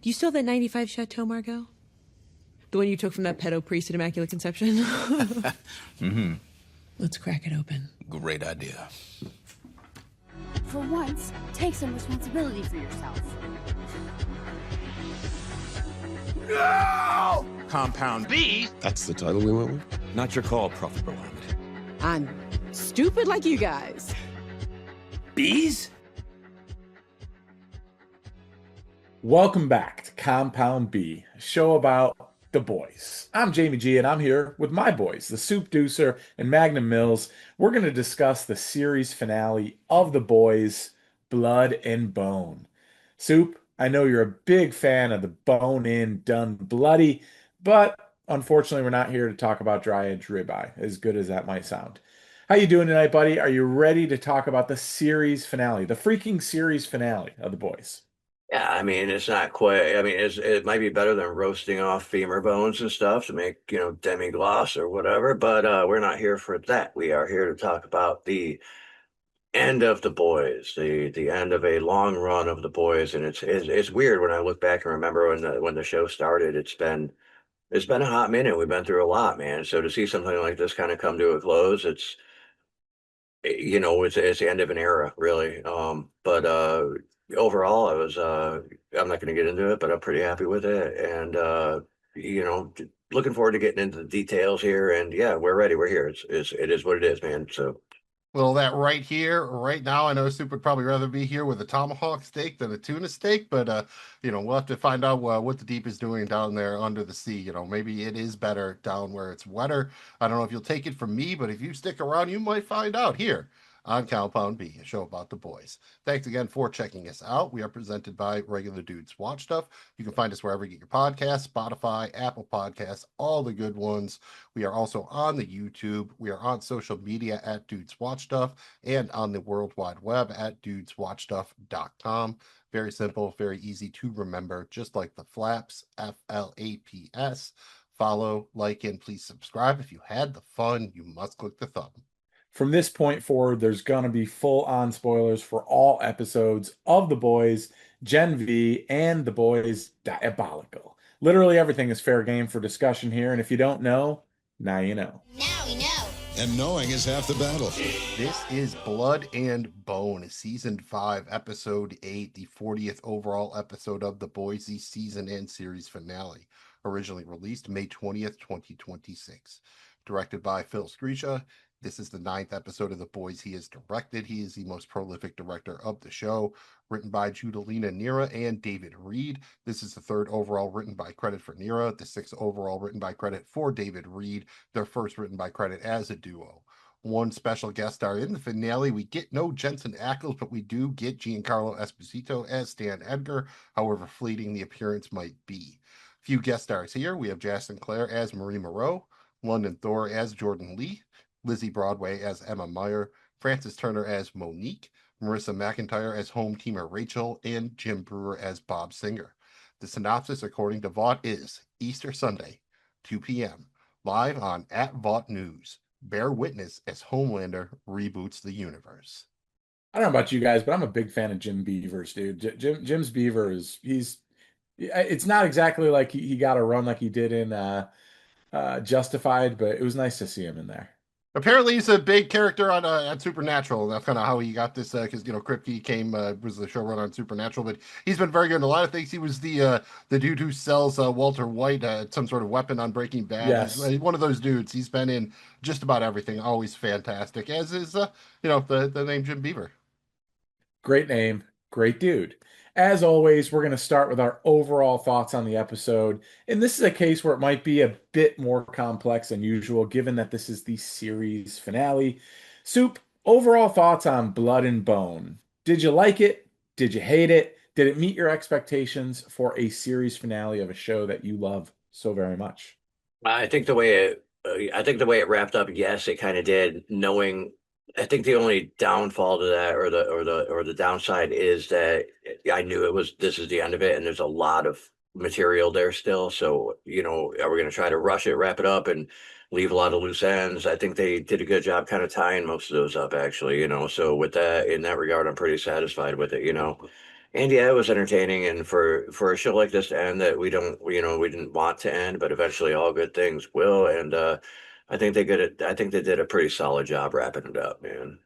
Do you still have that 95 Chateau Margaux? The one you took from that pedo priest at Immaculate Conception? Mm-hmm. Let's crack it open. Great idea. For once, take some responsibility for yourself. No! Compound B? That's the title we went with? Not your call, Prophet Muhammad. I'm stupid like you guys. Bees? Welcome back to Compound B, a show about the boys. I'm Jamie G, and I'm here with my boys, the Soupdeucer and Magnum Mills. We're going to discuss the series finale of The Boys, Blood and Bone. Soup, I know you're a big fan of the bone-in, done bloody, but unfortunately we're not here to talk about dry-edged ribeye, as good as that might sound. How you doing tonight, buddy? Are you ready to talk about the series finale, the freaking series finale of The Boys? Yeah, I mean, it's not quite, I mean, it might be better than roasting off femur bones and stuff to make, demi-glace or whatever, but we're not here for that. We are here to talk about the end of The Boys, the end of a long run of The Boys, and it's weird when I look back and remember when the show started. It's been a hot minute. We've been through a lot, man. So to see something like this kind of come to a close, it's the end of an era, really. But overall, I'm not going to get into it, but I'm pretty happy with it, and looking forward to getting into the details here. And yeah, we're ready. We're here. It is what it is, man. So. Well, that right here, right now, I know Soup would probably rather be here with a tomahawk steak than a tuna steak, but we'll have to find out what the deep is doing down there under the sea. Maybe it is better down where it's wetter. I don't know if you'll take it from me, but if you stick around, you might find out here on Compound B, a show about the boys. Thanks again for checking us out. We are presented by Regular Dudes Watch Stuff. You can find us wherever you get your podcasts, Spotify, Apple Podcasts, all the good ones. We are also on the YouTube. We are on social media at Dudes Watch Stuff and on the World Wide Web at dudeswatchstuff.com. Very simple, very easy to remember, just like the flaps, FLAPS. Follow, like, and please subscribe. If you had the fun, you must click the thumb. From this point forward, there's going to be full-on spoilers for all episodes of The Boys, Gen V, and The Boys Diabolical. Literally everything is fair game for discussion here, and if you don't know, now you know. Now we know. And knowing is half the battle. This is Blood and Bone, Season 5, Episode 8, the 40th overall episode of The Boys, the season and series finale. Originally released May 20th, 2026. Directed by Phil Screesha. This is the 9th episode of The Boys he has directed. He is the most prolific director of the show. Written by Judalina Nira and David Reed. This is the 3rd overall written by credit for Nira. The 6th overall written by credit for David Reed. Their first written by credit as a duo. One special guest star in the finale. We get no Jensen Ackles, but we do get Giancarlo Esposito as Stan Edgar, however fleeting the appearance might be. Few guest stars here. We have Jess Sinclair as Marie Moreau. London Thor as Jordan Lee. Lizzie Broadway as Emma Meyer, Frances Turner as Monique, Marissa McIntyre as home teamer Rachel, and Jim Brewer as Bob Singer. The synopsis, according to Vought, is Easter Sunday, 2 p.m., live on @Vought News. Bear witness as Homelander reboots the universe. I don't know about you guys, but I'm a big fan of Jim Beavers, dude. Jim's Beaver it's not exactly like he got a run like he did in Justified, but it was nice to see him in there. Apparently, he's a big character on Supernatural. That's kind of how he got this, because Kripke was the showrunner on Supernatural, but he's been very good in a lot of things. He was the dude who sells Walter White some sort of weapon on Breaking Bad. Yes. He's one of those dudes. He's been in just about everything. Always fantastic. As is the name Jim Beaver. Great name, great dude. As always, we're going to start with our overall thoughts on the episode. And this is a case where it might be a bit more complex than usual, given that this is the series finale. Soup, overall thoughts on Blood and Bone. Did you like it? Did you hate it? Did it meet your expectations for a series finale of a show that you love so very much? I think the way it wrapped up, yes, it kind of did. I think the only downfall to that, or the downside, is that I knew this is the end of it, and there's a lot of material there still. So are we going to try to rush it, wrap it up, and leave a lot of loose ends? I think they did a good job kind of tying most of those up, actually. So with that, in that regard, I'm pretty satisfied with it. And yeah, it was entertaining, and for a show like this to end that we don't, we didn't want to end, but eventually all good things will. And I think they get it. I think they did a pretty solid job wrapping it up, man.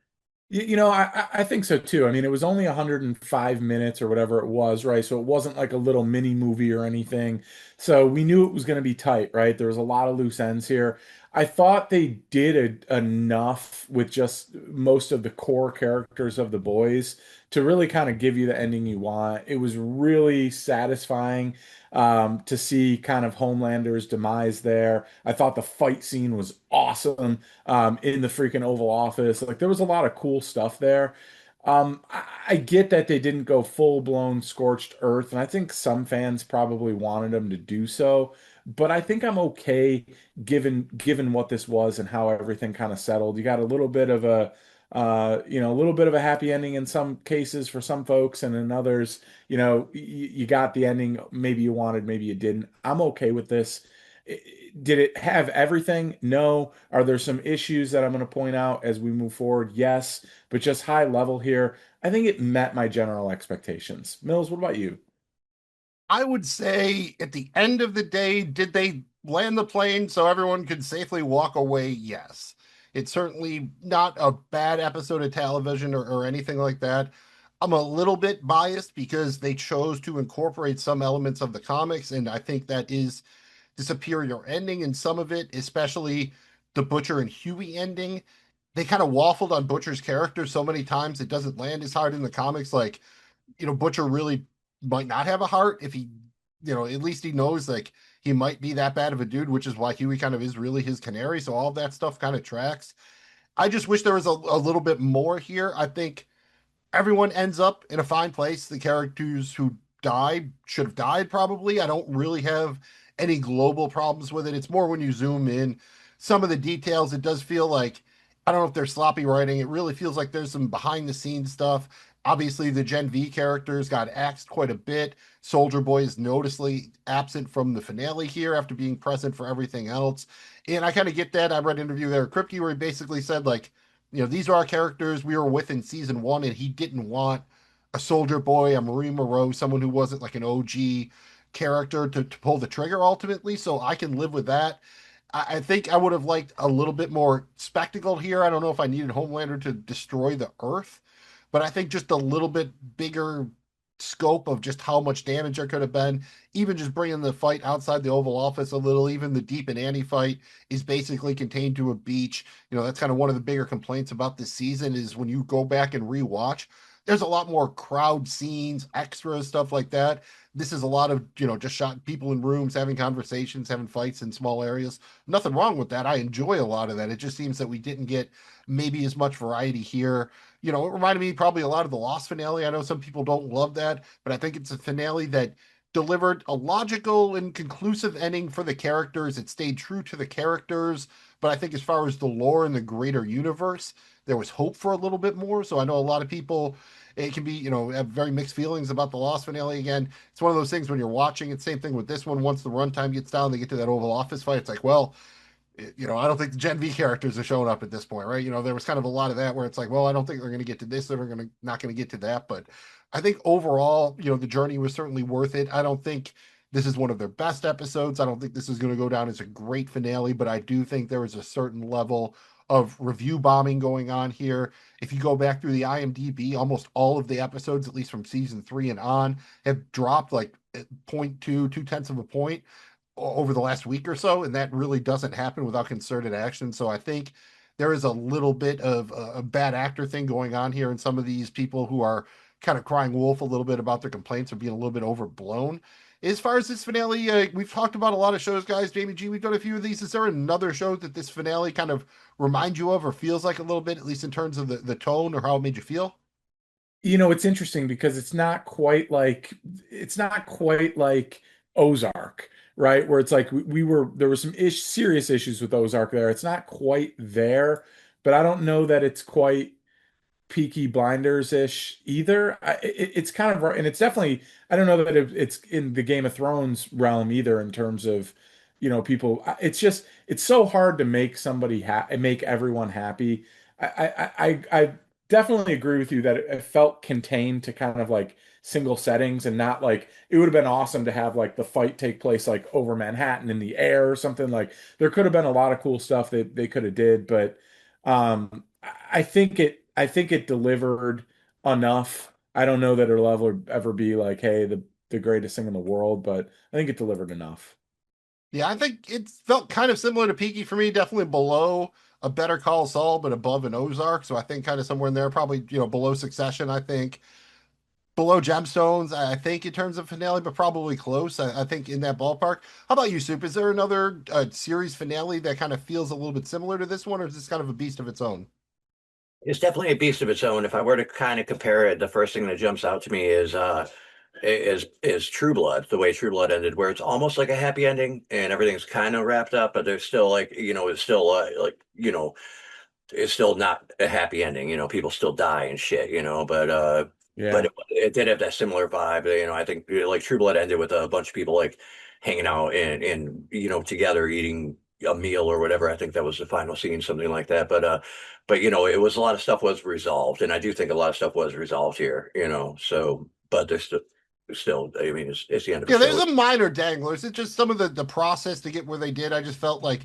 I think so too. I mean, it was only 105 minutes or whatever it was, right? So it wasn't like a little mini movie or anything. So we knew it was going to be tight, right? There was a lot of loose ends here. I thought they did enough with just most of the core characters of the boys to really kind of give you the ending you want. It was really satisfying to see kind of Homelander's demise there. I thought the fight scene was awesome in the freaking Oval Office. Like there was a lot of cool stuff there. I get that they didn't go full blown scorched earth, and I think some fans probably wanted them to do so. But I think I'm okay given what this was and how everything kind of settled. You got a little bit of a little bit of a happy ending in some cases for some folks, and in others, you got the ending maybe you wanted, maybe you didn't. I'm okay with this. Did it have everything? No. Are there some issues that I'm going to point out as we move forward? Yes. But just high level here, I think it met my general expectations. Mills, what about you? I would say at the end of the day, did they land the plane so everyone could safely walk away? Yes. It's certainly not a bad episode of television or anything like that. I'm a little bit biased because they chose to incorporate some elements of the comics, and I think that is the superior ending in some of it, especially the Butcher and Huey ending. They kind of waffled on Butcher's character so many times it doesn't land as hard in the comics. Like, Butcher really might not have a heart if he, at least he knows like he might be that bad of a dude, which is why Huey kind of is really his canary. So all of that stuff kind of tracks. I just wish there was a little bit more here. I think everyone ends up in a fine place. The characters who died should have died probably. I don't really have any global problems with it. It's more when you zoom in some of the details, it does feel like I don't know if they're sloppy writing. It really feels like there's some behind the scenes stuff. Obviously, the Gen V characters got axed quite a bit. Soldier Boy is noticeably absent from the finale here after being present for everything else. And I kind of get that. I read an interview there with Kripke where he basically said, like, these are our characters we were with in season one, and he didn't want a Soldier Boy, a Marie Moreau, someone who wasn't like an OG character to pull the trigger ultimately. So I can live with that. I think I would have liked a little bit more spectacle here. I don't know if I needed Homelander to destroy the Earth, but I think just a little bit bigger scope of just how much damage there could have been. Even just bringing the fight outside the Oval Office a little, even the Deep and Annie fight is basically contained to a beach. That's kind of one of the bigger complaints about this season is when you go back and rewatch, there's a lot more crowd scenes, extras, stuff like that. This is a lot of, just shot people in rooms, having conversations, having fights in small areas. Nothing wrong with that. I enjoy a lot of that. It just seems that we didn't get maybe as much variety here. It reminded me probably a lot of the Lost finale. I know some people don't love that, but I think it's a finale that delivered a logical and conclusive ending for the characters. It stayed true to the characters, but I think as far as the lore and the greater universe, there was hope for a little bit more. So I know a lot of people, it can be, have very mixed feelings about the Lost finale. Again, it's one of those things when you're watching it, same thing with this one. Once the runtime gets down, they get to that Oval Office fight. It's like, well, I don't think the Gen V characters are showing up at this point, right? There was kind of a lot of that where it's like, well, I don't think they're going to get to this, they're not going to get to that. But I think overall, the journey was certainly worth it. I don't think this is one of their best episodes. I don't think this is going to go down as a great finale, but I do think there is a certain level of review bombing going on here. If you go back through the IMDb, almost all of the episodes, at least from season 3 and on, have dropped like 0.2, 2/10 of a point over the last week or so, and that really doesn't happen without concerted action. So I think there is a little bit of a bad actor thing going on here, and some of these people who are kind of crying wolf a little bit about their complaints are being a little bit overblown. As far as this finale, we've talked about a lot of shows, guys. Jamie G, we've done a few of these. Is there another show that this finale kind of reminds you of or feels like a little bit, at least in terms of the tone or how it made you feel? It's interesting because it's not quite like Ozark, right? Where it's like there were some serious issues with Ozark there. It's not quite there, but I don't know that it's quite Peaky Blinders-ish either. It's kind of, and it's definitely, I don't know that it's in the Game of Thrones realm either in terms of, people. It's so hard to make make everyone happy. I definitely agree with you that it felt contained to kind of like single settings and not like it would have been awesome to have like the fight take place like over Manhattan in the air or something. Like there could have been a lot of cool stuff that they could have did, but I think it delivered enough. I don't know that it'll ever be like, hey, the greatest thing in the world, but I think it delivered enough. Yeah, I think it felt kind of similar to Peaky for me, definitely below a Better Call Saul, but above an Ozark. So I think kind of somewhere in there, probably, below Succession, I think. Below Gemstones, I think, in terms of finale, but probably close. I think in that ballpark. How about you, Soup? Is there another series finale that kind of feels a little bit similar to this one, or is this kind of a beast of its own? It's definitely a beast of its own. If I were to kind of compare it, the first thing that jumps out to me is True Blood, the way True Blood ended, where it's almost like a happy ending and everything's kind of wrapped up, but there's still like, it's still it's still not a happy ending. People still die and shit, but Yeah. it did have that similar vibe. I think like True Blood ended with a bunch of people like hanging out and together eating a meal or whatever. I think that was the final scene, something like that. But it was a lot of stuff was resolved, and I do think a lot of stuff was resolved here. So but there's still, I mean, it's the end of a Yeah, there's show. a minor danglers. It's just some of the process to get where they did. I just felt like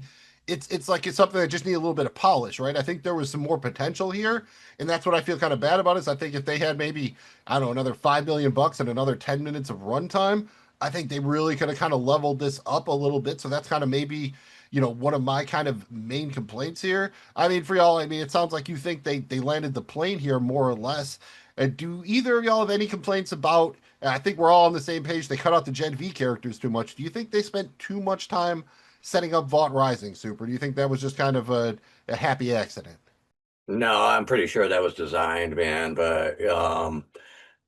it's like it's something that just need a little bit of polish, right? I think there was some more potential here, and that's what I feel kind of bad about. Is I think if they had maybe, I don't know, another $5 million and another 10 minutes of runtime, I think they really could have kind of leveled this up a little bit. So that's kind of maybe, one of my kind of main complaints here. I mean, for y'all, I mean, it sounds like you think they landed the plane here more or less. Do either of y'all have any complaints about? I think we're all on the same page. They cut out the Gen V characters too much. Do you think they spent too much time setting up Vought Rising, Super? Do you think that was just kind of a happy accident? No, I'm pretty sure that was designed, man. But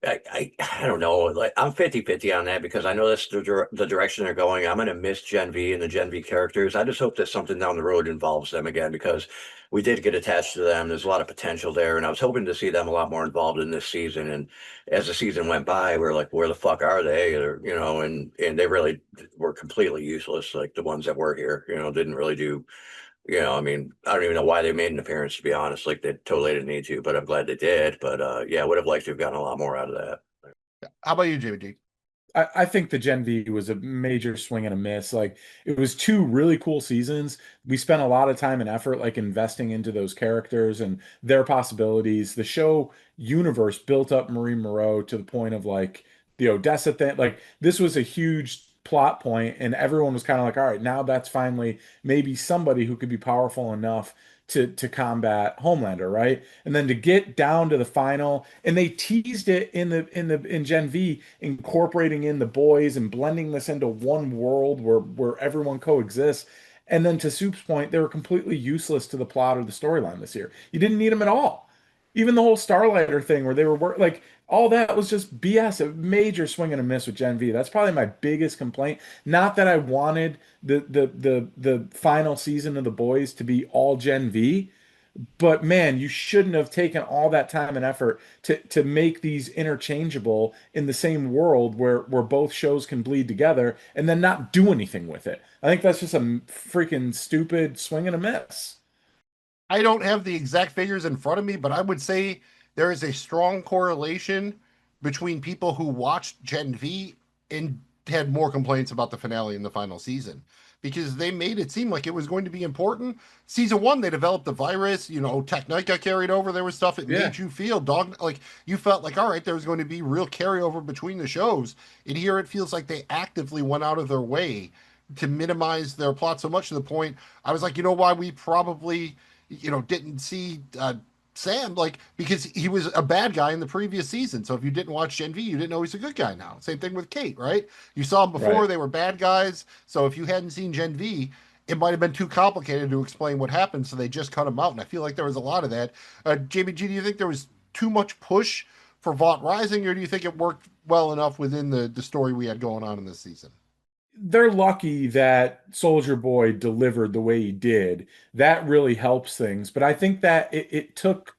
I don't know. Like I'm 50-50 on that because I know that's the direction they're going. I'm gonna miss Gen V and the Gen V characters. I just hope that something down the road involves them again because we did get attached to them. There's a lot of potential there, and I was hoping to see them a lot more involved in this season. And as the season went by, we are like, where the fuck are they? Or, and they really were completely useless. Like the ones that were here, didn't really do. I mean, I don't even know why they made an appearance, to be honest. Like they totally didn't need to, but I'm glad they did. But yeah, I would have liked to have gotten a lot more out of that. How about you, JVG? I think the Gen V was a major swing and a miss. Like it was two really cool seasons. We spent a lot of time and effort like investing into those characters and their possibilities. The show universe built up Marie Moreau to the point of like the Odessa thing. Like this was a huge plot point, and everyone was kind of like, all right, now that's finally maybe somebody who could be powerful enough to combat Homelander, right? And then to get down to the final, and they teased it in Gen V, incorporating in the boys and blending this into one world where everyone coexists. And then to Soup's point, they were completely useless to the plot or the storyline this year. You didn't need them at all. Even the whole Starlighter thing where they were like all that was just BS, a major swing and a miss with Gen V. That's probably my biggest complaint. Not that I wanted the final season of The Boys to be all Gen V, but man, you shouldn't have taken all that time and effort to make these interchangeable in the same world where both shows can bleed together and then not do anything with it. I think that's just a freaking stupid swing and a miss. I don't have the exact figures in front of me, but I would say there is a strong correlation between people who watched Gen V and had more complaints about the finale in the final season because they made it seem like it was going to be important. Season one, they developed the virus, Tech Knight got carried over. There was stuff it Yeah. made you feel like you felt like, all right, there was going to be real carryover between the shows. And here it feels like they actively went out of their way to minimize their plot so much to the point I was like, why we probably didn't see Sam, like, because he was a bad guy in the previous season. So if you didn't watch Gen V, you didn't know he's a good guy now. Same thing with Kate, right? You saw him before, Right. they were bad guys. So if you hadn't seen Gen V, it might have been too complicated to explain what happened. So they just cut him out. And I feel like there was a lot of that. JBG, do you think there was too much push for Vought Rising, or do you think it worked well enough within the story we had going on in this season? They're lucky that Soldier Boy delivered the way he did. That really helps things. But I think that it took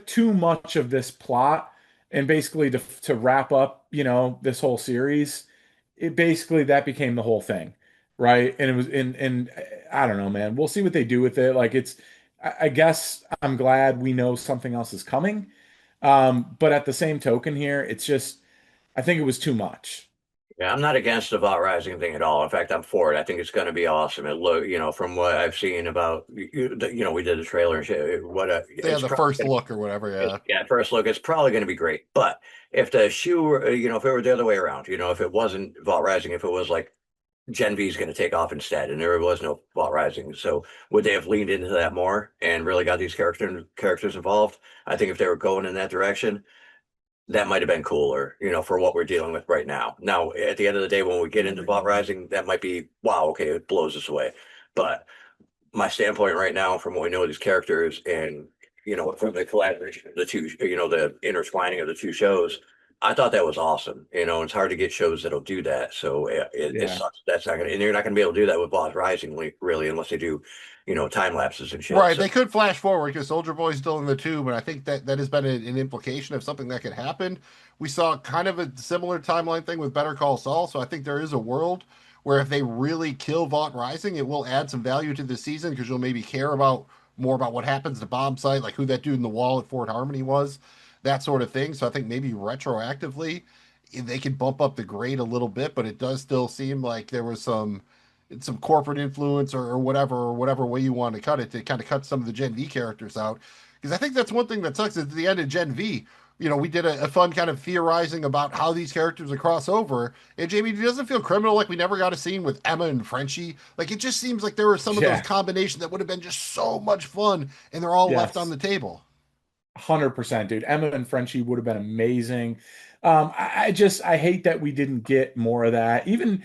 too much of this plot and basically to wrap up, this whole series. It basically that became the whole thing, right? And it was and I don't know, man. We'll see what they do with it. Like I guess I'm glad we know something else is coming. But at the same token here, it's just I think it was too much. Yeah, I'm not against the Vault Rising thing at all. In fact, I'm for it. I think it's going to be awesome. It look, from what I've seen about, we did the trailer and shit. Yeah, It's the probably first look or whatever. Yeah. yeah, at first look, it's probably going to be great. But if the shoe, if it were the other way around, if it wasn't Vault Rising, if it was like Gen V is going to take off instead, and there was no Vault Rising, so would they have leaned into that more and really got these characters involved? I think if they were going in that direction, that might have been cooler, for what we're dealing with right now. Now, at the end of the day, when we get into Vault Rising, that might be, wow, okay, it blows us away. But my standpoint right now, from what we know of these characters and, from the collaboration of the two, the intertwining of the two shows, I thought that was awesome. It's hard to get shows that'll do that. So it Yeah. sucks. That's not going to, and you're not going to be able to do that with Vault Rising, really, unless they do, time lapses and shit. Right, So they could flash forward because Soldier Boy's still in the tube, and I think that has been an implication of something that could happen. We saw kind of a similar timeline thing with Better Call Saul, so I think there is a world where if they really kill Vought Rising, it will add some value to the season because you'll maybe care about more about what happens to Bomb Site, like who that dude in the wall at Fort Harmony was, that sort of thing. So I think maybe retroactively they could bump up the grade a little bit, but it does still seem like there was some corporate influence or whatever way you want to cut it to kind of cut some of the Gen V characters out. Because I think that's one thing that sucks at the end of Gen V. We did a fun kind of theorizing about how these characters would cross over. And Jamie, it doesn't feel criminal like we never got a scene with Emma and Frenchie. Like it just seems like there were some of those Yeah. combinations that would have been just so much fun, and they're all left on Yes. the table. 100%, dude. Emma and Frenchie would have been amazing. I hate that we didn't get more of that. Even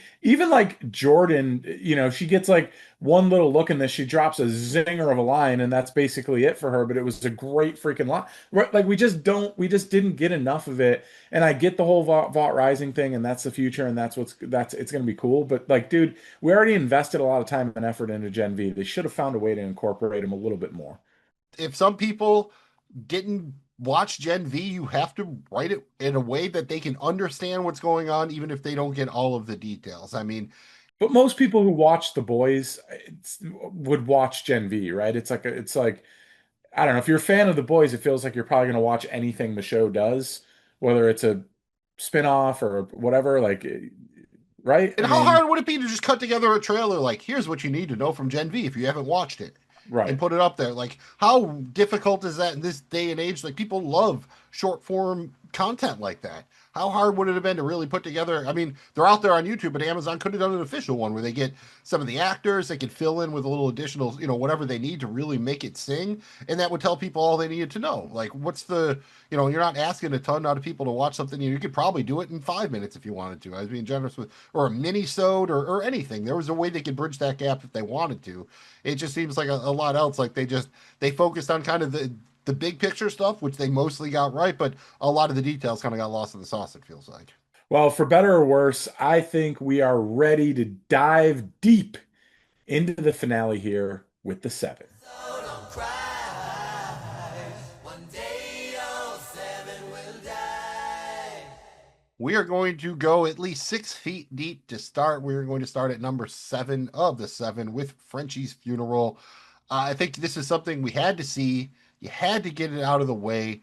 like Jordan, she gets like one little look in this, she drops a zinger of a line, and that's basically it for her. But it was a great freaking line. Right, like we just didn't get enough of it. And I get the whole Vault Rising thing, and that's the future, and it's gonna be cool. But like, dude, we already invested a lot of time and effort into Gen V. They should have found a way to incorporate them a little bit more. If some people didn't watch Gen V, you have to write it in a way that they can understand what's going on, even if they don't get all of the details. I mean, But most people who watch The Boys would watch Gen V, right? It's like I don't know. If you're a fan of The Boys, it feels like you're probably going to watch anything the show does, whether it's a spin-off or whatever, like right? and I how mean, hard would it be to just cut together a trailer like, here's what you need to know from Gen V if you haven't watched it, and right. put it up there? Like, how difficult is that in this day and age? Like, people love short form content like that. How hard would it have been to really put together? I mean, they're out there on YouTube, but Amazon could have done an official one where they get some of the actors, they could fill in with a little additional, whatever they need to really make it sing, and that would tell people all they needed to know. Like, you're not asking a ton out of people to watch something. You could probably do it in 5 minutes if you wanted to. I was being generous with, or a mini-sode or anything. There was a way they could bridge that gap if they wanted to. It just seems like a lot else. Like they focused on kind of the big picture stuff, which they mostly got right, but a lot of the details kind of got lost in the sauce, it feels like. Well, for better or worse, I think we are ready to dive deep into the finale here with the seven. We are going to go at least 6 feet deep to start. We're going to start at number 7 of the 7 with Frenchie's funeral. I think this is something we had to see. You had to get it out of the way.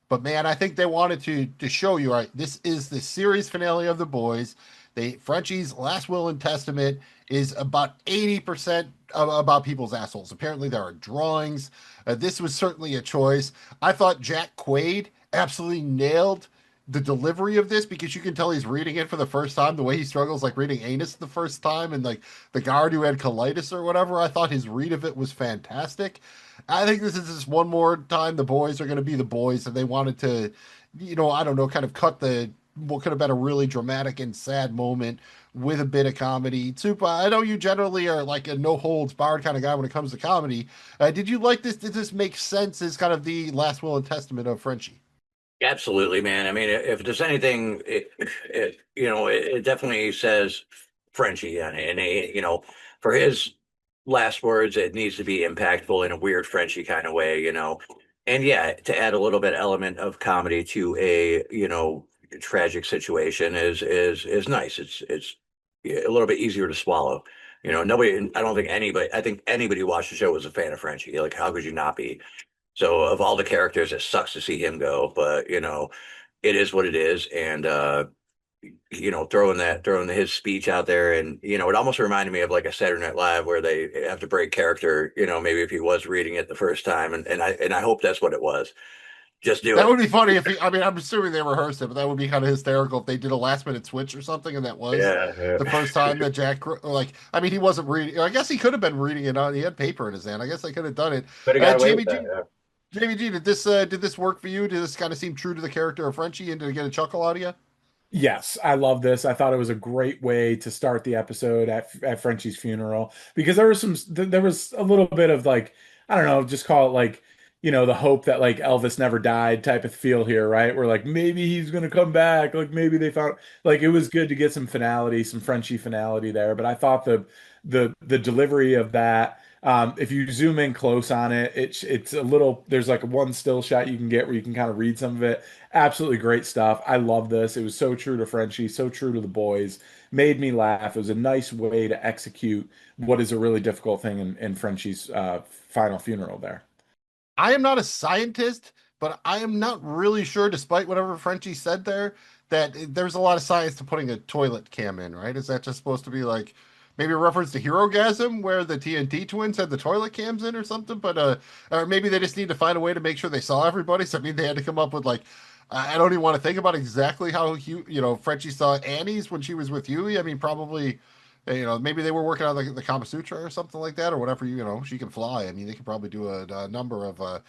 But man, I think they wanted to show you, right? This is the series finale of The Boys. Frenchie's last will and testament is about 80% about people's assholes. Apparently, there are drawings. This was certainly a choice. I thought Jack Quaid absolutely nailed the delivery of this because you can tell he's reading it for the first time. The way he struggles, like reading Anus the first time, and like the guard who had colitis or whatever. I thought his read of it was fantastic. I think this is just one more time the boys are going to be the boys, and they wanted to, I don't know, kind of cut what could have been a really dramatic and sad moment with a bit of comedy. Super, I know you generally are like a no holds barred kind of guy when it comes to comedy. Did you like this? Did this make sense as kind of the last will and testament of Frenchie? absolutely, man. I mean, if there's anything, it definitely says Frenchie, and for his last words, it needs to be impactful in a weird Frenchie kind of way. And yeah, to add a little bit element of comedy to a tragic situation is nice. It's a little bit easier to swallow. Nobody, I don't think anybody, I think anybody who watched the show was a fan of Frenchie. Like, how could you not be? So of all the characters, it sucks to see him go, but it is what it is. And throwing his speech out there, and it almost reminded me of like a Saturday Night Live where they have to break character. Maybe if he was reading it the first time, and I hope that's what it was. Just do That it. would be funny if he, I mean, I'm assuming they rehearsed it, but that would be kind of hysterical if they did a last minute switch or something, and that was Yeah, yeah. the first time that I mean, he wasn't reading. I guess he could have been reading it on. He had paper in his hand. I guess they could have done it. Could have got away with Jamie that. G, Yeah. Jamie G, did this work for you? Did this kind of seem true to the character of Frenchie, and did it get a chuckle out of you? Yes, I love this. I thought it was a great way to start the episode at Frenchie's funeral because there was a little bit of like, I don't know, just call it like, the hope that like Elvis never died type of feel here, right? Where like maybe he's gonna come back, like maybe they found like it was good to get some finality, some Frenchie finality there. But I thought the delivery of that, if you zoom in close on it, it's a little, there's like one still shot you can get where you can kind of read some of it. Absolutely great stuff. I love this. It was so true to Frenchie, so true to the boys. Made me laugh. It was a nice way to execute what is a really difficult thing in Frenchie's final funeral there. I am not a scientist, but I am not really sure, despite whatever Frenchie said there, that there's a lot of science to putting a toilet cam in, right? Is that just supposed to be like maybe a reference to Herogasm, where the TNT twins had the toilet cams in or something? But or maybe they just need to find a way to make sure they saw everybody. So I mean, they had to come up with like, I don't even want to think about exactly how Frenchie saw Annie's when she was with Huey. I mean, probably. Maybe they were working on the Kama Sutra or something like that, or whatever. She can fly. I mean, they could probably do a number of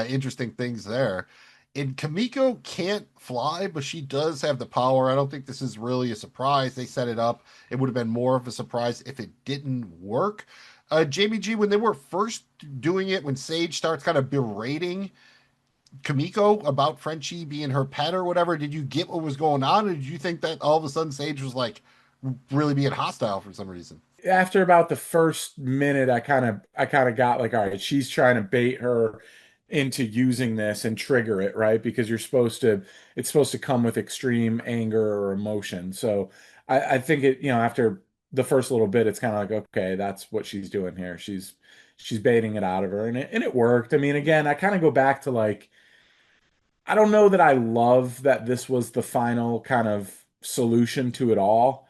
interesting things there. And Kamiko can't fly, but she does have the power. I don't think this is really a surprise. They set it up. It would have been more of a surprise if it didn't work. Jamie G, when they were first doing it, when Sage starts kind of berating Kamiko about Frenchie being her pet or whatever, did you get what was going on, or did you think that all of a sudden Sage was like really being hostile for some reason? After about the first minute, I kind of got like, all right, she's trying to bait her into using this and trigger it, right? Because it's supposed to come with extreme anger or emotion. So I think after the first little bit, it's kind of like, okay, that's what she's doing here. She's baiting it out of her, and it worked. I mean, again, I kind of go back to like, I don't know that I love that this was the final kind of solution to it all.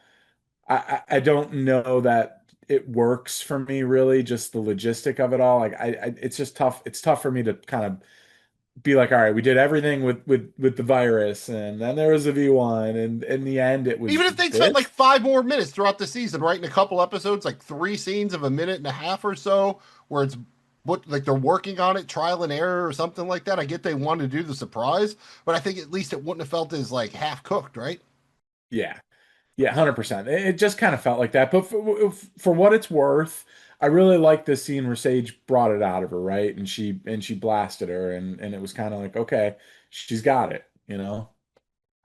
I don't know that it works for me really, just the logistic of it all. Like it's just tough. It's tough for me to kind of be like, all right, we did everything with the virus, and then there was a V1, and in the end it was Even if they spent this. like 5 more minutes throughout the season, right? In a couple episodes, like 3 scenes of a minute and a half or so, where it's what like they're working on it, trial and error or something like that. I get they wanted to do the surprise, but I think at least it wouldn't have felt as like half cooked, right? Yeah. Yeah, 100%. It just kind of felt like that. But for what it's worth, I really like this scene where Sage brought it out of her, right? And she blasted her, and it was kind of like, okay, she's got it, you know?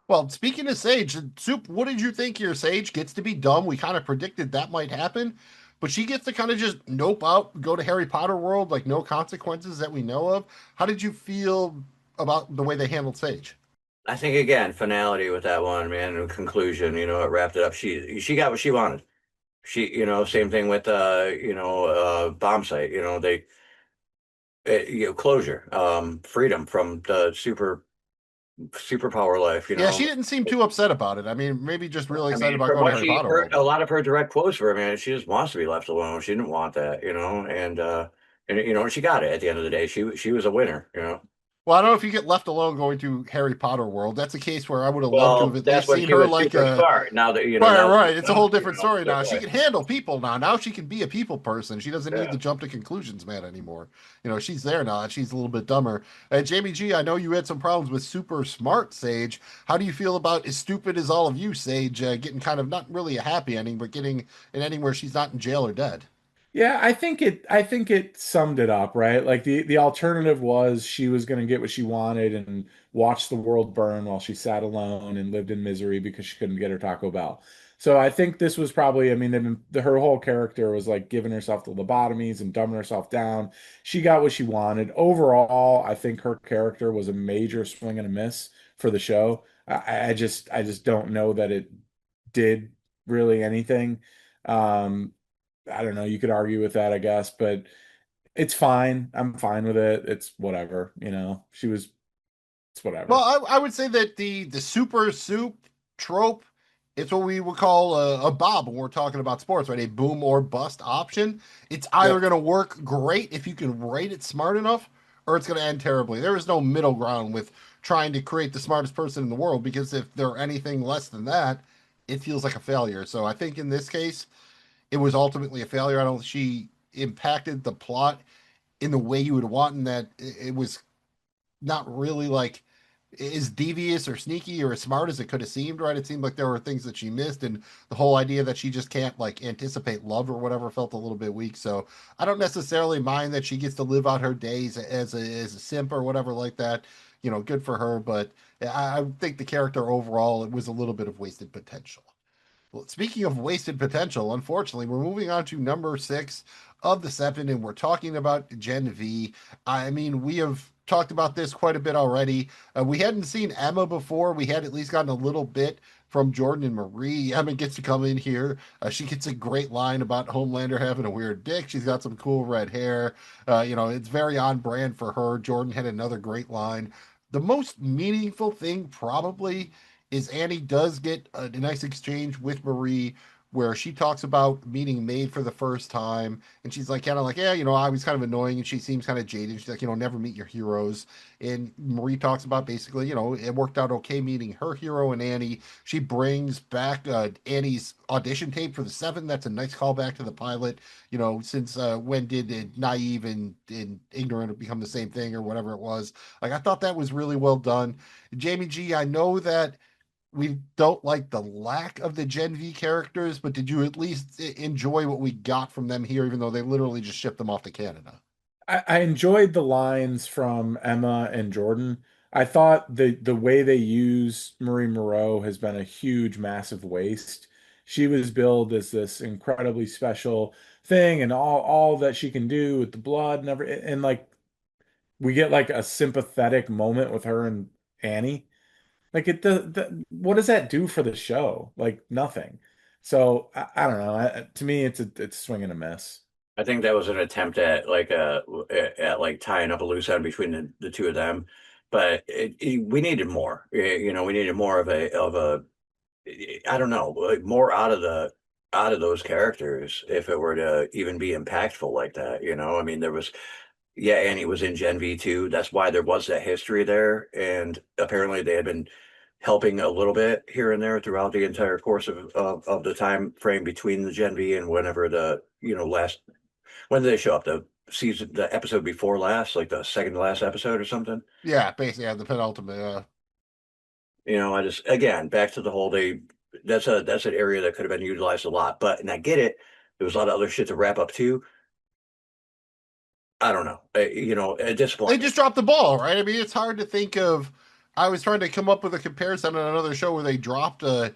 Well, speaking of Sage, Soup, what did you think here? Sage gets to be dumb. We kind of predicted that might happen, but she gets to kind of just nope out, go to Harry Potter world, like no consequences that we know of. How did you feel about the way they handled Sage? I think again, finality with that one, man, and conclusion, it wrapped it up. She got what she wanted. Same thing with bomb site. Closure, freedom from the superpower life. Yeah, she didn't seem too upset about it. I mean, maybe just really I excited mean, about from going to what Harry she Potter heard, world. a lot of her direct quotes were, man, she just wants to be left alone. She didn't want that, and she got it at the end of the day. She was a winner. Well, I don't know if you get left alone going to Harry Potter world. That's a case where I would have loved to have Well, at that's least when seen she her was like super a smart. Now that right, now right. It's a whole different you know, story now. She right. can handle people now. Now she can be a people person. She doesn't need Yeah. to jump to conclusions, man, anymore. She's there now. She's a little bit dumber. And Jamie G, I know you had some problems with super smart Sage. How do you feel about as stupid as all of you, Sage, getting kind of not really a happy ending, but getting an ending where she's not in jail or dead? Yeah, I think it summed it up, right? Like the alternative was she was going to get what she wanted and watch the world burn while she sat alone and lived in misery because she couldn't get her Taco Bell. So I think this was probably, I mean, her whole character was like giving herself the lobotomies and dumbing herself down. She got what she wanted. Overall, I think her character was a major swing and a miss for the show. I just don't know that it did really anything. Um, I don't know. You could argue with that, I guess, but it's fine. I'm fine with it. It's whatever, it's whatever. Well, I would say that the super soup trope It's what we would call a bob when we're talking about sports, right? A boom or bust option. It's either Yep. going to work great if you can write it smart enough, or it's going to end terribly. There is no middle ground with trying to create the smartest person in the world, because if they're anything less than that, it feels like a failure. So I think in this case, it was ultimately a failure. I don't. She impacted the plot in the way you would want, in that it was not really like as devious or sneaky or as smart as it could have seemed, right? It seemed like there were things that she missed, and the whole idea that she just can't like anticipate love or whatever felt a little bit weak. So I don't necessarily mind that she gets to live out her days as a simp or whatever like that. Good for her, but I think the character overall, it was a little bit of wasted potential. Well, speaking of wasted potential, unfortunately, we're moving on to number 6 of the 7, and we're talking about Gen V. I mean, we have talked about this quite a bit already. We hadn't seen Emma before. We had at least gotten a little bit from Jordan and Marie. Emma gets to come in here. She gets a great line about Homelander having a weird dick. She's got some cool red hair. It's very on brand for her. Jordan had another great line. The most meaningful thing, probably, is Annie does get a nice exchange with Marie, where she talks about meeting Maid for the first time, and she's like, kind of like, yeah, I was kind of annoying, and she seems kind of jaded. She's like, never meet your heroes. And Marie talks about basically, it worked out okay meeting her hero and Annie. She brings back Annie's audition tape for the Seven. That's a nice callback to the pilot. Since when did naive and ignorant become the same thing, or whatever it was? Like, I thought that was really well done. Jamie G, I know that we don't like the lack of the Gen V characters, but did you at least enjoy what we got from them here, even though they literally just shipped them off to Canada? I enjoyed the lines from Emma and Jordan. I thought the way they use Marie Moreau has been a huge, massive waste. She was billed as this incredibly special thing, and all that she can do with the blood and like we get like a sympathetic moment with her and Annie. Like what does that do for the show? Like nothing. So I don't know. To me, it's a swing and a miss. I think that was an attempt at like tying up a loose end between the two of them, but we needed more. We needed more of a I don't know, like more out of those characters if it were to even be impactful like that. I mean, there was, yeah, Annie was in Gen V too. That's why there was that history there, and apparently they had been helping a little bit here and there throughout the entire course of the time frame between the Gen V and whenever the last, when did they show up? The episode before last, like the second to last episode or something. Yeah, basically, yeah, the penultimate. I just, again, back to the whole day. That's an area that could have been utilized a lot. But, and I get it. There was a lot of other shit to wrap up too. I don't know. At this They point, just dropped the ball, right? I mean, it's hard to think of. I was trying to come up with a comparison on another show where they dropped the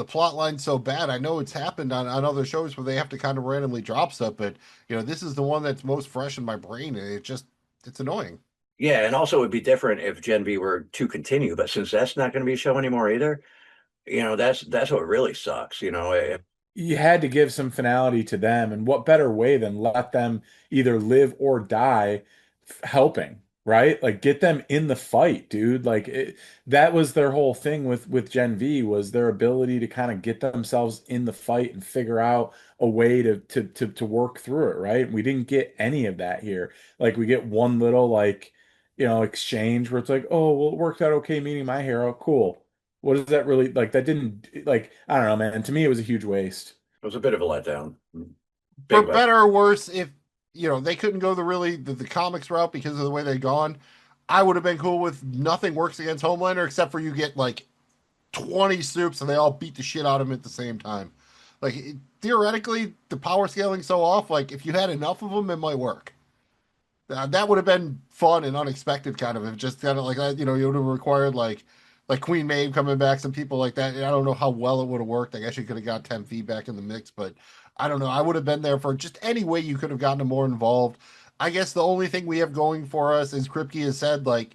plot line so bad. I know it's happened on other shows where they have to kind of randomly drop stuff, but this is the one that's most fresh in my brain, and it's annoying. yeah, and also it would be different if Gen V were to continue. But since that's not going to be a show anymore either, that's what really sucks. You had to give some finality to them, and what better way than let them either live or die helping, right? Like get them in the fight, dude. That was their whole thing with Gen V, was their ability to kind of get themselves in the fight and figure out a way to work through it, right? We didn't get any of that here. Like we get one little exchange where it's like, oh, well, it worked out okay meeting my hero. Cool. What is that really like? That didn't like, I don't know, man. To me, it was a huge waste. It was a bit of a letdown. For Big let. better or worse, if they couldn't go the comics route because of the way they'd gone, I would have been cool with nothing works against Homelander except for you get like 20 soups and they all beat the shit out of him at the same time. Like theoretically, the power scaling so off. Like if you had enough of them, it might work. That would have been fun and unexpected, kind of. If just kind of like that, you would have required like Queen Maeve coming back, some people like that. I don't know how well it would have worked. I guess you could have got 10 feet back in the mix, but I don't know. I would have been there for just any way you could have gotten them more involved. I guess the only thing we have going for us is Kripke has said, like,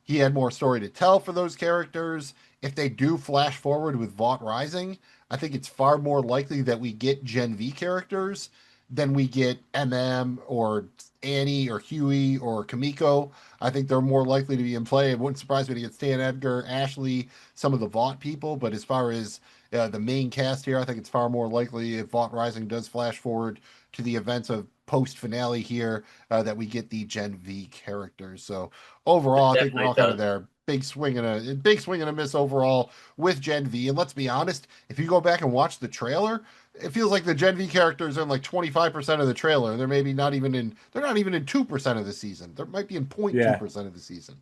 he had more story to tell for those characters. If they do flash forward with Vought Rising, I think it's far more likely that we get Gen V characters than we get MM or Annie or Huey or Kamiko. I think they're more likely to be in play. It wouldn't surprise me to get Stan Edgar, Ashley, some of the Vought people. But as far as the main cast here. I think it's far more likely if Vault Rising does flash forward to the events of post finale here that we get the Gen V characters. So overall, I think we're Definitely all kind of does. there. Big swing and a miss overall with Gen V. And let's be honest, if you go back and watch the trailer, it feels like the Gen V characters are in like 25% of the trailer. They're not even in 2% of the season. They might be in Yeah. 0.2% of the season.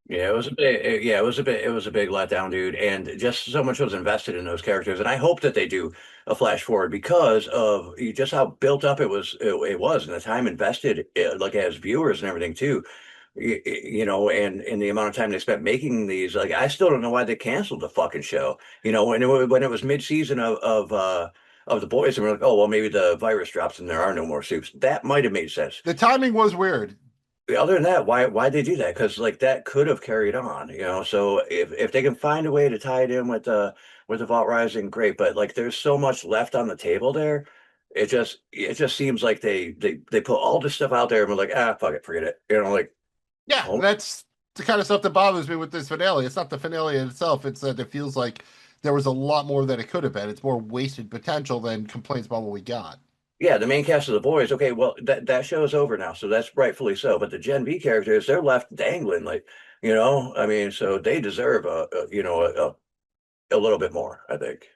Yeah, it was a bit. Yeah, it was a big letdown, dude. And just so much was invested in those characters, and I hope that they do a flash forward because of just how built up it was, and the time invested, like as viewers and everything too. You know, and the amount of time they spent making these. Like, I still don't know why they canceled the fucking show. You know, when it was mid season of the boys, and we're like, oh well, maybe the virus drops and there are no more soups. That might have made sense. The timing was weird. Other than that, why they do that? Because like that could have carried on, you know. So if they can find a way to tie it in with the Vault Rising, great. But like there's so much left on the table there. It just seems like they put all this stuff out there and we're like, ah, fuck it, forget it. You know, like Yeah, home. that's the kind of stuff that bothers me with this finale. It's not the finale in itself. It's that it feels like there was a lot more than it could have been. It's more wasted potential than complaints about what we got. Yeah, the main cast of the boys. Okay, well that show is over now, so that's rightfully so. But the Gen V characters, they're left dangling, like you know. I mean, so they deserve a little bit more, I think.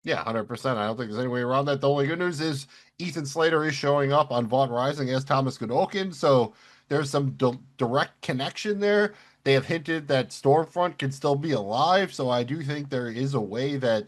Yeah, 100%. I don't think there's any way around that. The only good news is Ethan Slater is showing up on Vaught Rising as Thomas Godolkin, so there's some direct connection there. They have hinted that Stormfront can still be alive, so I do think there is a way that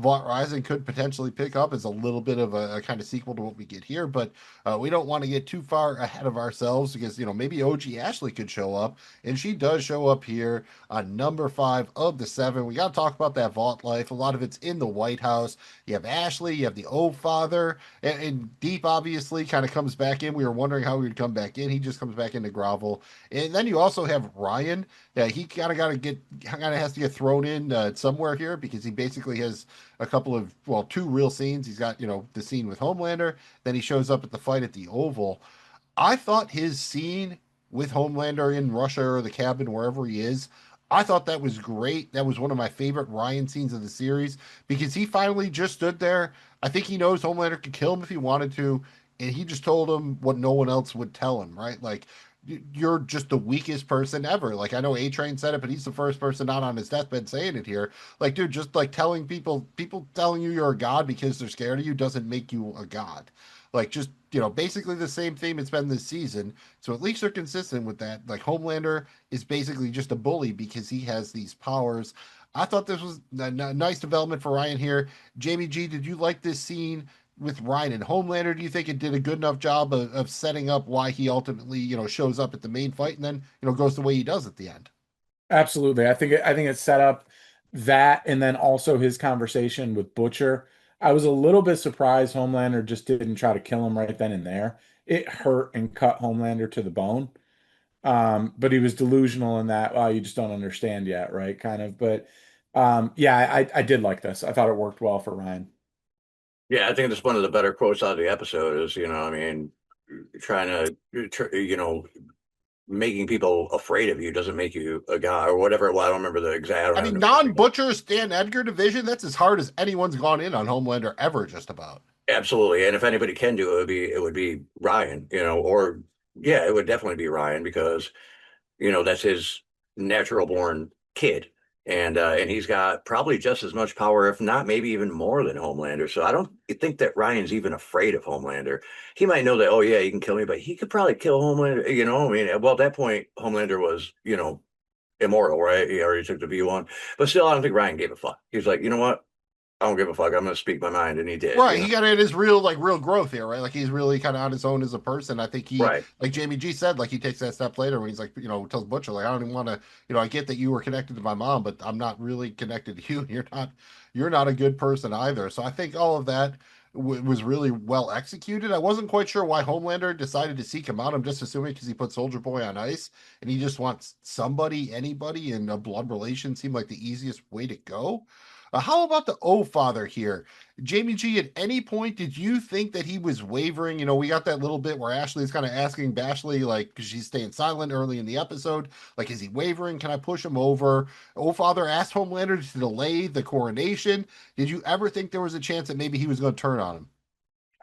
Vaught Rising could potentially pick up as a little bit of a kind of sequel to what we get here, but we don't want to get too far ahead of ourselves because, maybe OG Ashley could show up, and she does show up here on number 5 of the 7. We got to talk about that vault life. A lot of it's in the White House. You have Ashley, you have the old father, and Deep obviously kind of comes back in. We were wondering how he would come back in. He just comes back into Grovel. And then you also have Ryan. He kind of has to get thrown in somewhere here because he basically has a couple of, well, 2 real scenes. He's got, the scene with Homelander. Then he shows up at the fight at the Oval. I thought his scene with Homelander in Russia or the cabin, wherever he is, I thought that was great. That was one of my favorite Ryan scenes of the series because he finally just stood there. I think he knows Homelander could kill him if he wanted to, and he just told him what no one else would tell him, right? Like, you're just the weakest person ever. Like, I know A Train said it, but he's the first person not on his deathbed saying it here. Like, dude, just like telling people telling you you're a god because they're scared of you doesn't make you a god. Like, just, basically the same theme it's been this season. So at least they're consistent with that. Like, Homelander is basically just a bully because he has these powers. I thought this was a nice development for Ryan here. Jamie G, did you like this scene with Ryan and Homelander? Do you think it did a good enough job of setting up why he ultimately, shows up at the main fight and then, goes the way he does at the end? Absolutely. I think it set up that and then also his conversation with Butcher. I was a little bit surprised Homelander just didn't try to kill him right then and there. It hurt and cut Homelander to the bone. But he was delusional in that, well, you just don't understand yet, right? Kind of. But yeah, I did like this. I thought it worked well for Ryan. Yeah, I think that's one of the better quotes out of the episode is, I mean, trying making people afraid of you doesn't make you a guy or whatever. Well, I don't remember the exact. I mean, non-Butcher Stan Edgar division, that's as hard as anyone's gone in on Homelander ever, just about. Absolutely. And if anybody can do it, it would be Ryan, or yeah, it would definitely be Ryan because, that's his natural born kid. And he's got probably just as much power, if not maybe even more than Homelander. So I don't think that Ryan's even afraid of Homelander. He might know that, oh yeah, he can kill me, but he could probably kill Homelander. I mean, well, at that point, Homelander was, immortal, right? He already took the V1. But still, I don't think Ryan gave a fuck. He was like, you know what? I don't give a fuck. I'm going to speak my mind. And he did. Right. He got in his real growth here, right? Like, he's really kind of on his own as a person. I think right. Like Jamie G said, like, he takes that step later when he's like, tells Butcher, like, I don't even want to, I get that you were connected to my mom, but I'm not really connected to you. You're not a good person either. So I think all of that was really well executed. I wasn't quite sure why Homelander decided to seek him out. I'm just assuming because he put Soldier Boy on ice and he just wants anybody, and a blood relation seemed like the easiest way to go. How about the O father here? Jamie G, at any point, did you think that he was wavering? You know, we got that little bit where Ashley's kind of asking Bashley, like, because she's staying silent early in the episode, like, is he wavering? Can I push him over? O father asked Homelander to delay the coronation. Did you ever think there was a chance that maybe he was going to turn on him?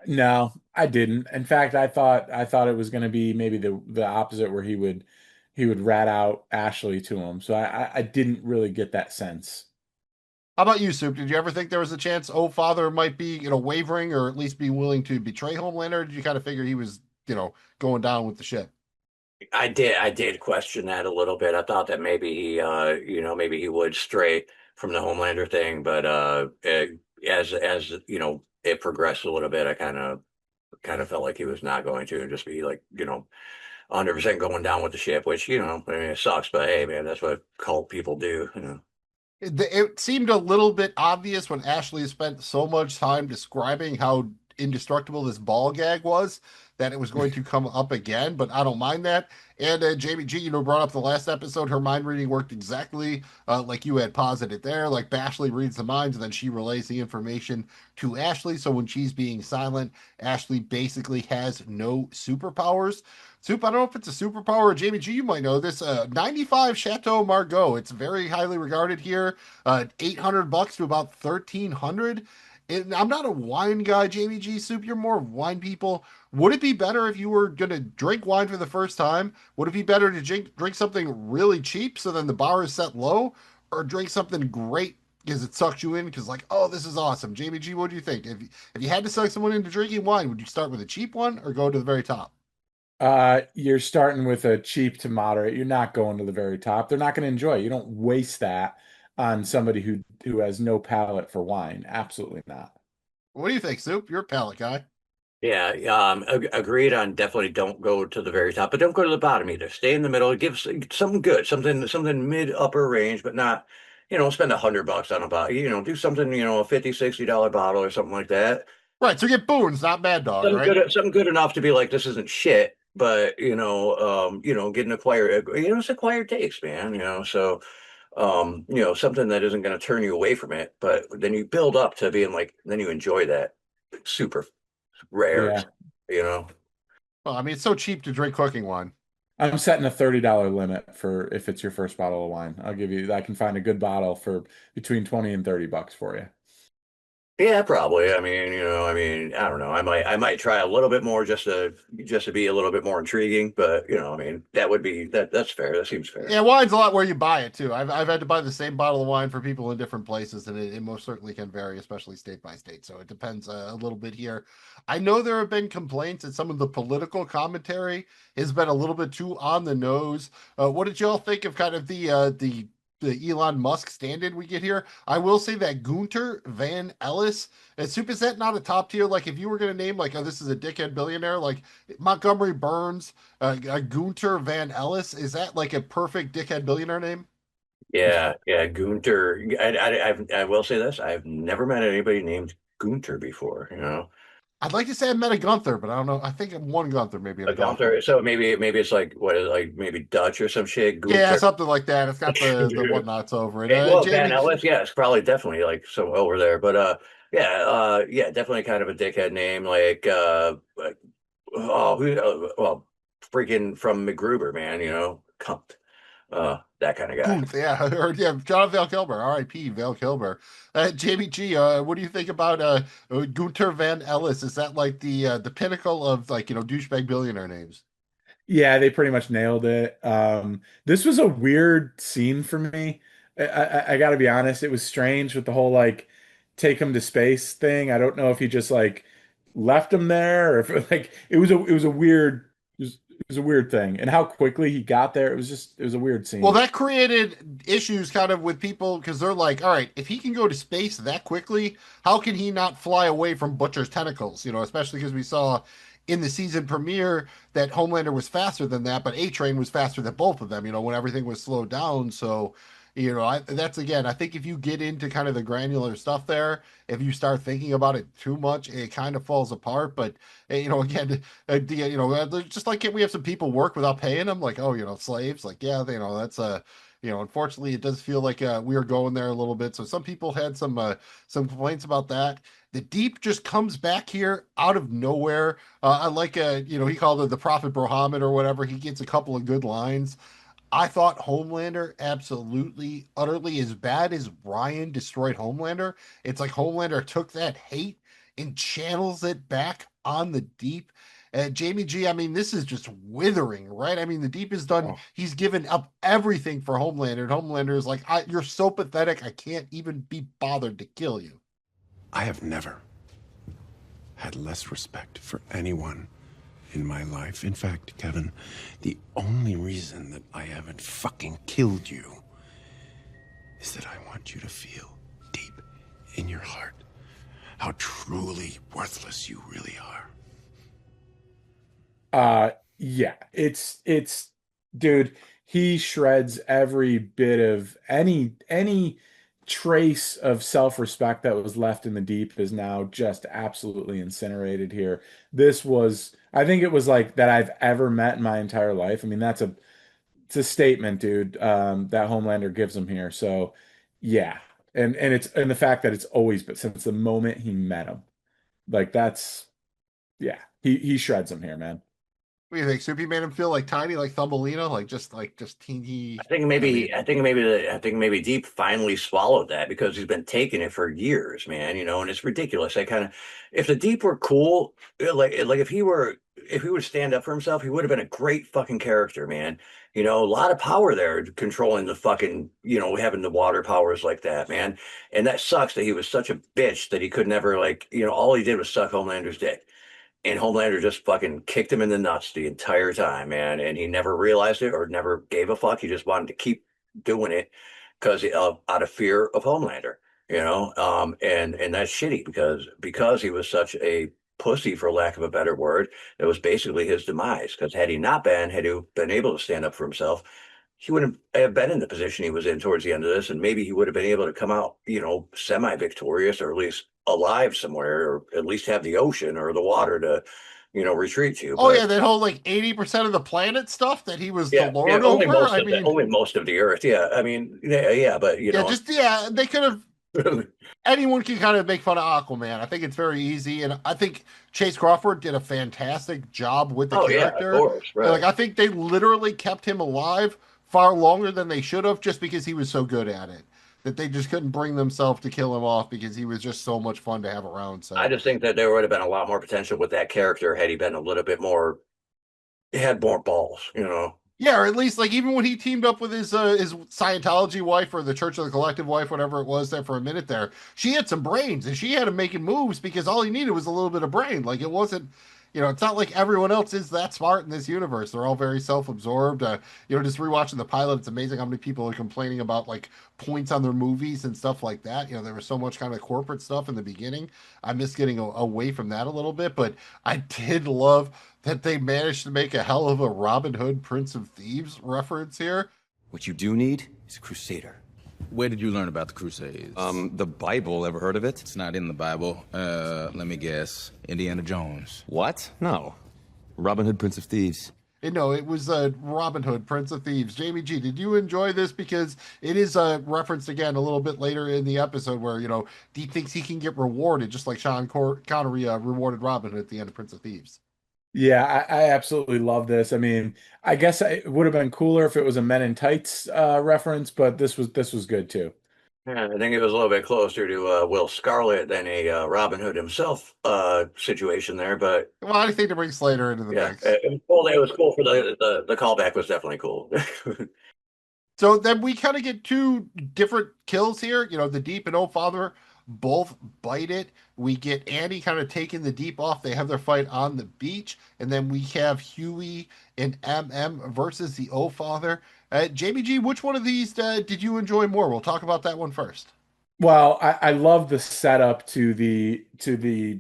No, I didn't. In fact, I thought it was going to be maybe the opposite, where he would rat out Ashley to him. So I didn't really get that sense. How about you, Soup? Did you ever think there was a chance O father might be, wavering or at least be willing to betray Homelander? Or did you kind of figure he was, going down with the ship? I did question that a little bit. I thought that maybe maybe he would stray from the Homelander thing, but as it progressed a little bit, I kind of felt like he was not going to, and just be like, 100% going down with the ship, which, I mean, it sucks, but hey, man, that's what cult people do. It seemed a little bit obvious when Ashley spent so much time describing how indestructible this ball gag was that it was going to come up again, but I don't mind that. And Jamie G, brought up the last episode. Her mind reading worked exactly like you had posited there. Like Bashley reads the minds and then she relays the information to Ashley. So when she's being silent, Ashley basically has no superpowers. Soup, I don't know if it's a superpower or Jamie G, you might know this. 95 Chateau Margaux. It's very highly regarded here. $800 to about 1,300. And I'm not a wine guy, Jamie G. Soup. You're more of wine people. Would it be better if you were going to drink wine for the first time? Would it be better to drink something really cheap so then the bar is set low, or drink something great because it sucks you in? Because like, oh, this is awesome. Jamie G, what do you think? If you had to suck someone into drinking wine, would you start with a cheap one or go to the very top? You're starting with a cheap to moderate. You're not going to the very top. They're not going to enjoy it. You don't waste that on somebody who has no palate for wine. Absolutely not. What do you think, Soup? You're a palate guy. Yeah, agreed on, definitely don't go to the very top, but don't go to the bottom either. Stay in the middle. Give something good, something mid upper range, but not, spend $100 on a bottle. Do something, a $50, $60 bottle or something like that. Right, so get Boone's, not Mad Dog, right? Something good enough to be like, this isn't shit, but getting acquired, it's acquired taste, man. So something that isn't going to turn you away from it, but then you build up to being like, then you enjoy that super rare, Yeah. you know. Well, I mean, it's so cheap to drink cooking wine. I'm setting a $30 limit for if it's your first bottle of wine. I can find a good bottle for between 20 and $30 for you. Yeah, probably. I don't know. I might try a little bit more just to be a little bit more intriguing, but that's fair. That seems fair. Yeah, wine's a lot where you buy it too. I've had to buy the same bottle of wine for people in different places, and it most certainly can vary, especially state by state. So it depends a little bit here. I know there have been complaints that some of the political commentary has been a little bit too on the nose. What did y'all think of kind of the Elon Musk stand-in we get here? I will say that Gunter Van Ellis, and Soup, is that not a top tier? Like if you were going to name like, oh, this is a dickhead billionaire, like Montgomery Burns, Gunter Van Ellis, is that like a perfect dickhead billionaire name? Yeah, Gunter. I will say this: I've never met anybody named Gunter before. I'd like to say I met a Gunther, but I don't know. I think one Gunther maybe in A a golf Gunther. club. So maybe it's like what is, like maybe Dutch or some shit. Yeah, Gunter. something like that. It's got the whatnots over it. Well, Van Jamie, Ellis, yeah, it's probably definitely like so over there, but yeah, definitely kind of a dickhead name, like well, freaking from MacGruber, man, cunt, that kind of guy. Gunther, yeah, or yeah, John Val Kilmer, R.I.P. Val Kilmer. Jamie G, what do you think about Gunter Van Ellis? Is that like the pinnacle of like douchebag billionaire names? Yeah, they pretty much nailed it. This was a weird scene for me. I got to be honest, it was strange with the whole like take him to space thing. I don't know if he just like left him there or if like it was a weird it was a weird thing. And how quickly he got there, it was a weird Well, scene. that created issues kind of with people because they're like, all right, if he can go to space that quickly, how can he not fly away from Butcher's tentacles? Especially because we saw in the season premiere that Homelander was faster than that, but A-Train was faster than both of them, when everything was slowed down. So, that's again, I think if you get into kind of the granular stuff there, if you start thinking about it too much, it kind of falls apart. But, again, just like we have some people work without paying them, like, oh, slaves, like, yeah, that's Unfortunately, it does feel like we are going there a little bit. So some people had some complaints about that. The Deep just comes back here out of nowhere. I like he called it the Prophet Muhammad or whatever. He gets a couple of good lines. I thought Homelander absolutely, utterly, as bad as Ryan destroyed Homelander. It's like Homelander took that hate and channels it back on the Deep. Jamie G, I mean, this is just withering, right? I mean, the Deep is done. Oh. He's given up everything for Homelander. And Homelander is like, you're so pathetic. I can't even be bothered to kill you. I have never had less respect for anyone in my life. In fact, Kevin, the only reason that I haven't fucking killed you is that I want you to feel deep in your heart how truly worthless you really are. Yeah, it's dude, he shreds every bit of any trace of self-respect that was left in the Deep is now just absolutely incinerated here. I think it was like that I've ever met in my entire life. I mean, it's a statement, dude, that Homelander gives him here. So yeah. And the fact that it's always but since the moment he met him. Like that's yeah, he shreds him here, man. What do you think? Soupy made him feel like tiny, like Thumbelina, like just teeny. I think maybe Deep finally swallowed that because he's been taking it for years, man. And it's ridiculous. If the Deep were cool, like if he would stand up for himself, he would have been a great fucking character, man. A lot of power there, controlling the fucking, having the water powers like that, man. And that sucks that he was such a bitch that he could never all he did was suck Homelander's dick. And Homelander just fucking kicked him in the nuts the entire time, man. And he never realized it or never gave a fuck. He just wanted to keep doing it out of fear of Homelander, and that's shitty because he was such a pussy, for lack of a better word. It was basically his demise. Because had he been able to stand up for himself, he wouldn't have been in the position he was in towards the end of this, and maybe he would have been able to come out, semi-victorious or at least alive somewhere, or at least have the ocean or the water to, retreat to. Oh yeah, that whole 80% of the planet stuff that he was the Lord over. Only most of the Earth. Yeah, I mean, yeah, but they could have. Anyone can kind of make fun of Aquaman. I think it's very easy, and I think Chase Crawford did a fantastic job with the character. Yeah, of course, right. I think they literally kept him alive far longer than they should have, just because he was so good at it. That they just couldn't bring themselves to kill him off because he was just so much fun to have around. So I just think that there would have been a lot more potential with that character had he been a little bit more, he had more balls, Yeah, or at least even when he teamed up with his Scientology wife or the Church of the Collective wife, whatever it was there for a minute there, she had some brains and she had him making moves because all he needed was a little bit of brain. It wasn't, it's not like everyone else is that smart in this universe. They're all very self-absorbed. Just rewatching the pilot, it's amazing how many people are complaining about points on their movies and stuff like that. There was so much kind of corporate stuff in the beginning. I miss getting away from that a little bit, but I did love that they managed to make a hell of a Robin Hood, Prince of Thieves reference here. What you do need is a crusader. Where did you learn about the Crusades? The Bible. Ever heard of it? It's not in the Bible. Let me guess. Indiana Jones. What? No. Robin Hood, Prince of Thieves. No, it was Robin Hood, Prince of Thieves. Jamie G, did you enjoy this? Because it is referenced again a little bit later in the episode where, Deep thinks he can get rewarded, just like Sean Connery rewarded Robin Hood at the end of Prince of Thieves. Yeah, I absolutely love this. I mean, I guess it would have been cooler if it was a Men in Tights reference, but this was good too. Yeah, I think it was a little bit closer to Will Scarlet than a Robin Hood himself situation there, but well, I think to bring Slater into the mix. It was cool for the callback was definitely cool. So then we kind of get two different kills here. The Deep and Father both bite it. We get Andy kind of taking the Deep off. They have their fight on the beach. And then we have Huey and MM versus the Father. Jamie G, which one of these did you enjoy more? We'll talk about that one first. Well, I love the setup to the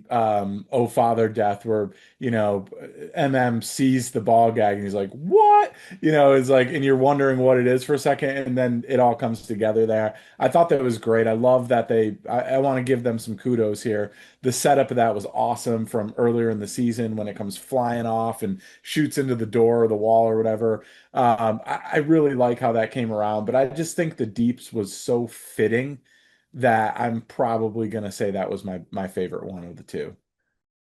Oh Father death where, MM sees the ball gag and he's like, "What?" It's like, and you're wondering what it is for a second, and then it all comes together there. I thought that was great. I love that I want to give them some kudos here. The setup of that was awesome from earlier in the season when it comes flying off and shoots into the door or the wall or whatever. I really like how that came around, but I just think the Deeps was so fitting that I'm probably gonna say that was my favorite one of the two.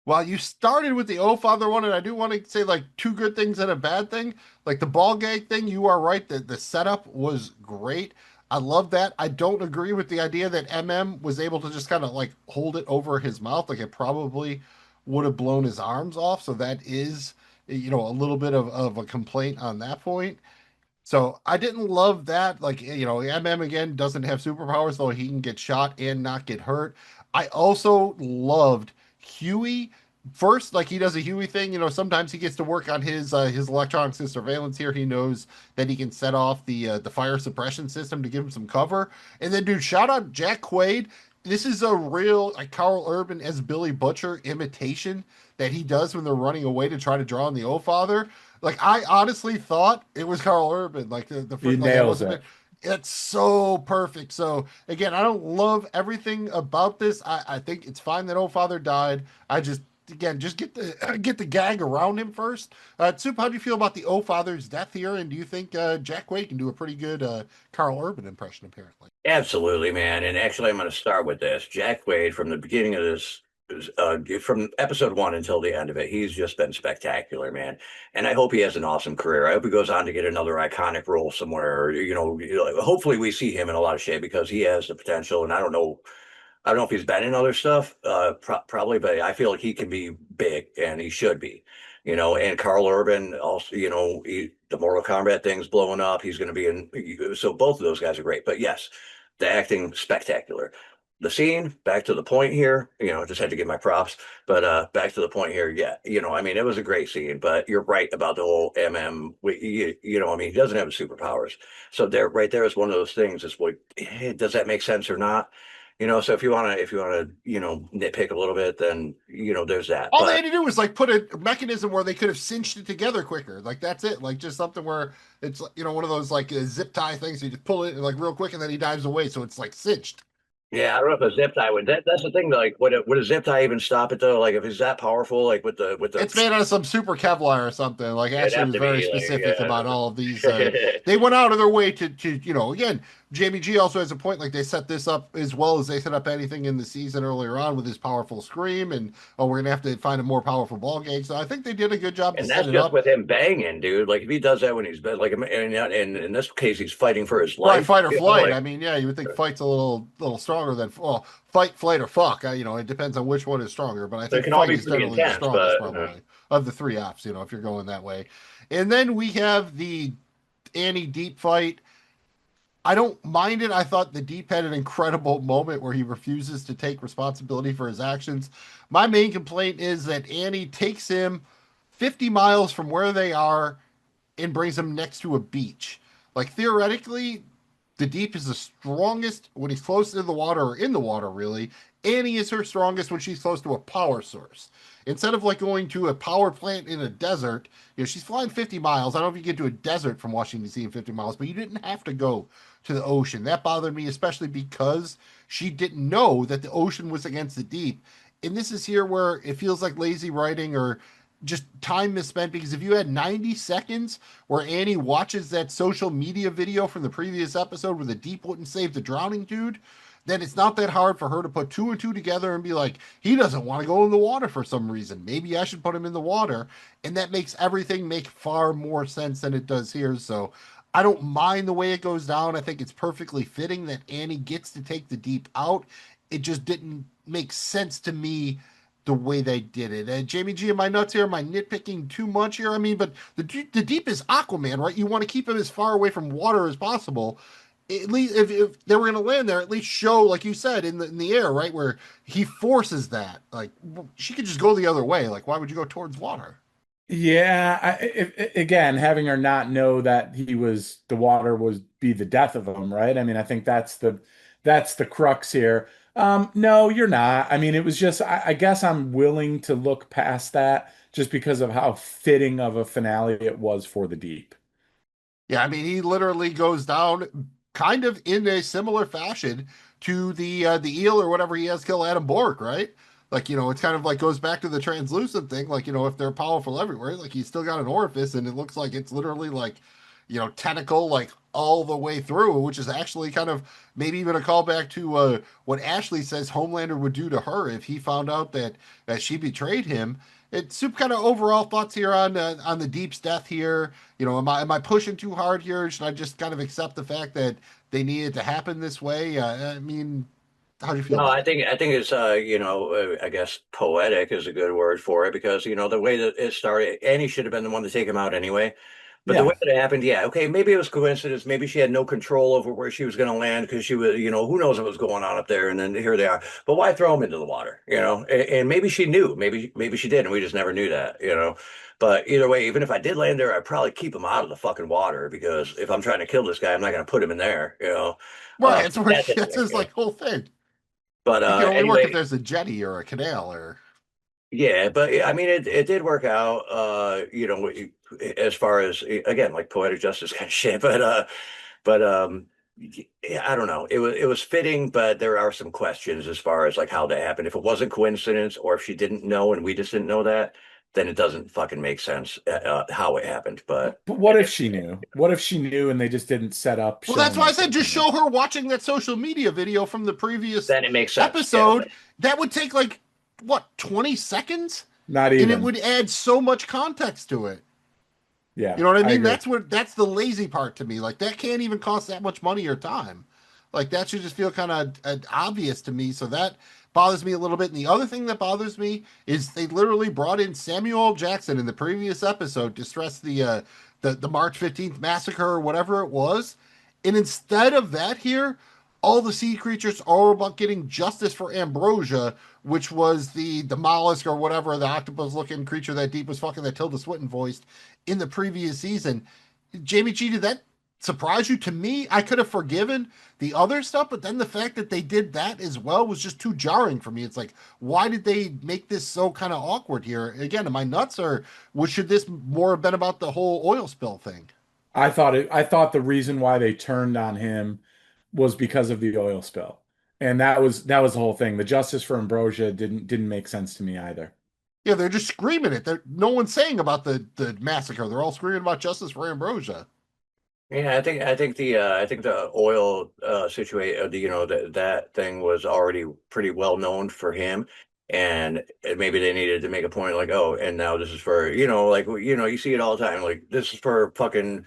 Well, you started with the Oh Father one, and I do want to say like two good things and a bad thing. Like the ball gag thing, you are right that the setup was great. I love that. I don't agree with the idea that MM was able to just kind of like hold it over his mouth. Like it probably would have blown his arms off. So that is, a little bit of a complaint on that point. So I didn't love that. Like, MM again doesn't have superpowers, though he can get shot and not get hurt. I also loved Huey. First, like he does a Huey thing, sometimes he gets to work on his electronics and surveillance here. He knows that he can set off the fire suppression system to give him some cover. And then, dude, shout out Jack Quaid. This is a real like Carl Urban as Billy Butcher imitation that he does when they're running away to try to draw on the O Father. Like I honestly thought it was Carl Urban. Like the He first, like I nails wasn't. it. It's so perfect. So again, I don't love everything about this. I think it's fine that old father died. I just again just get the get the gag around him first. Soup, how do you feel about the old father's death here? And do you think Jack Quaid can do a pretty good Carl Urban impression? Apparently. Absolutely, man. And actually, I'm going to start with this. Jack Quaid, from the beginning of this, from episode one until the end of it, he's just been spectacular, man. And I hope he has an awesome career. I hope he goes on to get another iconic role somewhere. Or, hopefully we see him in a lot of shape because he has the potential. And I don't know if he's been in other stuff, probably, but I feel like he can be big and he should be. And Carl Urban also, the Mortal Kombat thing's blowing up. He's going to be in. So both of those guys are great. But yes, the acting spectacular. The scene, back to the point here. Just had to give my props. But back to the point here. Yeah, I mean, it was a great scene. But you're right about the whole MM. I mean, he doesn't have the superpowers. So there, right there is one of those things. Is what does that make sense or not? So if you wanna, nitpick a little bit, then there's that. All they But had to do was like put a mechanism where they could have cinched it together quicker. Like that's it. Like just something where it's one of those like zip tie things. You just pull it like real quick and then he dives away, so it's like cinched. yeah, I don't know if a zip tie would. That's the thing. Like, would a zip tie even stop it though? Like, if it's that powerful, like with the, It's made out of some super Kevlar or something. Like it'd Ashley have was to very be specific about all of these. like, They went out of their way to again, Jamie G also has a point. Like they set this up as well as they set up anything in the season earlier on with his powerful scream, and we're gonna have to find a more powerful ball gag. So I think they did a good job to and set that's it just up. with him banging, dude. Like, if he does that when he's been like, and in this case, he's fighting for his Right, life. fight or flight. Like, I mean, yeah, you would think fight's a little stronger than fight, flight, or fuck. It depends on which one is stronger, but I they think can all fight be is pretty generally the intense, strongest but probably of the three ops. If you're going that way, and then we have the Annie Deep fight. I don't mind it. I thought the Deep had an incredible moment where he refuses to take responsibility for his actions. My main complaint is that Annie takes him 50 miles from where they are and brings him next to a beach. Like theoretically, the Deep is the strongest when he's close to the water or in the water, really. Annie is her strongest when she's close to a power source. Instead of like going to a power plant in a desert, she's flying 50 miles. I don't know if you get to a desert from Washington, D.C. in 50 miles, but you didn't have to go to the ocean. That bothered me, especially because she didn't know that the ocean was against the Deep. And this is here where it feels like lazy writing or just time misspent, because if you had 90 seconds where Annie watches that social media video from the previous episode where the Deep wouldn't save the drowning dude, then it's not that hard for her to put two and two together and be like, he doesn't want to go in the water for some reason. Maybe I should put him in the water. And that makes everything make far more sense than it does here. So I don't mind the way it goes down. I think it's perfectly fitting that Annie gets to take the Deep out. It just didn't make sense to me the way they did it. Jamie G, am I nuts here? Am I nitpicking too much here? I mean, but the Deep is Aquaman, right? You want to keep him as far away from water as possible. At least if they were going to land there, at least show, like you said, in the air, right, where he forces that. Like she could just go the other way. Like why would you go towards water? Yeah, again, having her not know that the water was be the death of him, right? I mean, I think that's the crux here. No, you're not. I mean, it was just, I guess I'm willing to look past that just because of how fitting of a finale it was for the Deep. Yeah, I mean, he literally goes down kind of in a similar fashion to the eel or whatever he has kill Adam Bork, right? Like, it's kind of like goes back to the translucent thing. Like, if they're powerful everywhere, like he's still got an orifice and it looks like it's literally like, tentacle like all the way through, which is actually kind of maybe even a callback to what Ashley says Homelander would do to her if he found out that she betrayed him. It's Soup kind of overall thoughts here on the Deep's death here. Am I pushing too hard here? Should I just kind of accept the fact that they need it to happen this way? I mean, how do you feel No, about I it? think I think it's I guess poetic is a good word for it because the way that it started, Annie should have been the one to take him out anyway. But the way Yeah. that it happened, yeah, okay, maybe it was coincidence. Maybe she had no control over where she was going to land because she was, who knows what was going on up there. And then here they are. But why throw them into the water, And maybe she knew, maybe she did, and we just never knew that. But either way, even if I did land there, I'd probably keep him out of the fucking water because if I'm trying to kill this guy, I'm not going to put him in there. Right, it's where That's that's anyway. his like whole thing. But It can only work if anyway, there's a jetty or a canal or. yeah, but I mean, it did work out. As far as again, like poetic justice kind of shit. But yeah, I don't know. It was fitting, but there are some questions as far as like how that happened. If it wasn't coincidence, or if she didn't know and we just didn't know that, then it doesn't fucking make sense how it happened. But But what if she knew? What if she knew and they just didn't set up Well, that's showing why I us said that she just knew? show her watching that social media video from the previous then it makes sense. Yeah, episode. That would take like what 20 seconds, Not and it even. would add so much context to it. Yeah, You know what I I mean? agree. That's the lazy part to me. Like that can't even cost that much money or time. Like that should just feel kind of obvious to me. So that bothers me a little bit. And the other thing that bothers me is they literally brought in Samuel L. Jackson in the previous episode to stress the March 15th massacre or whatever it was. And instead of that here, all the sea creatures are about getting justice for Ambrosia, which was the mollusk or whatever, the octopus looking creature that Deep was fucking that Tilda Swinton voiced in the previous season. Jamie G, did that surprise you? To me, I could have forgiven the other stuff, but then the fact that they did that as well was just too jarring for me. It's like, why did they make this so kind of awkward here? Again, am I nuts, or should this more have been about the whole oil spill thing? I thought the reason why they turned on him was because of the oil spill. And that was the whole thing. The justice for Ambrosia didn't make sense to me either. Yeah, they're just screaming it. No one's saying about the massacre. They're all screaming about justice for Ambrosia. yeah. I think the oil situation, that thing was already pretty well known for him. And maybe they needed to make a point like, oh, and now this is for, like, you see it all the time. Like, this is for fucking,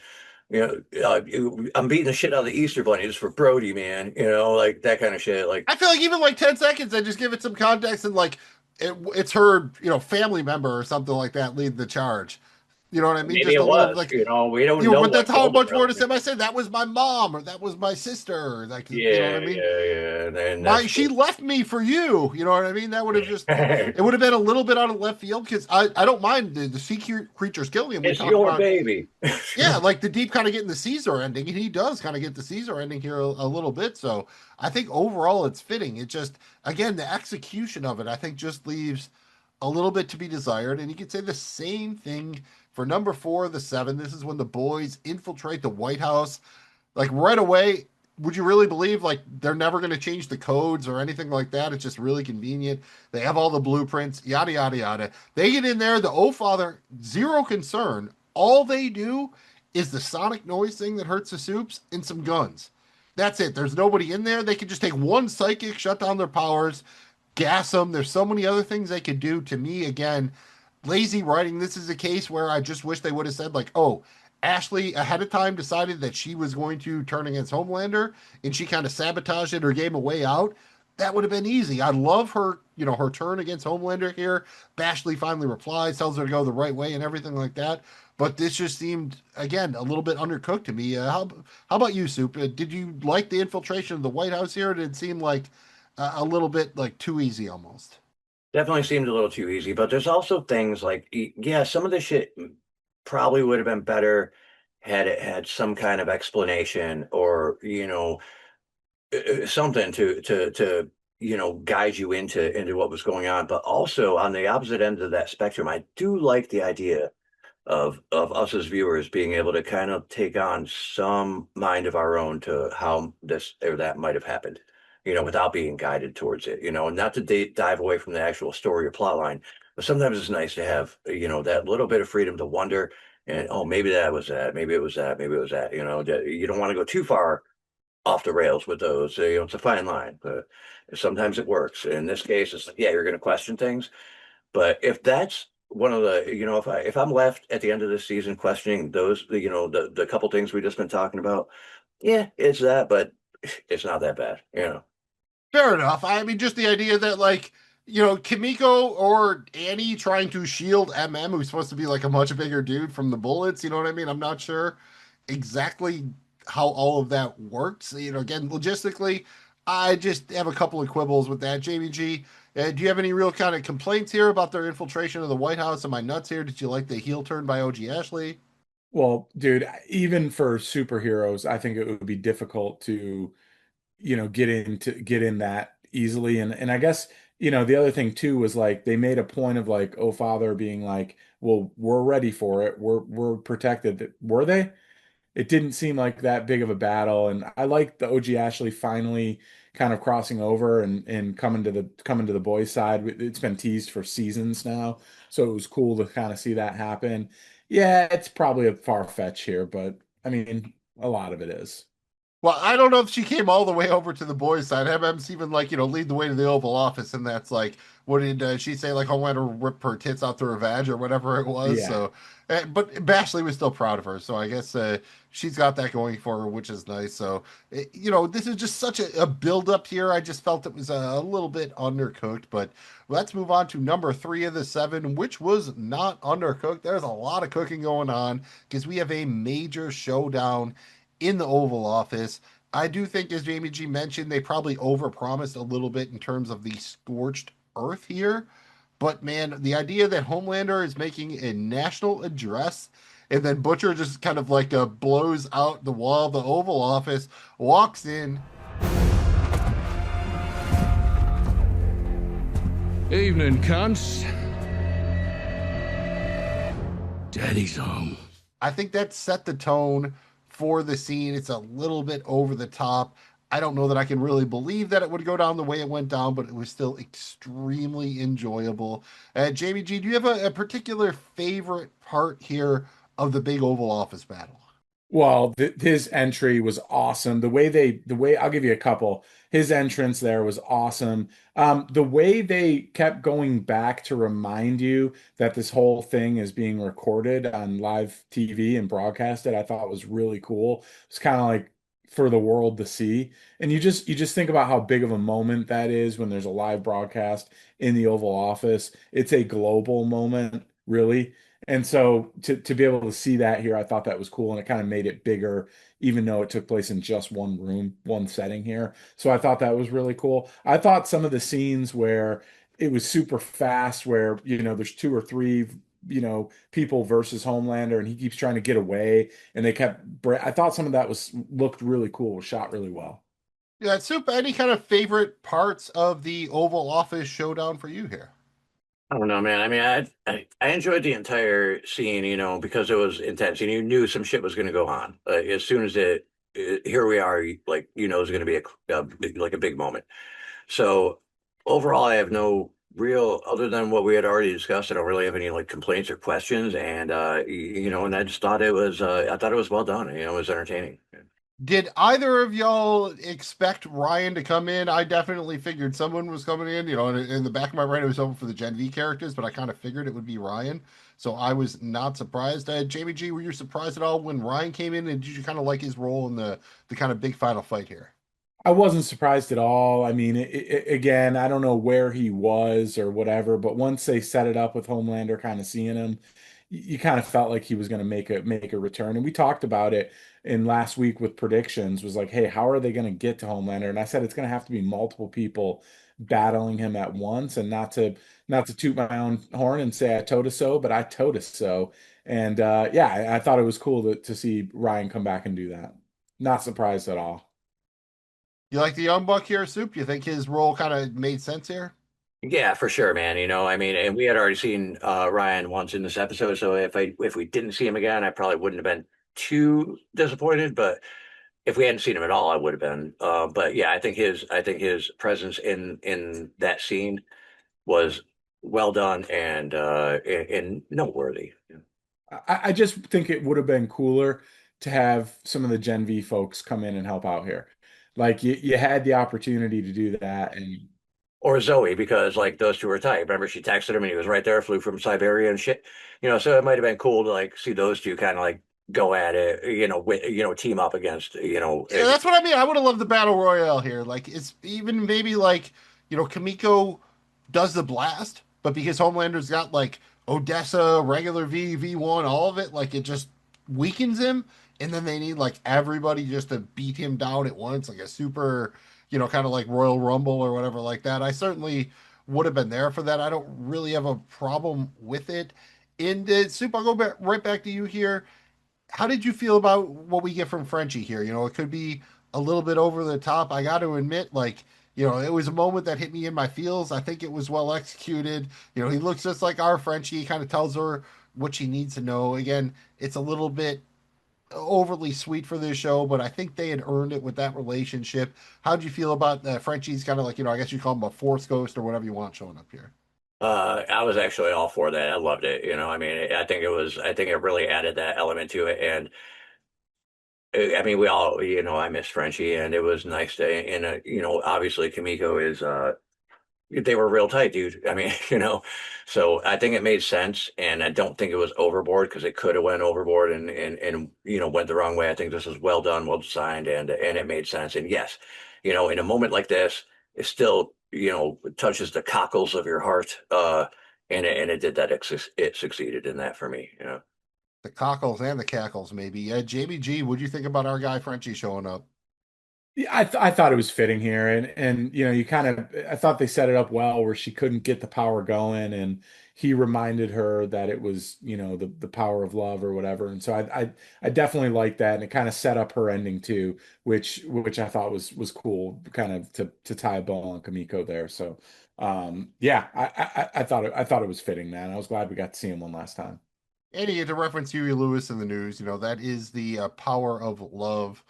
I'm beating the shit out of the Easter Bunny. This is for Brody, man. Like that kind of shit. Like, I feel like even like 10 seconds, I just give it some context and like it's her, family member or something like that lead the charge. You know what I mean? maybe Just a it little was, like, we don't know but what that's how killed the much more to brother. say. I said that was my mom or that was my sister. Like, you know what I Yeah, mean? yeah, yeah. And that's She left me for you. You know what I mean? That would have just, it it's would have been a little bit out of left field because I don't mind the sea creatures killing him. We talked your about, baby. yeah, like the Deep kind of getting the Caesar ending, and he does kind of get the Caesar ending here a little bit. So I think overall it's fitting. It just, again, the execution of it, I think, just leaves a little bit to be desired. And you could say the same thing for number 4 of the 7. This is when the boys infiltrate the White House. Like right away, would you really believe like they're never going to change the codes or anything like that? It's just really convenient. They have all the blueprints, yada yada yada. They get in there, the Oh Father, zero concern. All they do is the sonic noise thing that hurts the soups and some guns. That's it. There's nobody in there. They can just take one psychic, shut down their powers, gas them. There's so many other things they could do. To me, again, lazy writing. This is a case where I just wish they would have said like, oh, Ashley ahead of time decided that she was going to turn against Homelander and she kind of sabotaged it or gave him a way out. That would have been easy. I love her, her turn against Homelander here. Bashley finally replies, tells her to go the right way and everything like that. But this just seemed, again, a little bit undercooked to me. How about you, Soup? Did you like the infiltration of the White House here? Or did it seem like a little bit like too easy almost? Definitely seemed a little too easy, but there's also things like, yeah, some of the shit probably would have been better had it had some kind of explanation or, something to guide you into what was going on. But also on the opposite end of that spectrum, I do like the idea of us as viewers being able to kind of take on some mind of our own to how this or that might have happened, without being guided towards it, and not to dive away from the actual story or plot line, but sometimes it's nice to have, that little bit of freedom to wonder and, oh, maybe that was that, maybe it was that, maybe it was that, you don't want to go too far off the rails with those. It's a fine line, but sometimes it works. In this case, it's like, yeah, you're going to question things, but if that's one of the, if I'm left at the end of this season questioning those, the couple things we just been talking about, yeah, it's that, but it's not that bad. Fair enough. I mean, just the idea that, like, Kimiko or Annie trying to shield who's supposed to be like a much bigger dude from the bullets. You know what I mean? I'm not sure exactly how all of that works. Again, logistically, I just have a couple of quibbles with that. Jamie G, do you have any real kind of complaints here about their infiltration of the White House? Am I nuts here? Did you like the heel turn by OG Ashley? Well, dude, even for superheroes, I think it would be difficult to, get in that easily. And I guess, the other thing too was like they made a point of like, oh, father being like, well, we're ready for it. We're protected. Were they? It didn't seem like that big of a battle. And I like the OG Ashley finally kind of crossing over and coming to the boys' side. It's been teased for seasons now, so it was cool to kind of see that happen. Yeah, it's probably a far fetch here, but I mean, a lot of it is. Well, I don't know if she came all the way over to the boys' side. MM's even like, lead the way to the Oval Office, and that's like, what did she say? Like, Homelander rip her tits out through her vag or whatever it was. Yeah. So, but Bashley was still proud of her. So I guess she's got that going for her, which is nice. So, this is just such a build up here. I just felt it was a little bit undercooked. But let's move on to number 3 of the 7, which was not undercooked. There's a lot of cooking going on because we have a major showdown in the Oval Office. I do think, as Jamie G mentioned, they probably overpromised a little bit in terms of the scorched earth here. But man, the idea that Homelander is making a national address and then Butcher just kind of like blows out the wall of the Oval Office, walks in. Evening, cunts. Daddy's home. I think that set the tone for the scene. It's a little bit over the top. I don't know that I can really believe that it would go down the way it went down, but it was still extremely enjoyable. Jamie G, do you have a particular favorite part here of the big Oval Office battle? Well, his entry was awesome. The way I'll give you a couple. His entrance there was awesome. The way they kept going back to remind you that this whole thing is being recorded on live TV and broadcasted, I thought was really cool. It's kind of like for the world to see. And you just think about how big of a moment that is when there's a live broadcast in the Oval Office. It's a global moment, really. And so to be able to see that here, I thought that was cool, and it kind of made it bigger, even though it took place in just one room, one setting here. So I thought that was really cool. I thought some of the scenes where it was super fast, where there's two or three people versus Homelander, and he keeps trying to get away, and they kept. I thought some of that was looked really cool, was shot really well. Yeah, Soup, any kind of favorite parts of the Oval Office showdown for you here? I don't know, man. I mean, I enjoyed the entire scene, because it was intense, and you knew some shit was going to go on. As soon as here we are, like, it's going to be like a big moment. So overall, I have no real, other than what we had already discussed. I don't really have any like complaints or questions, and and I just thought I thought it was well done. It was entertaining. Did either of y'all expect Ryan to come in? I definitely figured someone was coming in. In the back of my brain, it was over for the Gen V characters, but I kind of figured it would be Ryan. So I was not surprised. Jamie G, were you surprised at all when Ryan came in? And did you kind of like his role in the kind of big final fight here? I wasn't surprised at all. I mean, again, I don't know where he was or whatever, but once they set it up with Homelander kind of seeing him, you kind of felt like he was going to make a return. And we talked about it in last week with predictions. Was like, hey, how are they going to get to Homelander? And I said it's going to have to be multiple people battling him at once, and not to toot my own horn and say I told us so, but I told us so. And yeah, I thought it was cool to see Ryan come back and do that. Not surprised at all. You like the young buck here, Soup? You think his role kind of made sense here? Yeah, for sure, man. I mean, and we had already seen Ryan once in this episode, so if we didn't see him again, I probably wouldn't have been too disappointed. But if we hadn't seen him at all, I would have been. But yeah, I think his presence in that scene was well done and noteworthy. I just think it would have been cooler to have some of the Gen V folks come in and help out here. Like you had the opportunity to do that, and Or Zoe, because like those two were tight. Remember, she texted him and he was right there, flew from Siberia and shit. So it might have been cool to like see those two kind of like go at it, team up against, Yeah, that's what I mean. I would have loved the battle royale here. Like it's even maybe like, Kimiko does the blast, but because Homelander's got like Odessa, regular V, V1, all of it, like it just weakens him. And then they need like everybody just to beat him down at once, like a super, kind of like Royal Rumble or whatever like that. I certainly would have been there for that. I don't really have a problem with it. And Soup, I'll go right back to you here. How did you feel about what we get from Frenchie here? It could be a little bit over the top. I got to admit, like, it was a moment that hit me in my feels. I think it was well executed. He looks just like our Frenchie. He kind of tells her what she needs to know. Again, it's a little bit overly sweet for this show, but I think they had earned it with that relationship. How do you feel about Frenchie's kind of like, I guess you call him a Force Ghost or whatever you want showing up here? I was actually all for that. I loved it. I mean, I think it really added that element to it. And I mean, we all, I miss Frenchie, and it was nice to, obviously Kimiko is, they were real tight, dude. I mean, so I think it made sense, and I don't think it was overboard because it could have went overboard and went the wrong way. I think this was well done, well designed, and it made sense. And yes, in a moment like this, it still touches the cockles of your heart, and it did that. It succeeded in that for me. The cockles and the cackles, maybe. Jamie G, what do you think about our guy Frenchie showing up? yeah, I thought it was fitting here, and you kind of I thought they set it up well where she couldn't get the power going, and he reminded her that it was the power of love or whatever, and so I definitely like that, and it kind of set up her ending too, which I thought was cool, kind of to tie a bow on Kamiko there. So yeah, I thought it was fitting, man. I was glad we got to see him one last time. And you get to reference Huey Lewis in the news. That is the power of love.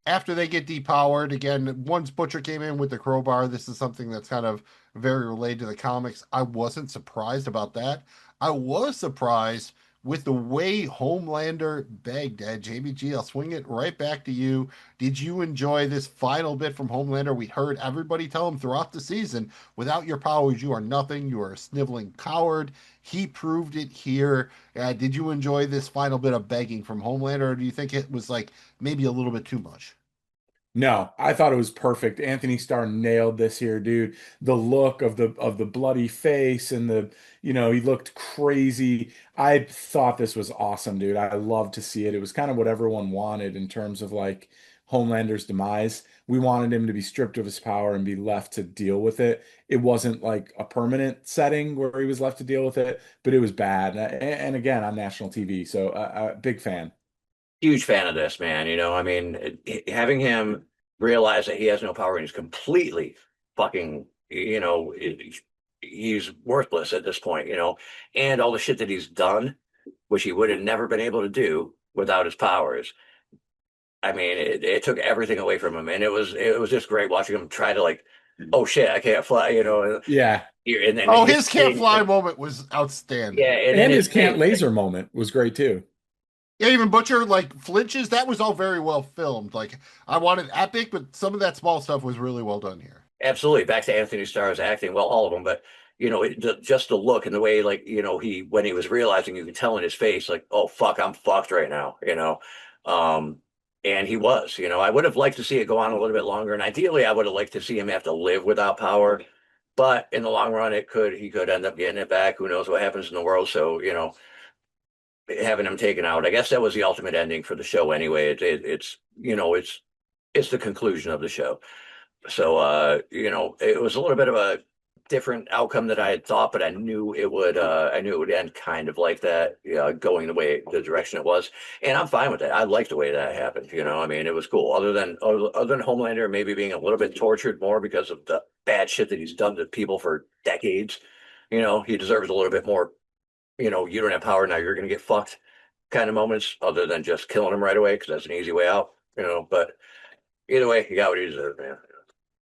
After they get depowered, again, once Butcher came in with the crowbar, this is something that's kind of very related to the comics. I wasn't surprised about that. I was surprised with the way Homelander begged. Jamie G, I'll swing it right back to you. Did you enjoy this final bit from Homelander? We heard everybody tell him throughout the season, without your powers, you are nothing. You are a sniveling coward. He proved it here. Did you enjoy this final bit of begging from Homelander, or do you think it was like maybe a little bit too much? No, I thought it was perfect. Anthony Starr nailed this here, dude. The look of the bloody face and he looked crazy. I thought this was awesome, dude. I loved to see it. It was kind of what everyone wanted in terms of like Homelander's demise. We wanted him to be stripped of his power and be left to deal with it. It wasn't like a permanent setting where he was left to deal with it, but it was bad. And again, on national TV, so big fan. Huge fan of this, man. I mean, having him realize that he has no power and he's completely fucking, he's worthless at this point. And all the shit that he's done, which he would have never been able to do without his powers. I mean, it took everything away from him, and it was just great watching him try to like, oh shit, I can't fly. Yeah. And then His can't fly moment was outstanding. Yeah, And his can't laser moment was great too. Yeah, even Butcher like flinches. That was all very well filmed. Like I wanted epic, but some of that small stuff was really well done here. Absolutely. Back to Anthony Starr's acting. Well, all of them, but just the look and the way, like, when he was realizing, you could tell in his face, like, oh fuck, I'm fucked right now. And he was. I would have liked to see it go on a little bit longer, and ideally, I would have liked to see him have to live without power. But in the long run, he could end up getting it back. Who knows what happens in the world? So having him taken out, I guess that was the ultimate ending for the show. Anyway, it's the conclusion of the show. So, it was a little bit of a different outcome that I had thought, but I knew it would. I knew it would end kind of like that, going the direction it was, and I'm fine with that. I like the way that happened. I mean, it was cool. Other than Homelander maybe being a little bit tortured more because of the bad shit that he's done to people for decades. He deserves a little bit more. You don't have power now. You're going to get fucked. Kind of moments, other than just killing him right away because that's an easy way out. But either way, he got what he deserved, man.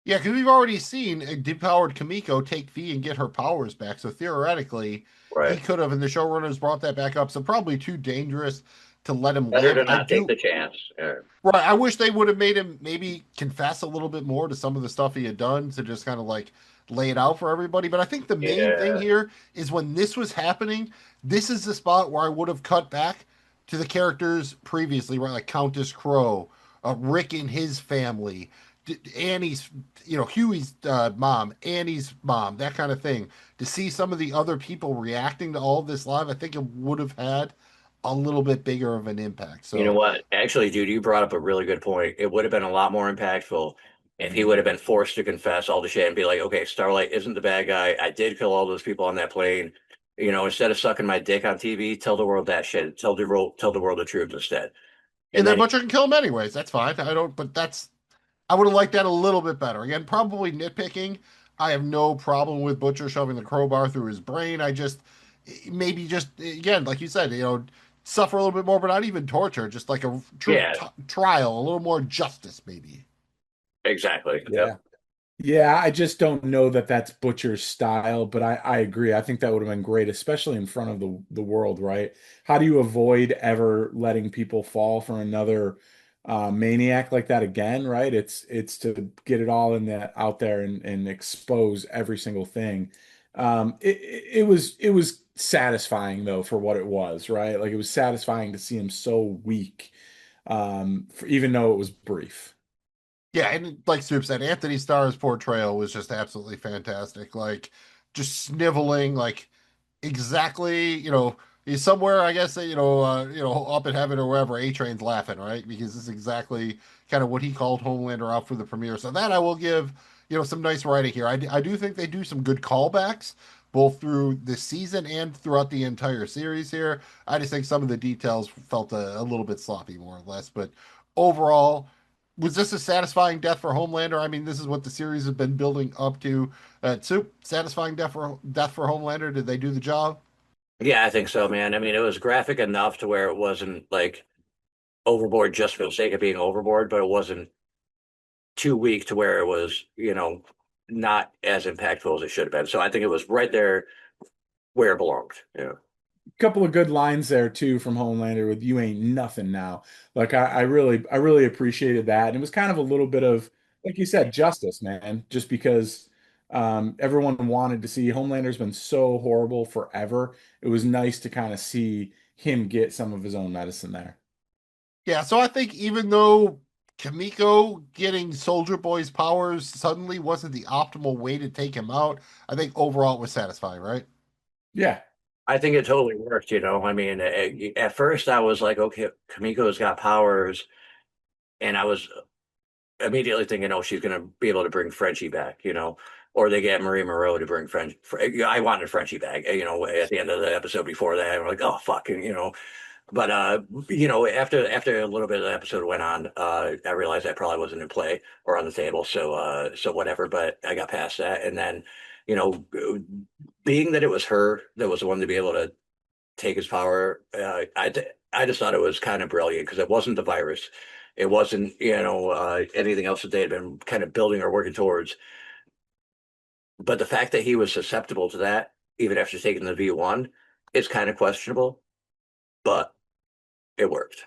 Yeah, because we've already seen a depowered Kamiko take V and get her powers back. So theoretically, he Right. could have, and the showrunners brought that back up. So probably too dangerous to let him Better live. to not take the chance. Yeah. Right. I wish they would have made him maybe confess a little bit more to some of the stuff he had done to just kind of like lay it out for everybody. But I think the main thing Yeah. here is when this was happening, this is the spot where I would have cut back to the characters previously, right? Like Countess Crow, Rick and his family, Annie's, Huey's mom, Annie's mom, that kind of thing. To see some of the other people reacting to all of this live, I think it would have had a little bit bigger of an impact. So You know what? Actually, dude, you brought up a really good point. It would have been a lot more impactful if he would have been forced to confess all the shit and be like, okay, Starlight isn't the bad guy. I did kill all those people on that plane. Instead of sucking my dick on TV, tell the world that shit. Tell the world the truth instead. and And then then, Butcher can kill him anyways. That's fine. I would have liked that a little bit better. Again, probably nitpicking. I have no problem with Butcher shoving the crowbar through his brain. I just maybe just again, like you said, suffer a little bit more, but not even torture. Just like a true yeah, trial, a little more justice, maybe. exactly. Yeah. Yep. Yeah, I just don't know that that's Butcher's style, but I agree. I think that would have been great, especially in front of the world, right? How do you avoid ever letting people fall for another maniac like that again, right? It's to get it all in that out there and expose every single thing. It was satisfying though for what it was, right? Like it was satisfying to see him so weak, even though it was brief. Yeah, and like Soup said, Anthony Starr's portrayal was just absolutely fantastic. Like just sniveling, like exactly, he's somewhere, I guess, up in heaven or wherever. A Train's laughing, right? Because this is exactly kind of what he called Homelander out for the premiere. So that I will give, some nice writing here. I do think they do some good callbacks both through this season and throughout the entire series here. I just think some of the details felt a little bit sloppy, more or less. But overall, was this a satisfying death for Homelander? I mean, this is what the series has been building up to. Soup, satisfying death for Homelander. Did they do the job? Yeah, I think so, man. I mean, it was graphic enough to where it wasn't like overboard just for the sake of being overboard, but it wasn't too weak to where it was, not as impactful as it should have been. So I think it was right there where it belonged. Yeah. Couple of good lines there too from Homelander with "You ain't nothing now." Like I really appreciated that, and it was kind of a little bit of, like you said, justice, man. Just because everyone wanted to see Homelander's been so horrible forever, it was nice to kind of see him get some of his own medicine there. Yeah, so I think even though Kamiko getting Soldier Boy's powers suddenly wasn't the optimal way to take him out, I think overall it was satisfying, right? Yeah, I think it totally worked, I mean, at first I was like, okay, Kamiko's got powers, and I was immediately thinking, oh, she's going to be able to bring Frenchie back, or they get Marie Moreau to bring French. I wanted Frenchie back, at the end of the episode before that. I'm like, oh, fucking. But after a little bit of the episode went on, I realized that probably wasn't in play or on the table. So whatever. But I got past that, and then you know, being that it was her that was the one to be able to take his power, I just thought it was kind of brilliant because it wasn't the virus, it wasn't anything else that they had been kind of building or working towards. But the fact that he was susceptible to that, even after taking the V1, is kind of questionable. But it worked.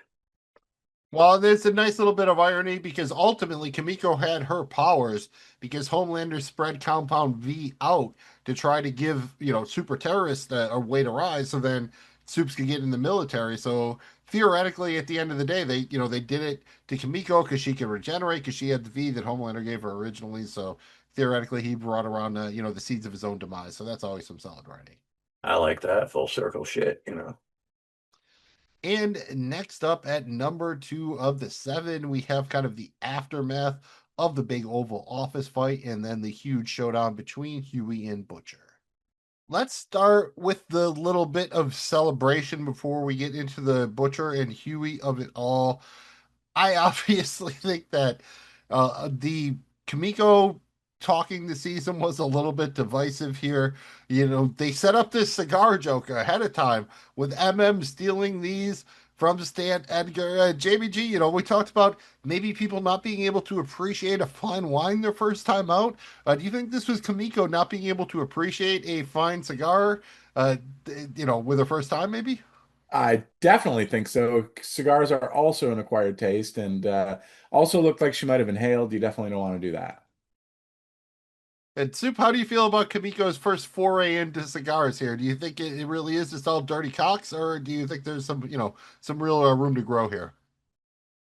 Well, there's a nice little bit of irony because ultimately Kamiko had her powers because Homelander spread Compound V out to try to give, super terrorists a way to rise so then Soups could get in the military. So theoretically, at the end of the day, they did it to Kamiko because she could regenerate because she had the V that Homelander gave her originally. So theoretically, he brought around, the seeds of his own demise. So that's always some solid writing. I like that full circle shit. And next up at number 2 of the 7, we have kind of the aftermath of the big Oval Office fight, and then the huge showdown between Huey and Butcher. Let's start with the little bit of celebration before we get into the Butcher and Huey of it all. I obviously think that the Kimiko talking this season was a little bit divisive here. You know, they set up this cigar joke ahead of time with MM stealing these from Stan Edgar. Jamie G, you know, we talked about maybe people not being able to appreciate a fine wine their first time out. Do you think this was Kimiko not being able to appreciate a fine cigar, you know, with her first time, maybe? I definitely think so. Cigars are also an acquired taste, and also looked like she might have inhaled. You definitely don't want to do that. And Soup, how do you feel about Kamiko's first foray into cigars here? Do you think it really is just all dirty cocks, or do you think there's some, you know, some real room to grow here?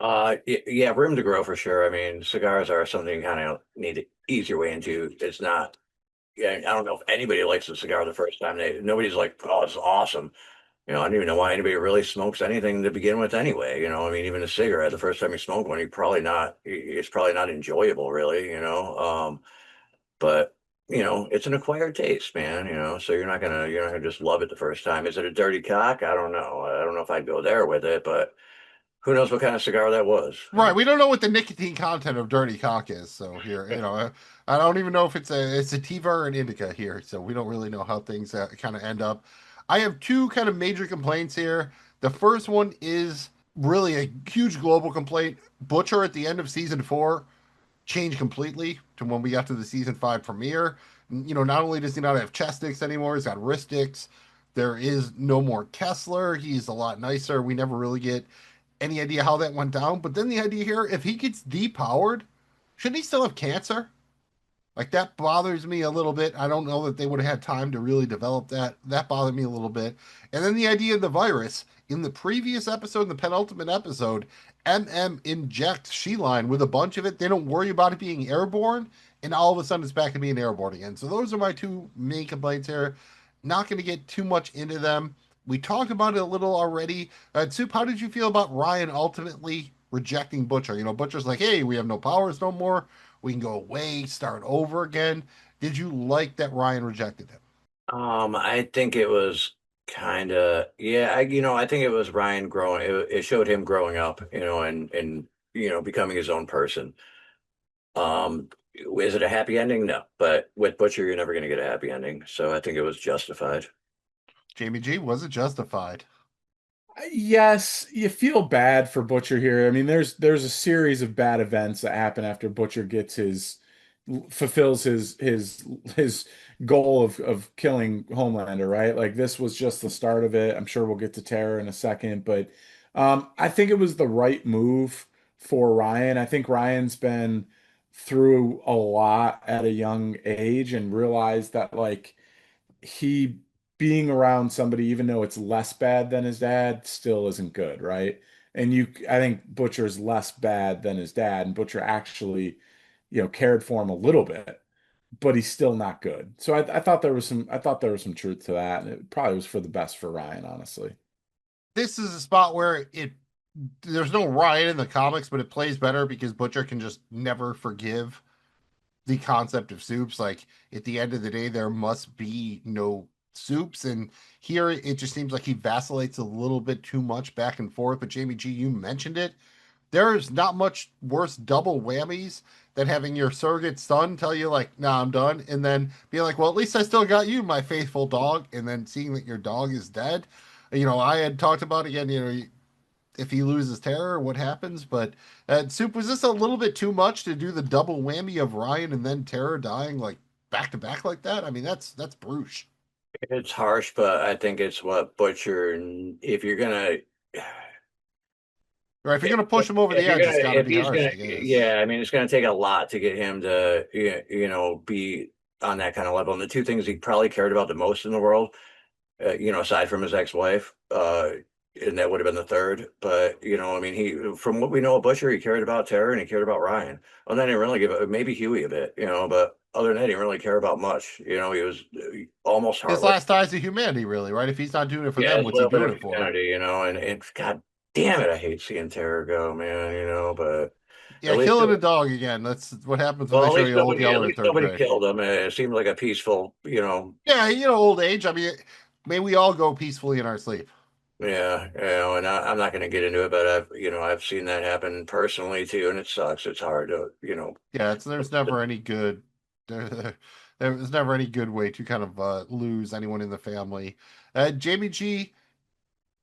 Yeah, room to grow for sure. I mean, cigars are something you kind of need to ease your way into. It's not. Yeah, I don't know if anybody likes a cigar the first time. Nobody's like, oh, it's awesome. You know, I don't even know why anybody really smokes anything to begin with anyway. You know, I mean, even a cigarette, the first time you smoke one, it's probably not enjoyable really, you know. But you know, it's an acquired taste, man, you know, so you're not gonna just love it the first time. Is it a dirty cock? I don't know. I don't know if I'd go there with it, but who knows what kind of cigar that was. Right, we don't know what the nicotine content of dirty cock is, so here, you know, I don't even know if it's a sativa or an indica here, so we don't really know how things kind of end up. I have two kind of major complaints here. The first one is really a huge global complaint. Butcher at the end of season 4 changed completely to when we got to the season 5 premiere. You know, not only does he not have chest sticks anymore, he's got wrist sticks. There is no more Kessler. He's a lot nicer. We never really get any idea how that went down. But then the idea here, if he gets depowered, shouldn't he still have cancer? Like that bothers me a little bit. I don't know that they would have had time to really develop that. That bothered me a little bit. And then the idea of the virus. In the previous episode, in the penultimate episode, MM injects Sheline with a bunch of it. They don't worry about it being airborne, and all of a sudden it's back to being airborne again. So those are my two main complaints here. Not going to get too much into them. We talked about it a little already. Soup, how did you feel about Ryan ultimately rejecting Butcher? You know, Butcher's like, hey, we have no powers no more. We can go away, start over again. Did you like that Ryan rejected him? I think it was kind of, yeah, I think it was Ryan growing, it showed him growing up, you know, and, you know, becoming his own person. Is it a happy ending? No, but with Butcher, you're never going to get a happy ending. So I think it was justified. Jamie G, was it justified? Yes, you feel bad for Butcher here. I mean, there's a series of bad events that happen after Butcher gets his fulfills his goal of killing Homelander, right? Like this was just the start of it. I'm sure we'll get to Terror in a second, but I think it was the right move for Ryan. I think Ryan's been through a lot at a young age and realized that like he being around somebody, even though it's less bad than his dad, still isn't good, right? And I think Butcher's less bad than his dad, and Butcher actually, you know, cared for him a little bit, but he's still not good. So I thought there was some truth to that, and it probably was for the best for Ryan, honestly. This is a spot where there's no Ryan in the comics, but it plays better because Butcher can just never forgive the concept of Soups. Like at the end of the day, there must be no Soups, and here it just seems like he vacillates a little bit too much back and forth. But Jamie G, you mentioned it. There's not much worse double whammies than having your surrogate son tell you like, "Nah, I'm done," and then be like, "Well, at least I still got you, my faithful dog," and then seeing that your dog is dead. You know, I had talked about again. You know, if he loses Terror, what happens? But Soup, was this a little bit too much to do the double whammy of Ryan and then Terror dying like back to back like that? I mean, that's Bruce. It's harsh, but I think it's what Butcher, if you're gonna, Right, if you're gonna push him over the edge, it's got to if be he's harsh, gonna, I guess. yeah, I mean, it's gonna take a lot to get him to, you know, be on that kind of level. And the two things he probably cared about the most in the world, you know, aside from his ex-wife, and that would have been the third. But you know, I mean, from what we know of Butcher, he cared about Terror and he cared about Ryan. Well, then he didn't really give it, maybe Huey a bit, you know, but other than that, he didn't really care about much. You know, he was almost His heartless. last ties to humanity, really, right? If he's not doing it for Yeah, them, it's a what's he little bit doing of it for? humanity, you know, and God damn it, I hate seeing Terror go, man, you know, but Yeah, killing a dog again. That's what happens when well, they show you Old at Yeller in least third nobody grade. killed him. It seemed like a peaceful, Yeah, old age. I mean, may we all go peacefully in our sleep. yeah, and I'm not going to get into it, but I've seen that happen personally too, and it sucks. It's hard to, Yeah, there's never any good there's never any good way to kind of lose anyone in the family. Jamie G,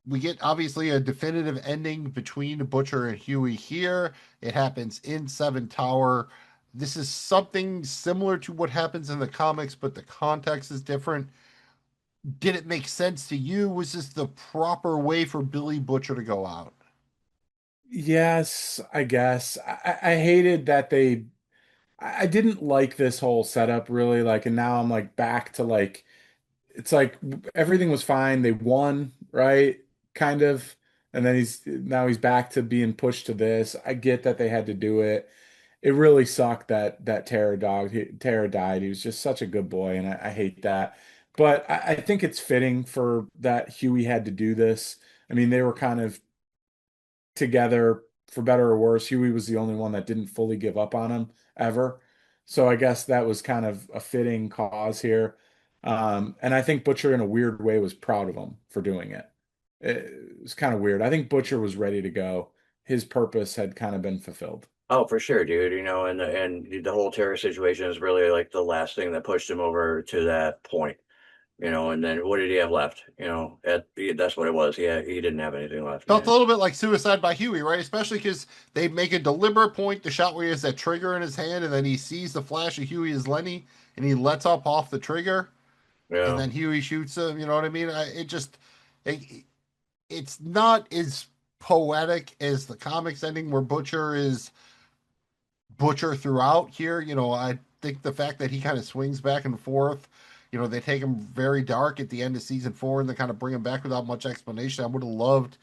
we get obviously a definitive ending between Butcher and Huey here. It happens in Seven Tower. This is something similar to what happens in the comics, but the context is different. Did it make sense to you? Was this the proper way for Billy Butcher to go out? Yes, I guess. I hated that I didn't like this whole setup really, like, and now I'm like back to like it's like everything was fine. They won, right? Kind of. And then he's back to being pushed to this. I get that they had to do it. It really sucked that Terror died. He was just such a good boy, and I hate that. But I think it's fitting for that Huey had to do this. I mean, they were kind of together for better or worse. Huey was the only one that didn't fully give up on him ever. So I guess that was kind of a fitting cause here. And I think Butcher, in a weird way, was proud of him for doing it. It was kind of weird. I think Butcher was ready to go. His purpose had kind of been fulfilled. Oh, for sure, dude. And the whole terror situation is really like the last thing that pushed him over to that point. And then what did he have left? That's what it was. He didn't have anything left, Felt a man. little bit like Suicide by Huey, right? Especially because they make a deliberate point, the shot where he has that trigger in his hand, and then he sees the flash of Huey as Lenny, and he lets up off the trigger, and Yeah. then Huey shoots him. You know what I mean? It, it's not as poetic as the comics ending, where Butcher is Butcher throughout here. I think the fact that he kind of swings back and forth, they take him very dark at the end of season 4, and they kind of bring him back without much explanation. I would have loved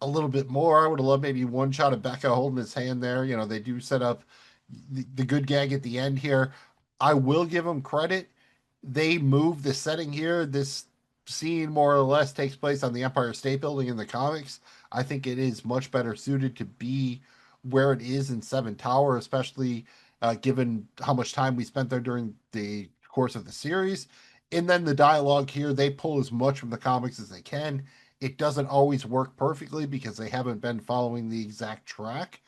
a little bit more. I would have loved maybe one shot of Becca holding his hand there. They do set up the good gag at the end here. I will give them credit. They move the setting here. This scene more or less takes place on the Empire State Building in the comics. I think it is much better suited to be where it is in Seven Tower, especially given how much time we spent there during the course of the series. And then the dialogue here, they pull as much from the comics as they can. It doesn't always work perfectly because they haven't been following the exact track.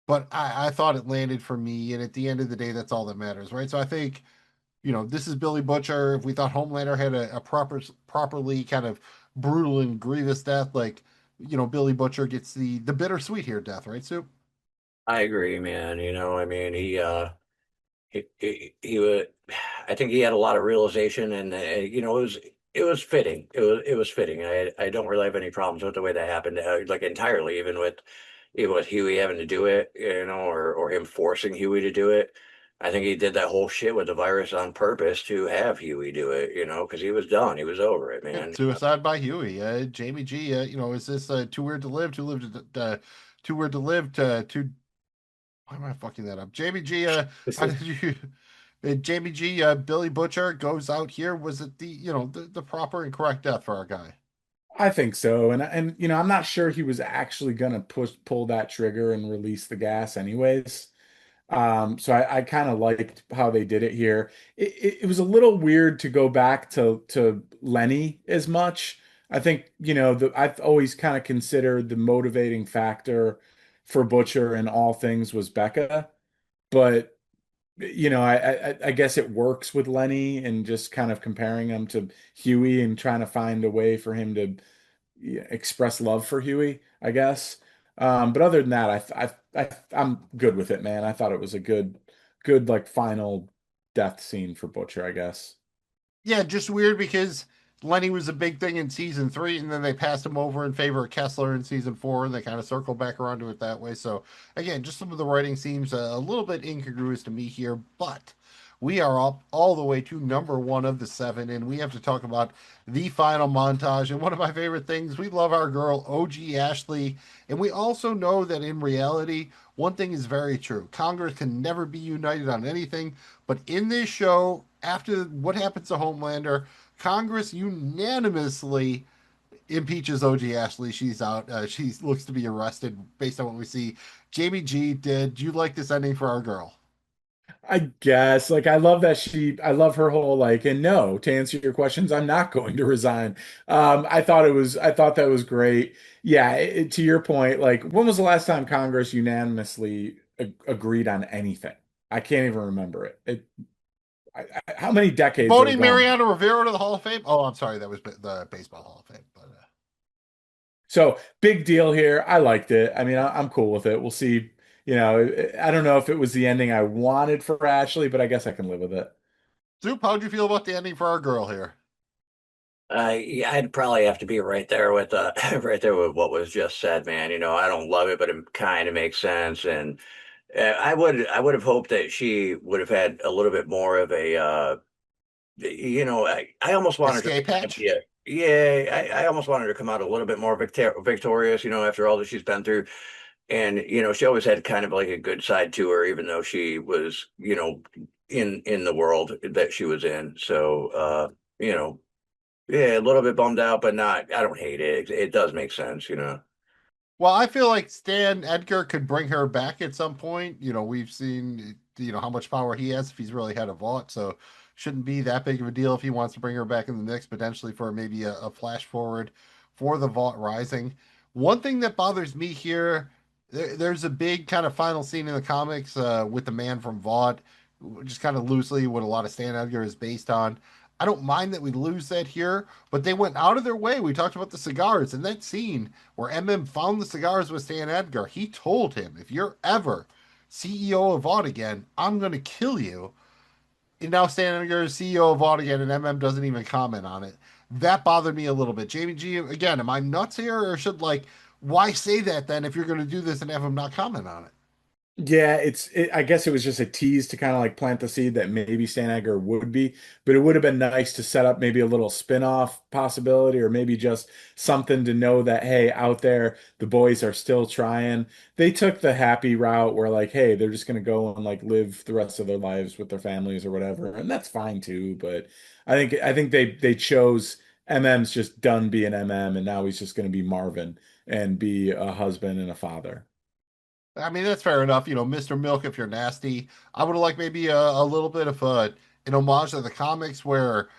But I thought it landed for me. And at the end of the day, that's all that matters, right? So I think, this is Billy Butcher. If we thought Homelander had a properly kind of brutal and grievous death, like, Billy Butcher gets the bittersweet here death, right, Soup? I agree, man. I mean, he would. I think he had a lot of realization, and it was fitting. It was fitting. I don't really have any problems with the way that happened, like entirely, even with Huey having to do it, or him forcing Huey to do it. I think he did that whole shit with the virus on purpose to have Huey do it, because he was done. He was over it, Yeah, man. Suicide by Huey. Jamie G. Is this too weird to live? Too weird to live to too. Why am I fucking that up? Jamie G. How did you? Jamie G. Billy Butcher goes out here. Was it the proper and correct death for our guy? I think so. And I'm not sure he was actually gonna pull that trigger and release the gas anyways. So I kind of liked how they did it here. It was a little weird to go back to Lenny as much. I think, I've always kind of considered the motivating factor for Butcher in all things was Becca, but I guess it works with Lenny and just kind of comparing him to Huey and trying to find a way for him to express love for Huey, I guess. But other than that, I'm good with it, man. I thought it was a good like final death scene for Butcher, I guess. Yeah, just weird because Lenny was a big thing in season 3, and then they passed him over in favor of Kessler in season 4, and they kind of circled back around to it that way. So again, just some of the writing seems a little bit incongruous to me here, but we are up all the way to number 1 of the 7, and we have to talk about the final montage. And one of my favorite things, we love our girl OG Ashley, and we also know that in reality, one thing is very true: Congress can never be united on anything. But in this show, after what happens to Homelander, Congress unanimously impeaches OG Ashley. She's out. She looks to be arrested based on what we see. Jamie G, did you like this ending for our girl? I guess like I love her whole like, and no, to answer your questions, I'm not going to resign. I thought that was great. Yeah, to your point, like when was the last time Congress unanimously agreed on anything? I can't even remember it. How many decades are Voting gone? Mariano Rivera to the Hall of Fame. Oh, I'm sorry, that was the Baseball Hall of Fame. But So big deal here. I liked it. I mean, I'm cool with it. We'll see. You know, I don't know if it was the ending I wanted for Ashley, but I guess I can live with it. Zoop, how'd you feel about the ending for our girl here? Yeah, I'd probably have to be right there with right there with what was just said, man. I don't love it, but it kind of makes sense. And I would have hoped that she would have had a little bit more of a I almost wanted Escape her to hatch? be yeah, I almost wanted her to come out a little bit more victorious, after all that she's been through. And she always had kind of like a good side to her, even though she was, in the world that she was in. So yeah, a little bit bummed out, but not. I don't hate it. It does make sense. Well, I feel like Stan Edgar could bring her back at some point. We've seen, how much power he has if he's really had a vault. So shouldn't be that big of a deal if he wants to bring her back in the mix, potentially for maybe a flash forward for the vault rising. One thing that bothers me here, there's a big kind of final scene in the comics with the man from Vought, just kind of loosely what a lot of Stan Edgar is based on. I don't mind that we lose that here, but they went out of their way. We talked about the cigars and that scene where MM found the cigars with Stan Edgar. He told him, if you're ever CEO of Vought again, I'm going to kill you. And now Stan Edgar is CEO of Vought again, and MM doesn't even comment on it. That bothered me a little bit. Jamie G, again, am I nuts here, or should, why say that then if you're going to do this and have him not comment on it? Yeah, I guess it was just a tease to kind of like plant the seed that maybe Stan Edgar would be, but it would have been nice to set up maybe a little spin-off possibility or maybe just something to know that, hey, out there, the boys are still trying. They took the happy route where like, hey, they're just going to go and like live the rest of their lives with their families or whatever, and that's fine too. But I think they chose MM's just done being MM, and now he's just going to be Marvin and be a husband and a father. I mean, that's fair enough. Mr. Milk, if you're nasty, I would have liked maybe a little bit of an homage to the comics where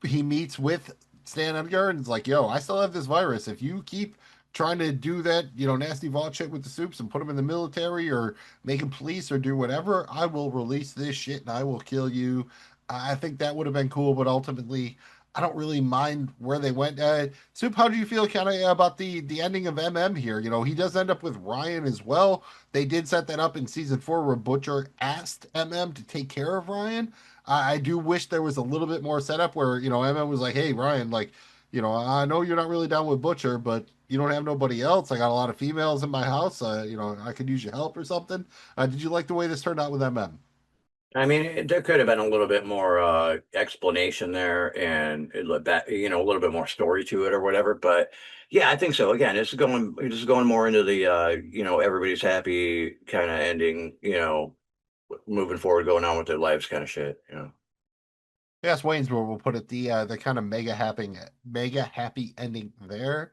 he meets with Stan Edgar and it's like, yo, I still have this virus. If you keep trying to do that, nasty vault shit with the soups and put them in the military or make them police or do whatever, I will release this shit and I will kill you. I think that would have been cool, but ultimately, I don't really mind where they went. Soup, how do you feel kind of about the ending of MM here? He does end up with Ryan as well. They did set that up in season 4 where Butcher asked MM to take care of Ryan. I do wish there was a little bit more setup where, MM was like, hey, Ryan, I know you're not really down with Butcher, but you don't have nobody else. I got a lot of females in my house. I could use your help or something. Did you like the way this turned out with MM? I mean, there could have been a little bit more explanation there, and a little bit more story to it or whatever. But yeah, I think so. Again, it's going more into the everybody's happy kind of ending. Moving forward, going on with their lives kind of shit. Yes, Waynesboro will put it the kind of mega happy ending there.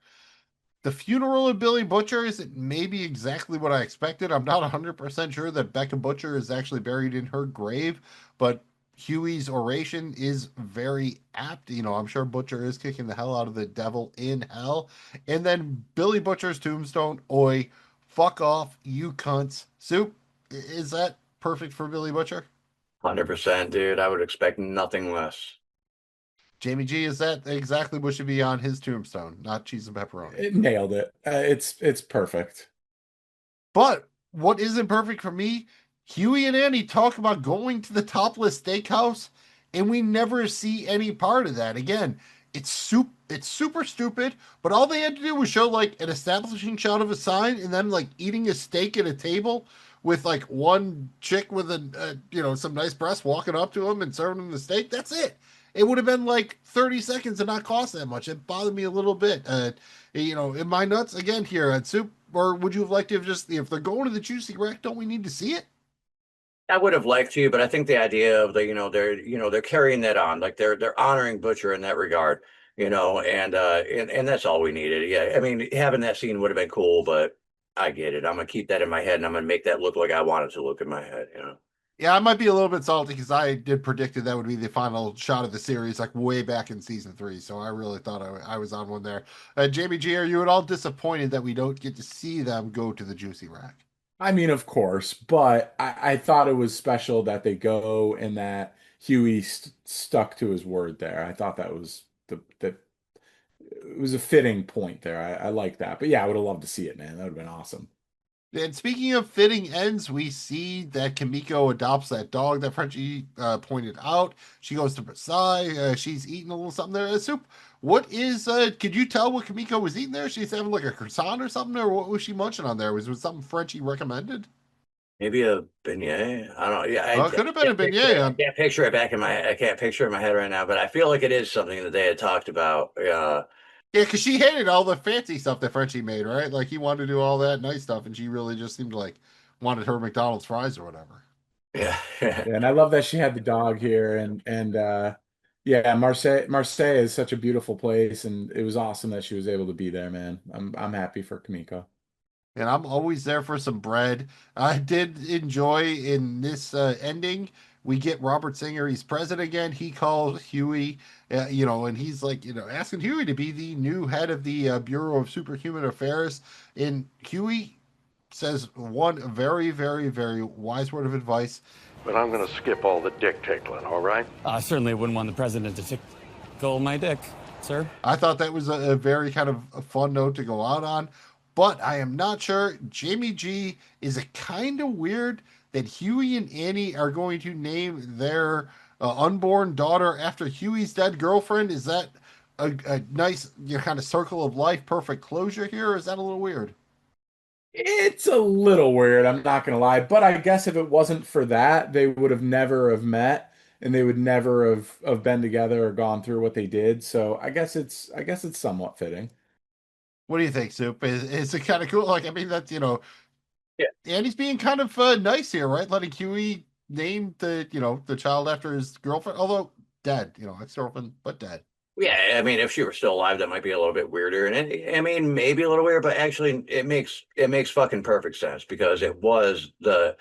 The funeral of Billy Butcher isn't maybe exactly what I expected. I'm not 100% sure that Becca Butcher is actually buried in her grave, but Huey's oration is very apt. I'm sure Butcher is kicking the hell out of the devil in hell. And then Billy Butcher's tombstone, oi, fuck off, you cunts. Soup, is that perfect for Billy Butcher? 100%, dude. I would expect nothing less. Jamie G, is that exactly what should be on his tombstone? Not cheese and pepperoni. It nailed it. It's perfect. But what isn't perfect for me, Huey and Annie talk about going to the topless steakhouse, and we never see any part of that. Again, it's super stupid, but all they had to do was show like an establishing shot of a sign and then like eating a steak at a table with like one chick with some nice breasts walking up to him and serving him the steak. That's it. It would have been like 30 seconds and not cost that much. It bothered me a little bit. In my nuts again here at Soup, or would you have liked to have just, if they're going to the juicy wreck, don't we need to see it? I would have liked to, but I think the idea of they're carrying that on, like they're honoring Butcher in that regard. and that's all we needed. Yeah, I mean, having that scene would have been cool, but I get it. I'm gonna keep that in my head, and I'm gonna make that look like I want it to look in my head. Yeah, I might be a little bit salty because I did predicted that would be the final shot of the series, like way back in season 3. So I really thought I was on one there. Jamie G, are you at all disappointed that we don't get to see them go to the juicy rack? I mean, of course, but I thought it was special that they go and that Huey stuck to his word there. I thought that was that it was a fitting point there. I like that. But yeah, I would have loved to see it, man. That would have been awesome. And speaking of fitting ends, we see that Kimiko adopts that dog that Frenchie pointed out. She goes to Versailles. She's eating a little something there. Soup. What is? Could you tell what Kimiko was eating there? She's having like a croissant or something, or what was she munching on there? Was it something Frenchie recommended? Maybe a beignet. I don't know. Yeah, It could have been a beignet. I can't picture it back in my. I can't picture it in my head right now, but I feel like it is something that they had talked about. Yeah, because she hated all the fancy stuff that Frenchie made, right? Like he wanted to do all that nice stuff, and she really just seemed like wanted her McDonald's fries or whatever. Yeah. Yeah, and I love that she had the dog here and yeah, Marseille is such a beautiful place and it was awesome that she was able to be there, man. I'm happy for Kamiko. And I'm always there for some bread. I did enjoy in this ending. We get Robert Singer. He's president again. He calls Huey, and he's like, asking Huey to be the new head of the Bureau of Superhuman Affairs. And Huey says one very, very, very wise word of advice. But I'm going to skip all the dick tickling, all right? I certainly wouldn't want the president to tickle my dick, sir. I thought that was a very kind of a fun note to go out on. But I am not sure. Jamie G, is it kind of weird that Huey and Annie are going to name their unborn daughter after Huey's dead girlfriend? Is that a nice kind of circle of life, perfect closure here, or is that a little weird? It's a little weird, I'm not gonna lie, but I guess if it wasn't for that, they would have never have met and they would never have been together or gone through what they did. So I guess it's somewhat fitting. What do you think, Soup? Is it kind of cool? Like, I mean, that's, Yeah. Andy's being kind of nice here, right? Letting Huey name the child after his girlfriend, although dead, ex-girlfriend, but dead. Yeah, I mean, if she were still alive, that might be a little bit weirder, and I mean, maybe a little weird, but actually, it makes fucking perfect sense because it was the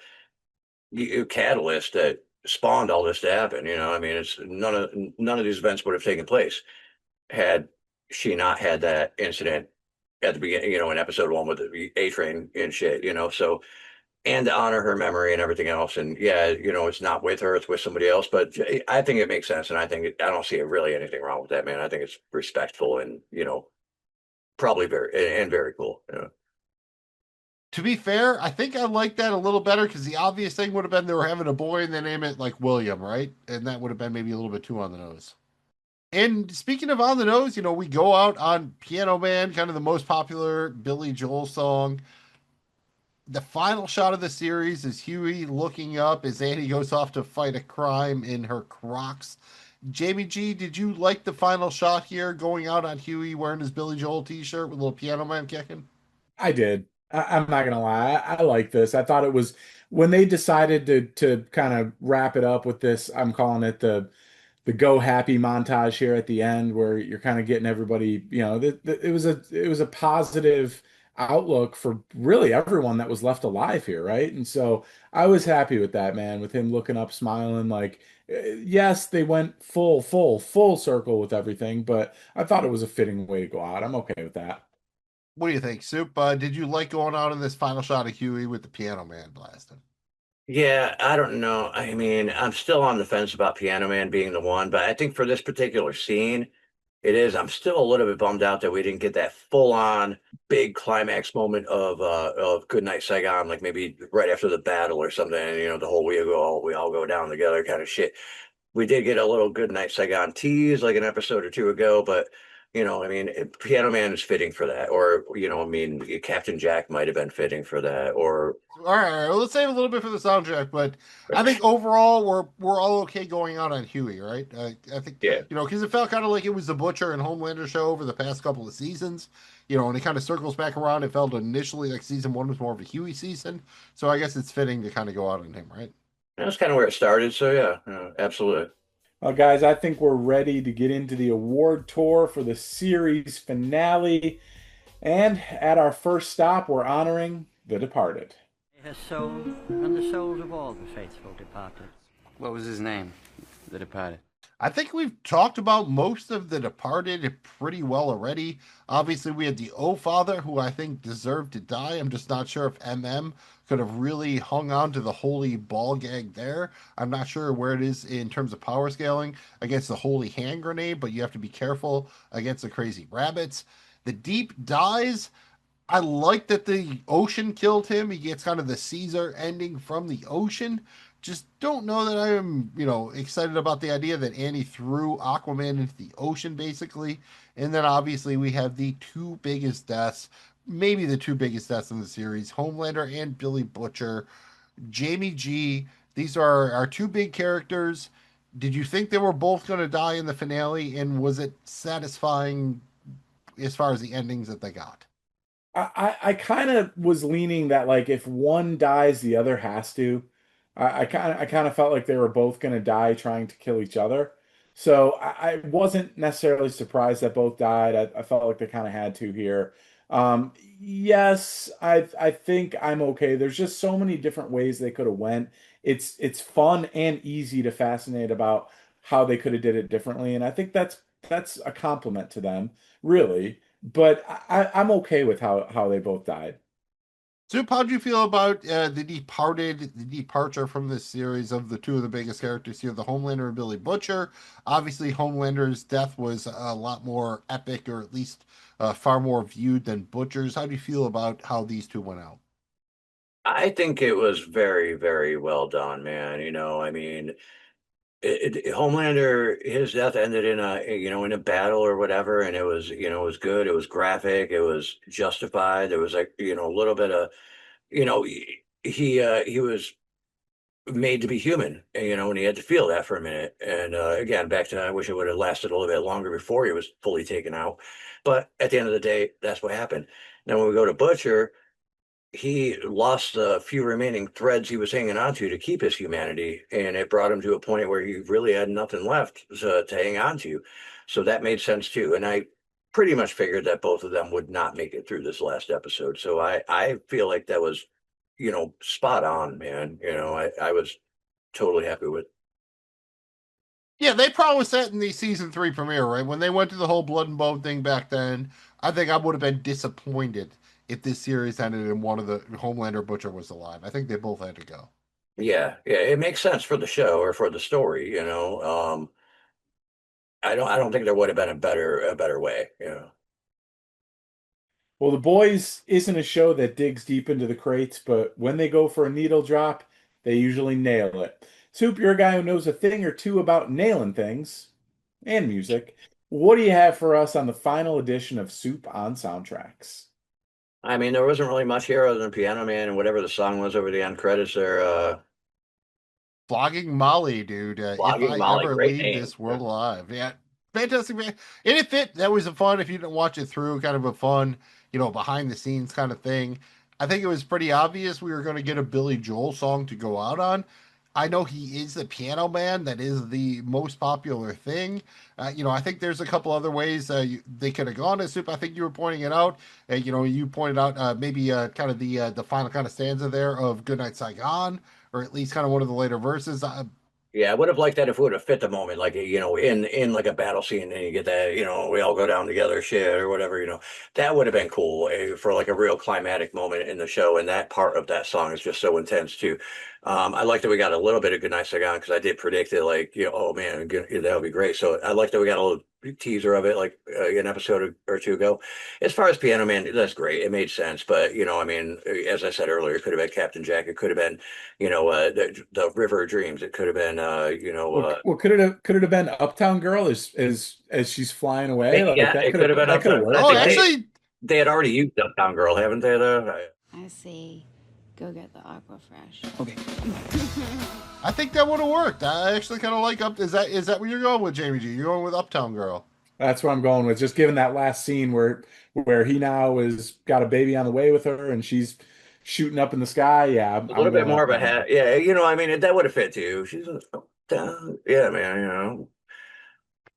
catalyst that spawned all this to happen. I mean, it's none of these events would have taken place had she not had that incident at the beginning. In episode 1 with the A Train and shit. So. And to honor her memory and everything else. And yeah, it's not with her, it's with somebody else. But I think it makes sense. And I don't see really anything wrong with that, man. I think it's respectful and, probably very cool. To be fair, I think I like that a little better because the obvious thing would have been they were having a boy and they name it like William, right? And that would have been maybe a little bit too on the nose. And speaking of on the nose, we go out on Piano Man, kind of the most popular Billy Joel song. The final shot of the series is Huey looking up as Annie goes off to fight a crime in her Crocs. Jamie G, did you like the final shot here going out on Huey wearing his Billy Joel t-shirt with a little Piano Man kicking? I did. I'm not gonna lie. I like this. I thought it was when they decided to kind of wrap it up with this. I'm calling it the Go Happy montage here at the end, where you're kind of getting everybody. It was a positive outlook for really everyone that was left alive here, right? And so I was happy with that, man, with him looking up, smiling, like, yes, they went full circle with everything, but I thought it was a fitting way to go out. I'm okay with that. What do you think, Soup? Did you like going out in this final shot of Huey with the Piano Man blasting? Yeah, I don't know. I mean, I'm still on the fence about Piano Man being the one, but I think for this particular scene, it is. I'm still a little bit bummed out that we didn't get that full on big climax moment of Good Night Saigon, like maybe right after the battle or something. And, the whole we all go down together kind of shit. We did get a little Good Night Saigon tease like an episode or two ago, but I mean, Piano Man is fitting for that, or I mean, Captain Jack might have been fitting for that, or all right, well, let's save a little bit for the soundtrack, but I think overall we're all okay going out on Huey, right? I think because it felt kind of like it was the Butcher and Homelander show over the past couple of seasons, and it kind of circles back around. It felt initially like season 1 was more of a Huey season, so I guess it's fitting to kind of go out on him, right? That's kind of where it started. So yeah, absolutely. Guys, I think we're ready to get into the award tour for the series finale. And at our first stop, we're honoring The Departed. His soul and the souls of all the faithful departed. What was his name? The Departed. I think we've talked about most of The Departed pretty well already. Obviously, we had the O-Father, who I think deserved to die. I'm just not sure if MM could have really hung on to the holy ball gag there. I'm not sure where it is in terms of power scaling against the holy hand grenade, but you have to be careful against the crazy rabbits. The Deep dies. I like that the ocean killed him. He gets kind of the Caesar ending from the ocean. Just don't know that I am, excited about the idea that Annie threw Aquaman into the ocean, basically. And then obviously we have the two biggest deaths, maybe the two biggest deaths in the series, Homelander and Billy Butcher. Jamie G, these are our two big characters. Did you think they were both going to die in the finale? And was it satisfying as far as the endings that they got? I kind of was leaning that like if one dies, the other has to. I kind of felt like they were both going to die trying to kill each other. So I wasn't necessarily surprised that both died. I felt like they kind of had to here. Yes, I think I'm okay. There's just so many different ways they could have went. It's fun and easy to fascinate about how they could have did it differently, and I think that's a compliment to them, really. But I'm okay with how they both died. Soup, how do you feel about the departure from this series of the two of the biggest characters here, the Homelander and Billy Butcher? Obviously, Homelander's death was a lot more epic, or at least far more viewed than Butcher's. How do you feel about how these two went out? I think it was very, very well done, man. I mean, Homelander, his death ended in a battle or whatever, and it was good. It was graphic. It was justified. There was like, a little bit of, he was made to be human, and he had to feel that for a minute. And again, back to, I wish it would have lasted a little bit longer before he was fully taken out. But at the end of the day, that's what happened. Now, when we go to Butcher, he lost the few remaining threads he was hanging on to keep his humanity, and it brought him to a point where he really had nothing left to hang on to. So that made sense too. And I pretty much figured that both of them would not make it through this last episode. So I feel like that was, spot on, man. I was totally happy with. Yeah, they promised that in the season 3 premiere, right? When they went to the whole blood and bone thing back then, I think I would have been disappointed if this series ended and one of the Homelander Butcher was alive. I think they both had to go. Yeah, it makes sense for the show or for the story. I don't think there would have been a better way. Well, The Boys isn't a show that digs deep into the crates, but when they go for a needle drop, they usually nail it. Soup, you're a guy who knows a thing or two about nailing things and music. What do you have for us on the final edition of Soup on Soundtracks? I mean, there wasn't really much here other than Piano Man and whatever the song was over the end credits there. Flogging Molly, dude. Flogging if I Molly, ever great leave name. this world alive. Yeah, fantastic, man. And it fit. That was a fun, if you didn't watch it through, kind of a fun, behind the scenes kind of thing. I think it was pretty obvious we were going to get a Billy Joel song to go out on. I know he is the Piano Man. That is the most popular thing. I think there's a couple other ways they could have gone to Soup. I think you were pointing it out. You pointed out maybe kind of the final kind of stanza there of Goodnight Saigon, or at least kind of one of the later verses. Yeah, I would have liked that if it would have fit the moment, like in like a battle scene, and you get that, we all go down together, shit, or whatever, that would have been cool for like a real climatic moment in the show, and that part of that song is just so intense too. I like that we got a little bit of Goodnight Saigon because I did predict it, like, oh man, that would be great. So I like that we got a little teaser of it, like an episode or two ago. As far as Piano Man, that's great. It made sense, but I mean, as I said earlier, it could have been Captain Jack. It could have been, the River of Dreams. It could have been, well, could it have been Uptown Girl as she's flying away? It could have been Uptown. Oh, actually, they had already used Uptown Girl, haven't they? I see. Go get the Aqua Fresh. Okay. I think that would have worked. I actually kind of like Is that what you're going with, Jamie G? You're going with Uptown Girl. That's what I'm going with. Just given that last scene where he now is got a baby on the way with her and she's shooting up in the sky. Yeah, a little bit more of a hat. Yeah, I mean, that would have fit too. She's uptown. Yeah, man.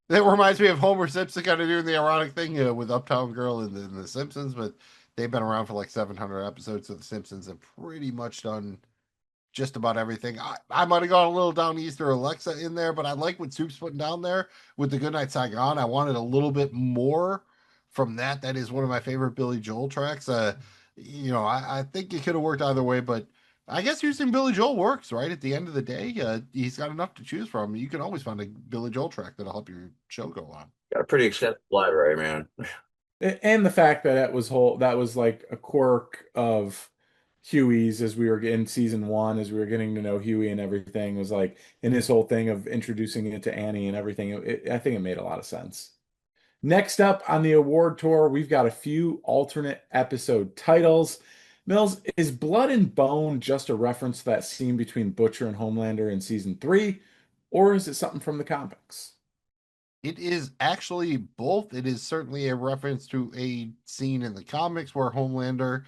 That reminds me of Homer Simpson kind of doing the ironic thing with Uptown Girl in the Simpsons, but they've been around for like 700 episodes, so the Simpsons have pretty much done just about everything. I might have gone a little down Easter Alexa in there, but I like what Soup's putting down there with the Goodnight Saigon. I wanted a little bit more from that. That is one of my favorite Billy Joel tracks. I think it could have worked either way, but I guess using Billy Joel works, right? At the end of the day, he's got enough to choose from. You can always find a Billy Joel track that'll help your show go on. Got a pretty extensive library, man. And the fact that that was like a quirk of Huey's as we were in season one, as we were getting to know Huey and everything, was like in this whole thing of introducing it to Annie and everything. I think it made a lot of sense. Next up on the award tour, we've got a few alternate episode titles. Mills, is Blood and Bone just a reference to that scene between Butcher and Homelander in season three, or is it something from the comics? It is actually both. It is certainly a reference to a scene in the comics where Homelander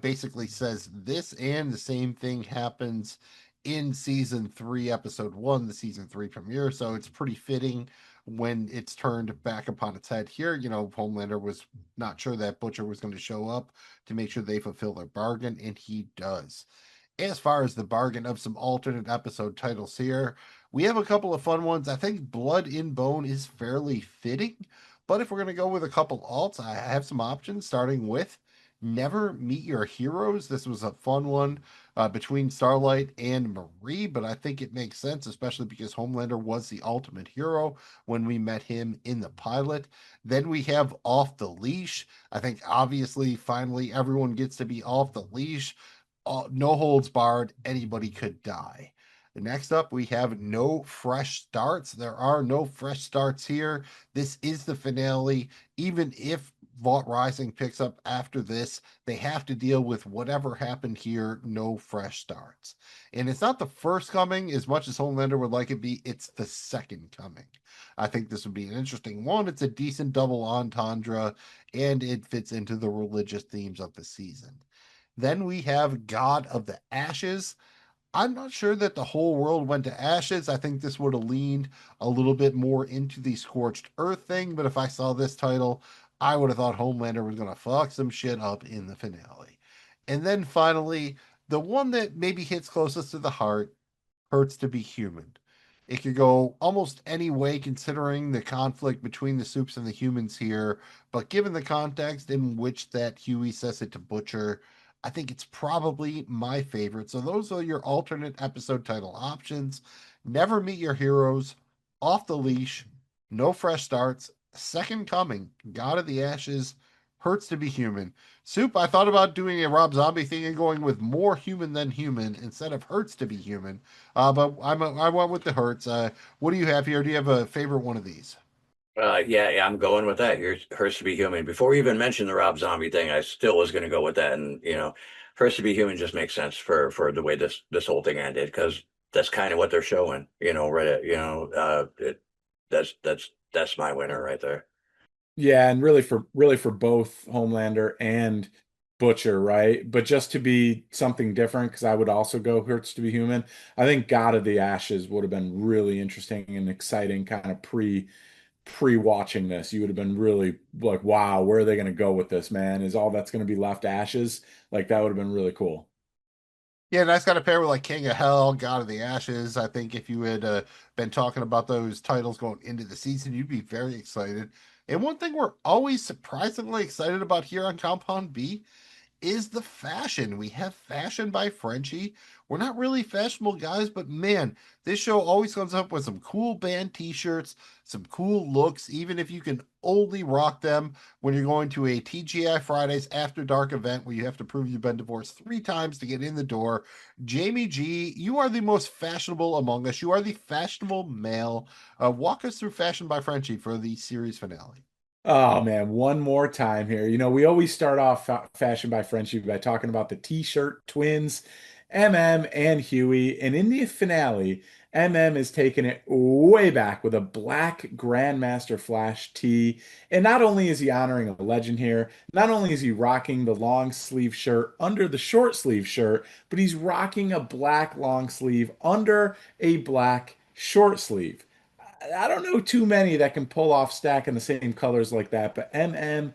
basically says this, and the same thing happens in season three, episode one, the season three premiere. So it's pretty fitting when it's turned back upon its head here. Homelander was not sure that Butcher was going to show up to make sure they fulfill their bargain, and he does. As far as the bargain of some alternate episode titles here, we have a couple of fun ones. I think Blood in Bone is fairly fitting, but if we're going to go with a couple alts, I have some options, starting with Never Meet Your Heroes. This was a fun one between Starlight and Marie, but I think it makes sense, especially because Homelander was the ultimate hero when we met him in the pilot. Then we have Off the Leash. I think obviously, finally, everyone gets to be off the leash. No holds barred, anybody could die. Next up, we have no fresh starts. There are no fresh starts here. This is the finale. Even if Vault Rising picks up after this, they have to deal with whatever happened here. No fresh starts. And it's not the first coming as much as Homelander would like it be. It's the second coming. I think this would be an interesting one. It's a decent double entendre, and it fits into the religious themes of the season. Then we have God of the Ashes. I'm not sure that the whole world went to ashes. I think this would have leaned a little bit more into the scorched earth thing, but if I saw this title, I would have thought Homelander was going to fuck some shit up in the finale. And then finally, the one that maybe hits closest to the heart, Hurts to Be Human. It could go almost any way considering the conflict between the Supes and the humans here, but given the context in which that Huey says it to Butcher, I think it's probably my favorite. So those are your alternate episode title options. Never Meet Your Heroes, Off the Leash, No Fresh Starts, Second Coming, God of the Ashes, Hurts to Be Human. Soup, I thought about doing a Rob Zombie thing and going with More Human Than Human instead of Hurts to Be Human. But I went with the Hurts. What do you have here? Do you have a favorite one of these? Yeah, I'm going with that. Yours Hurts to Be Human. Before we even mentioned the Rob Zombie thing, I still was going to go with that. And Hurts to Be Human just makes sense for the way this whole thing ended, because that's kind of what they're showing. Right? That's my winner right there. Yeah, and really for both Homelander and Butcher, right? But just to be something different, because I would also go Hurts to Be Human. I think God of the Ashes would have been really interesting and exciting, kind of pre-watching this. You would have been really like, wow, where are they going to go with this, man? Is all that's going to be left ashes? Like that would have been really cool. Yeah, nice kind of pair with like King of Hell, God of the Ashes. I think if you had been talking about those titles going into the season, you'd be very excited. And one thing we're always surprisingly excited about here on Compound B is the fashion. We have fashion by Frenchie. We're not really fashionable guys, but man, this show always comes up with some cool band t-shirts, some cool looks, even if you can only rock them when you're going to a TGI Fridays After Dark event where you have to prove you've been divorced 3 times to get in the door. Jamie G, you are the most fashionable among us. You are the fashionable male. Walk us through Fashion by Frenchie for the series finale. Oh man, one more time here. We always start off Fashion by Frenchie by talking about the T-shirt twins, MM and Huey. And in the finale, MM is taking it way back with a black Grandmaster Flash tee. And not only is he honoring a legend here, not only is he rocking the long sleeve shirt under the short sleeve shirt, but he's rocking a black long sleeve under a black short sleeve. I don't know too many that can pull off stacking the same colors like that, but MM,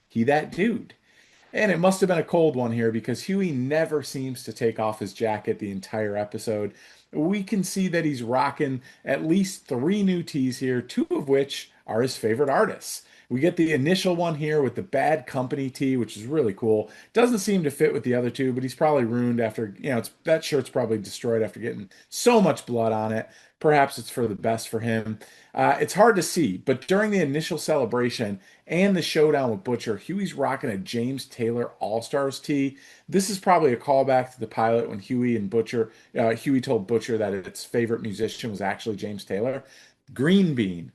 he that dude. And it must have been a cold one here because Huey never seems to take off his jacket the entire episode. We can see that he's rocking at least three new tees here, two of which are his favorite artists. We get the initial one here with the Bad Company tee, which is really cool. Doesn't seem to fit with the other two, but he's probably ruined after, that shirt's probably destroyed after getting so much blood on it. Perhaps it's for the best for him. It's hard to see, but during the initial celebration and the showdown with Butcher, Huey's rocking a James Taylor All-Stars tee. This is probably a callback to the pilot when Huey told Butcher that its favorite musician was actually James Taylor. String Bean.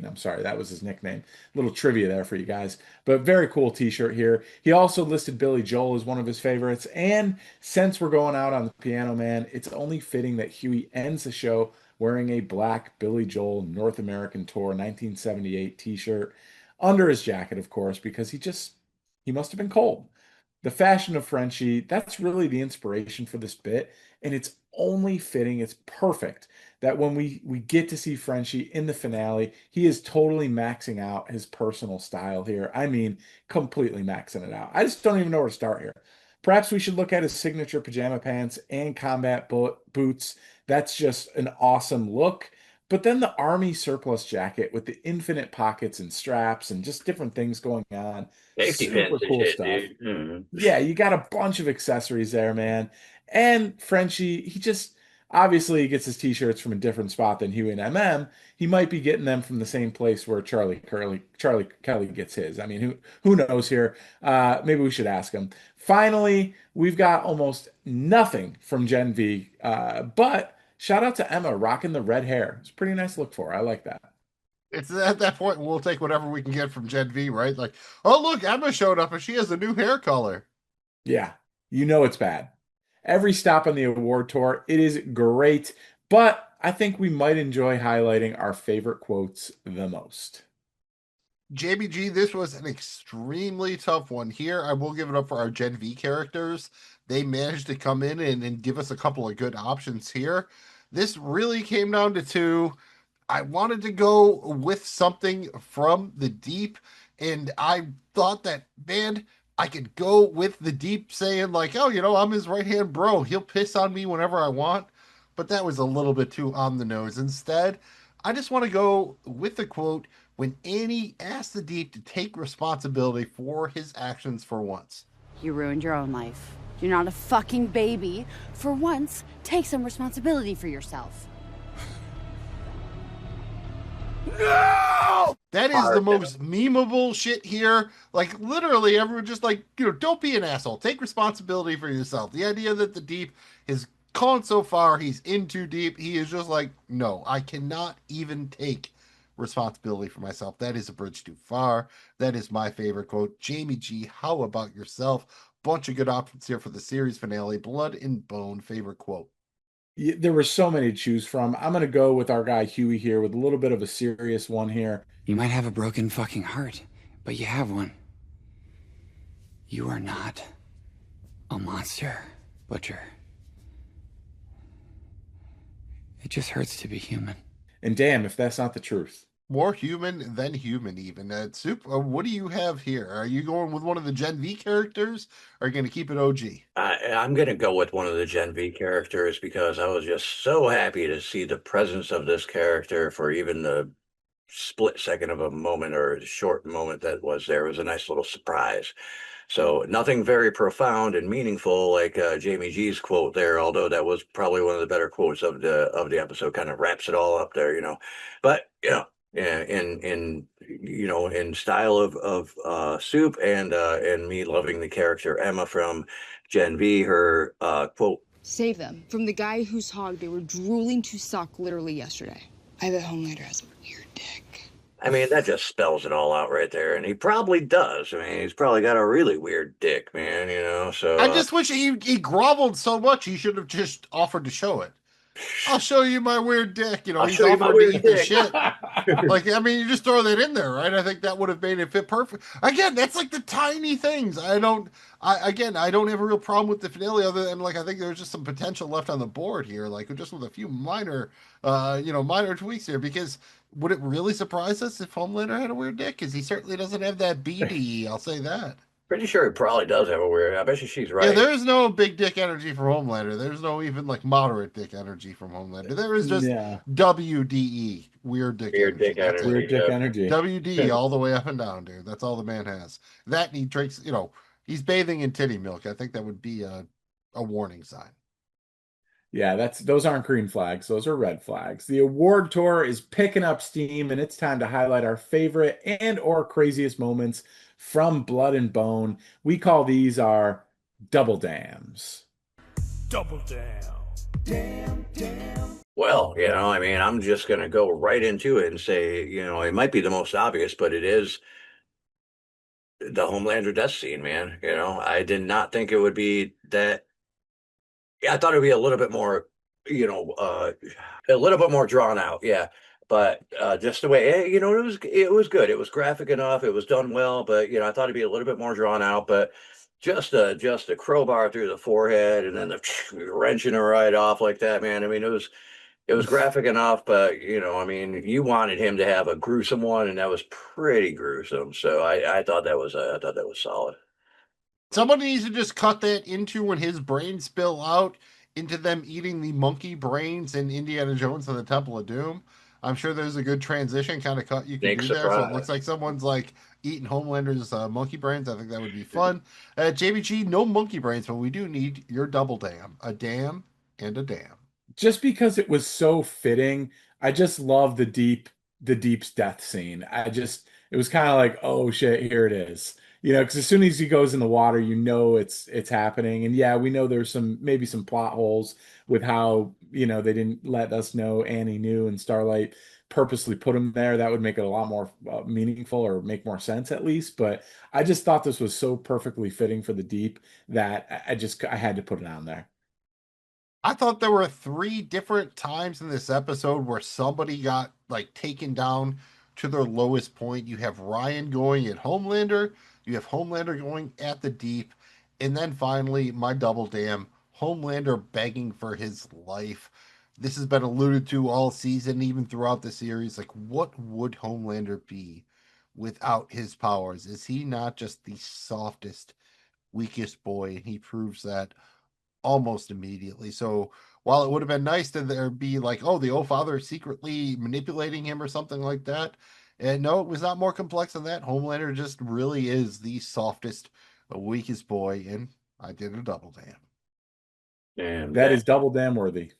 I'm sorry, that was his nickname. Little trivia there for you guys. But very cool t-shirt here. He also listed Billy Joel as one of his favorites. And since we're going out on the Piano Man, it's only fitting that Huey ends the show wearing a black Billy Joel North American Tour 1978 t-shirt under his jacket, of course, because he must have been cold. The fashion of Frenchie, that's really the inspiration for this bit. And it's only fitting, it's perfect that when we get to see Frenchie in the finale, he is totally maxing out his personal style here. I mean, completely maxing it out. I just don't even know where to start here. Perhaps we should look at his signature pajama pants and combat boots. That's just an awesome look. But then the army surplus jacket with the infinite pockets and straps and just different things going on. Safety Super pins and cool shit, stuff. dude. Mm. Yeah, you got a bunch of accessories there, man. And Frenchie, obviously he gets his t-shirts from a different spot than Huey and MM. He might be getting them from the same place where Charlie Kelly gets his. I mean, who knows here? Maybe we should ask him. Finally, we've got almost nothing from Gen V, but shout out to Emma rocking the red hair. It's a pretty nice look for her. I like that. It's at that point we'll take whatever we can get from Gen V, right? Like, oh look, Emma showed up and she has a new hair color. Yeah, it's bad. Every stop on the award tour, it is great, but I think we might enjoy highlighting our favorite quotes the most. JBG, this was an extremely tough one. Here, I will give it up for our Gen V characters. They managed to come in and give us a couple of good options here. This really came down to two. I wanted to go with something from the deep, and I thought that, man, I could go with the deep saying like, oh, I'm his right-hand bro. He'll piss on me whenever I want. But that was a little bit too on the nose. Instead, I just want to go with the quote when Annie asked the deep to take responsibility for his actions for once. You ruined your own life. You're not a fucking baby. For once, take some responsibility for yourself. No! That is the most memeable shit here. Like, literally, everyone just like, don't be an asshole. Take responsibility for yourself. The idea that the deep has gone so far, he's in too deep. He is just like, no, I cannot even take responsibility for myself. That is a bridge too far. That is my favorite quote. Jamie G, how about yourself? Bunch of good options here for the series finale. Blood and Bone, favorite quote. There were so many to choose from. I'm going to go with our guy Huey here with a little bit of a serious one here. You might have a broken fucking heart, but you have one. You are not a monster, Butcher. It just hurts to be human. And damn, if that's not the truth. More human than human, even. Soup, what do you have here? Are you going with one of the Gen V characters, or are you going to keep it OG? I'm going to go with one of the Gen V characters because I was just so happy to see the presence of this character for even the split second of a moment or short moment that was there. It was a nice little surprise. So nothing very profound and meaningful like Jamie G's quote there, although that was probably one of the better quotes of the episode, kind of wraps it all up there, But, in style of Soup and me loving the character Emma from Gen V, her quote. Save them from the guy whose hog they were drooling to suck literally yesterday. I bet Homelander has a weird dick. I mean, that just spells it all out right there. And he probably does. I mean, he's probably got a really weird dick, man, so. I just wish he groveled so much he should have just offered to show it. I'll show you my weird dick. You know, I'll he's show you my offering to weird eat the dick. shit. Like, I mean, you just throw that in there, right? I think that would have made it fit perfect. Again, that's like the tiny things. I don't have a real problem with the finale other than like I think there's just some potential left on the board here, like just with a few minor, minor tweaks here. Because would it really surprise us if Homelander had a weird dick? Because he certainly doesn't have that BD. I'll say that. Pretty sure he probably does have a weird. I bet you she's Yeah, right. there is no big dick energy from Homelander. There's no even like moderate dick energy from Homelander. There is just Yeah. WDE, weird dick Weird energy. dick energy. Weird dick energy. WD all the way up and down, dude. That's all the man has. That and he drinks, he's bathing in titty milk. I think that would be a warning sign. Yeah, those aren't green flags, those are red flags. The award tour is picking up steam, and it's time to highlight our favorite and or craziest moments from Blood and Bone. We call these our double dams. Double down. Well, I mean, I'm just going to go right into it and say, it might be the most obvious, but it is the Homelander death scene, man. I did not think it would be that. I thought it would be a little bit more, a little bit more drawn out. Yeah. But just the way, it was good. It was graphic enough. It was done well, but I thought it'd be a little bit more drawn out. But just a crowbar through the forehead and then the wrenching her right off like that, man. I mean, it was graphic enough, but I mean, you wanted him to have a gruesome one, and that was pretty gruesome. So I thought that was solid. Somebody needs to just cut that into when his brains spill out into them eating the monkey brains in Indiana Jones and the Temple of Doom. I'm sure there's a good transition kind of cut you can do there. So it looks like someone's like eating Homelander's monkey brains. I think that would be fun. JBG, no monkey brains, but we do need your double dam. A dam and a dam. Just because it was so fitting, I just love the Deep's death scene. It was kind of like, oh shit, here it is. Because as soon as he goes in the water, it's happening. And yeah, we know there's maybe some plot holes with how, they didn't let us know Annie knew and Starlight purposely put him there. That would make it a lot more meaningful or make more sense at least. But I just thought this was so perfectly fitting for the Deep that I had to put it on there. I thought there were 3 different times in this episode where somebody got like taken down to their lowest point. You have Ryan going at Homelander, you have Homelander going at the Deep, and then finally, my double dam, Homelander begging for his life. This has been alluded to all season, even throughout the series. Like, what would Homelander be without his powers? Is he not just the softest, weakest boy? And he proves that almost immediately. So while it would have been nice to there be like, oh, the old father secretly manipulating him or something like that, and no, it was not more complex than that. Homelander just really is the softest, weakest boy, and I did a double dam. And That is double dam worthy.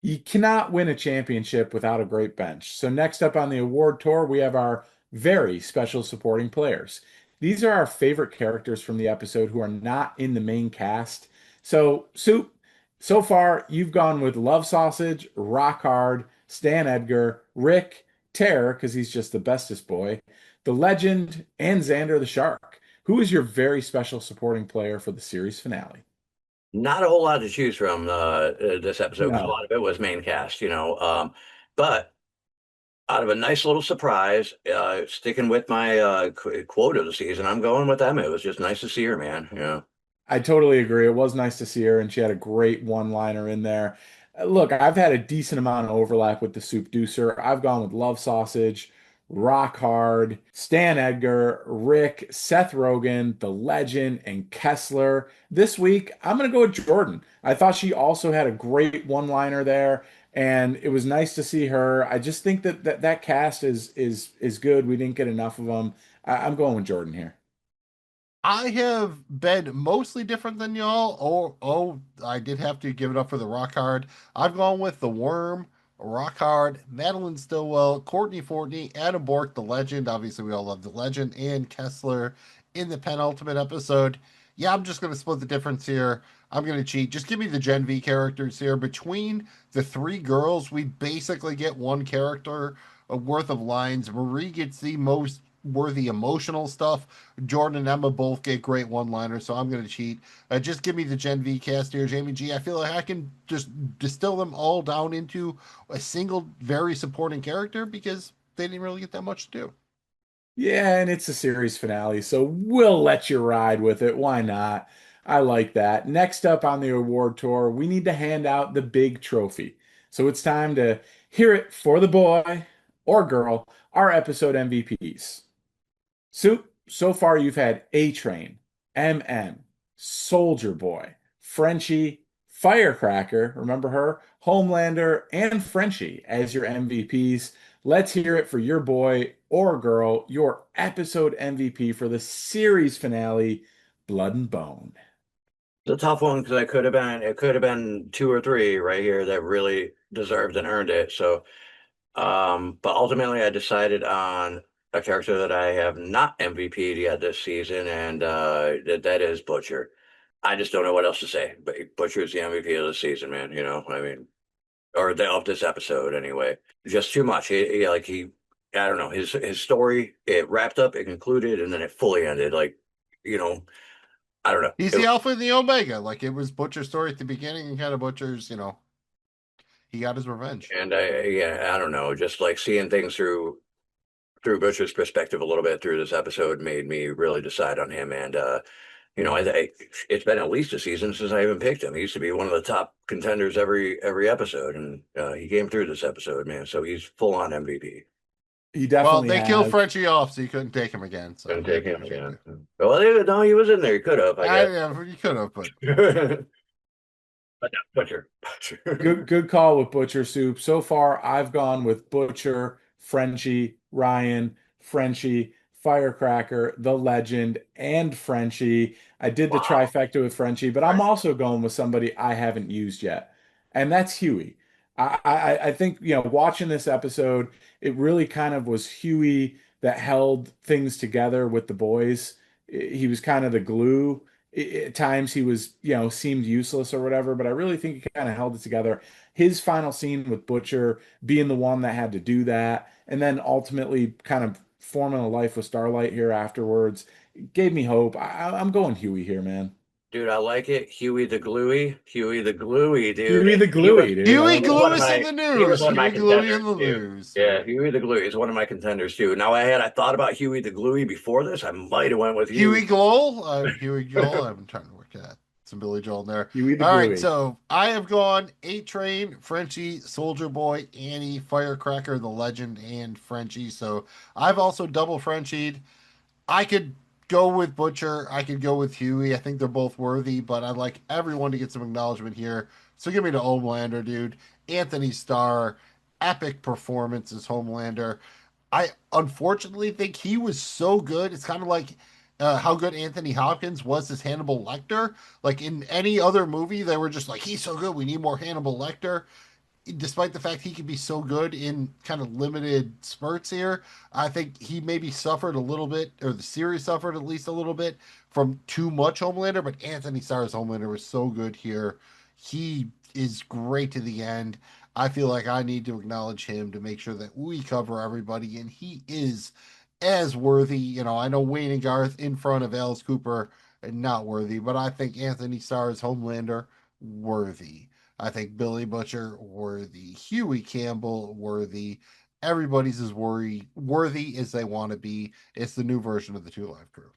You cannot win a championship without a great bench. So next up on the award tour, we have our very special supporting players. These are our favorite characters from the episode who are not in the main cast. So, Soup, so far you've gone with Love Sausage, Rock Hard, Stan Edgar, Rick, Terror, because he's just the bestest boy, the Legend, and Xander the Shark. Who is your very special supporting player for the series finale? Not a whole lot to choose from this episode. No. A lot of it was main cast, but out of a nice little surprise, sticking with my quote of the season, I'm going with Emma. It was just nice to see her, man. I totally agree. It was nice to see her, and she had a great one-liner in there. Look, I've had a decent amount of overlap with the Soupdeucer. I've gone with Love Sausage, Rock Hard, Stan Edgar, Rick, Seth Rogen, The Legend, and Kessler. This week, I'm going to go with Jordan. I thought she also had a great one-liner there, and it was nice to see her. I just think that cast is good. We didn't get enough of them. I'm going with Jordan here. I have been mostly different than y'all. I did have to give it up for the Rock Hard. I've gone with the Worm, Rock Hard, Madeline Stillwell, Courtney Fortney, Adam Bork, the Legend. Obviously, we all love the Legend, and Kessler in the penultimate episode. Yeah, I'm just going to split the difference here. I'm going to cheat. Just give me the Gen V characters here. Between the 3 girls, we basically get 1 character worth of lines. Marie gets the most worthy emotional stuff. Jordan and Emma both get great one-liners, so I'm going to cheat. Just give me the Gen V cast here, Jamie G. I feel like I can just distill them all down into a single, very supporting character because they didn't really get that much to do. Yeah, and it's a series finale, so we'll let you ride with it. Why not? I like that. Next up on the award tour, we need to hand out the big trophy. So it's time to hear it for the boy or girl, our episode MVPs. So far you've had A Train, MM, Soldier Boy, Frenchie, Firecracker, remember her, Homelander, and Frenchie as your MVPs. Let's hear it for your boy or girl, your episode MVP for the series finale, Blood and Bone. It's a tough one because it could have been two or three right here that really deserved and earned it. So, but ultimately I decided on a character that I have not MVP'd yet this season, and that is Butcher. I just don't know what else to say. But Butcher is the MVP of the season, man. You know, I mean, of this episode anyway. Just too much. I don't know. His story, it wrapped up, it concluded, and then it fully ended. Like, you know, I don't know. He's the Alpha and the Omega. Like, it was Butcher's story at the beginning and kind of Butcher's, he got his revenge. And I don't know. Just like seeing things through Butcher's perspective a little bit through this episode made me really decide on him. And it's been at least a season since I even picked him. He used to be one of the top contenders every episode, and he came through this episode, man. So he's full on MVP. He definitely they killed Frenchie off, so you couldn't take him again. So couldn't take him again. Well, no, he was in there. He could have. Yeah, you could have, but. Butcher. Good call with Butcher Soup. So far, I've gone with Butcher, Frenchie, Ryan, Frenchie, Firecracker, the Legend, and Frenchie. I did the trifecta with Frenchie, but I'm also going with somebody I haven't used yet, and that's Huey. I think, watching this episode, it really kind of was Huey that held things together with the boys. He was kind of the glue. At times he was, seemed useless or whatever, but I really think he kind of held it together. His final scene with Butcher being the one that had to do that, and then ultimately kind of forming a life with Starlight here afterwards, gave me hope. I'm going Huey here, man. Dude, I like it. Huey the Gluey, dude. Huey the Gluey, dude. Huey Gluey in the news. He was one of my Huey Gluey contenders, in the too. news. Yeah, Huey the Gluey is one of my contenders too. Now I thought about Huey the Gluey before this. I might have went with Huey Joel. Huey Joel. I'm trying to work at some Billy Joel in there. Huey the All Gluey. right, so I have gone 8 Train, Frenchie, Soldier Boy, Annie, Firecracker, the Legend, and Frenchie. So I've also double Frenchied. I could go with Butcher. I could go with Huey. I think they're both worthy, but I'd like everyone to get some acknowledgement here. So give me the Homelander, dude. Anthony Starr, epic performance as Homelander. I unfortunately think he was so good. It's kind of like how good Anthony Hopkins was as Hannibal Lecter. Like in any other movie, they were just like, he's so good, we need more Hannibal Lecter. Despite the fact he could be so good in kind of limited spurts here, I think he maybe suffered a little bit, or the series suffered at least a little bit from too much Homelander, but Anthony Starr's Homelander was so good here. He is great to the end. I feel like I need to acknowledge him to make sure that we cover everybody, and he is as worthy. I know Wayne and Garth in front of Alice Cooper not worthy, but I think Anthony Starr's Homelander worthy. I think Billy Butcher worthy, Huey Campbell worthy. Everybody's as worthy as they want to be. It's the new version of the Two Live Crew.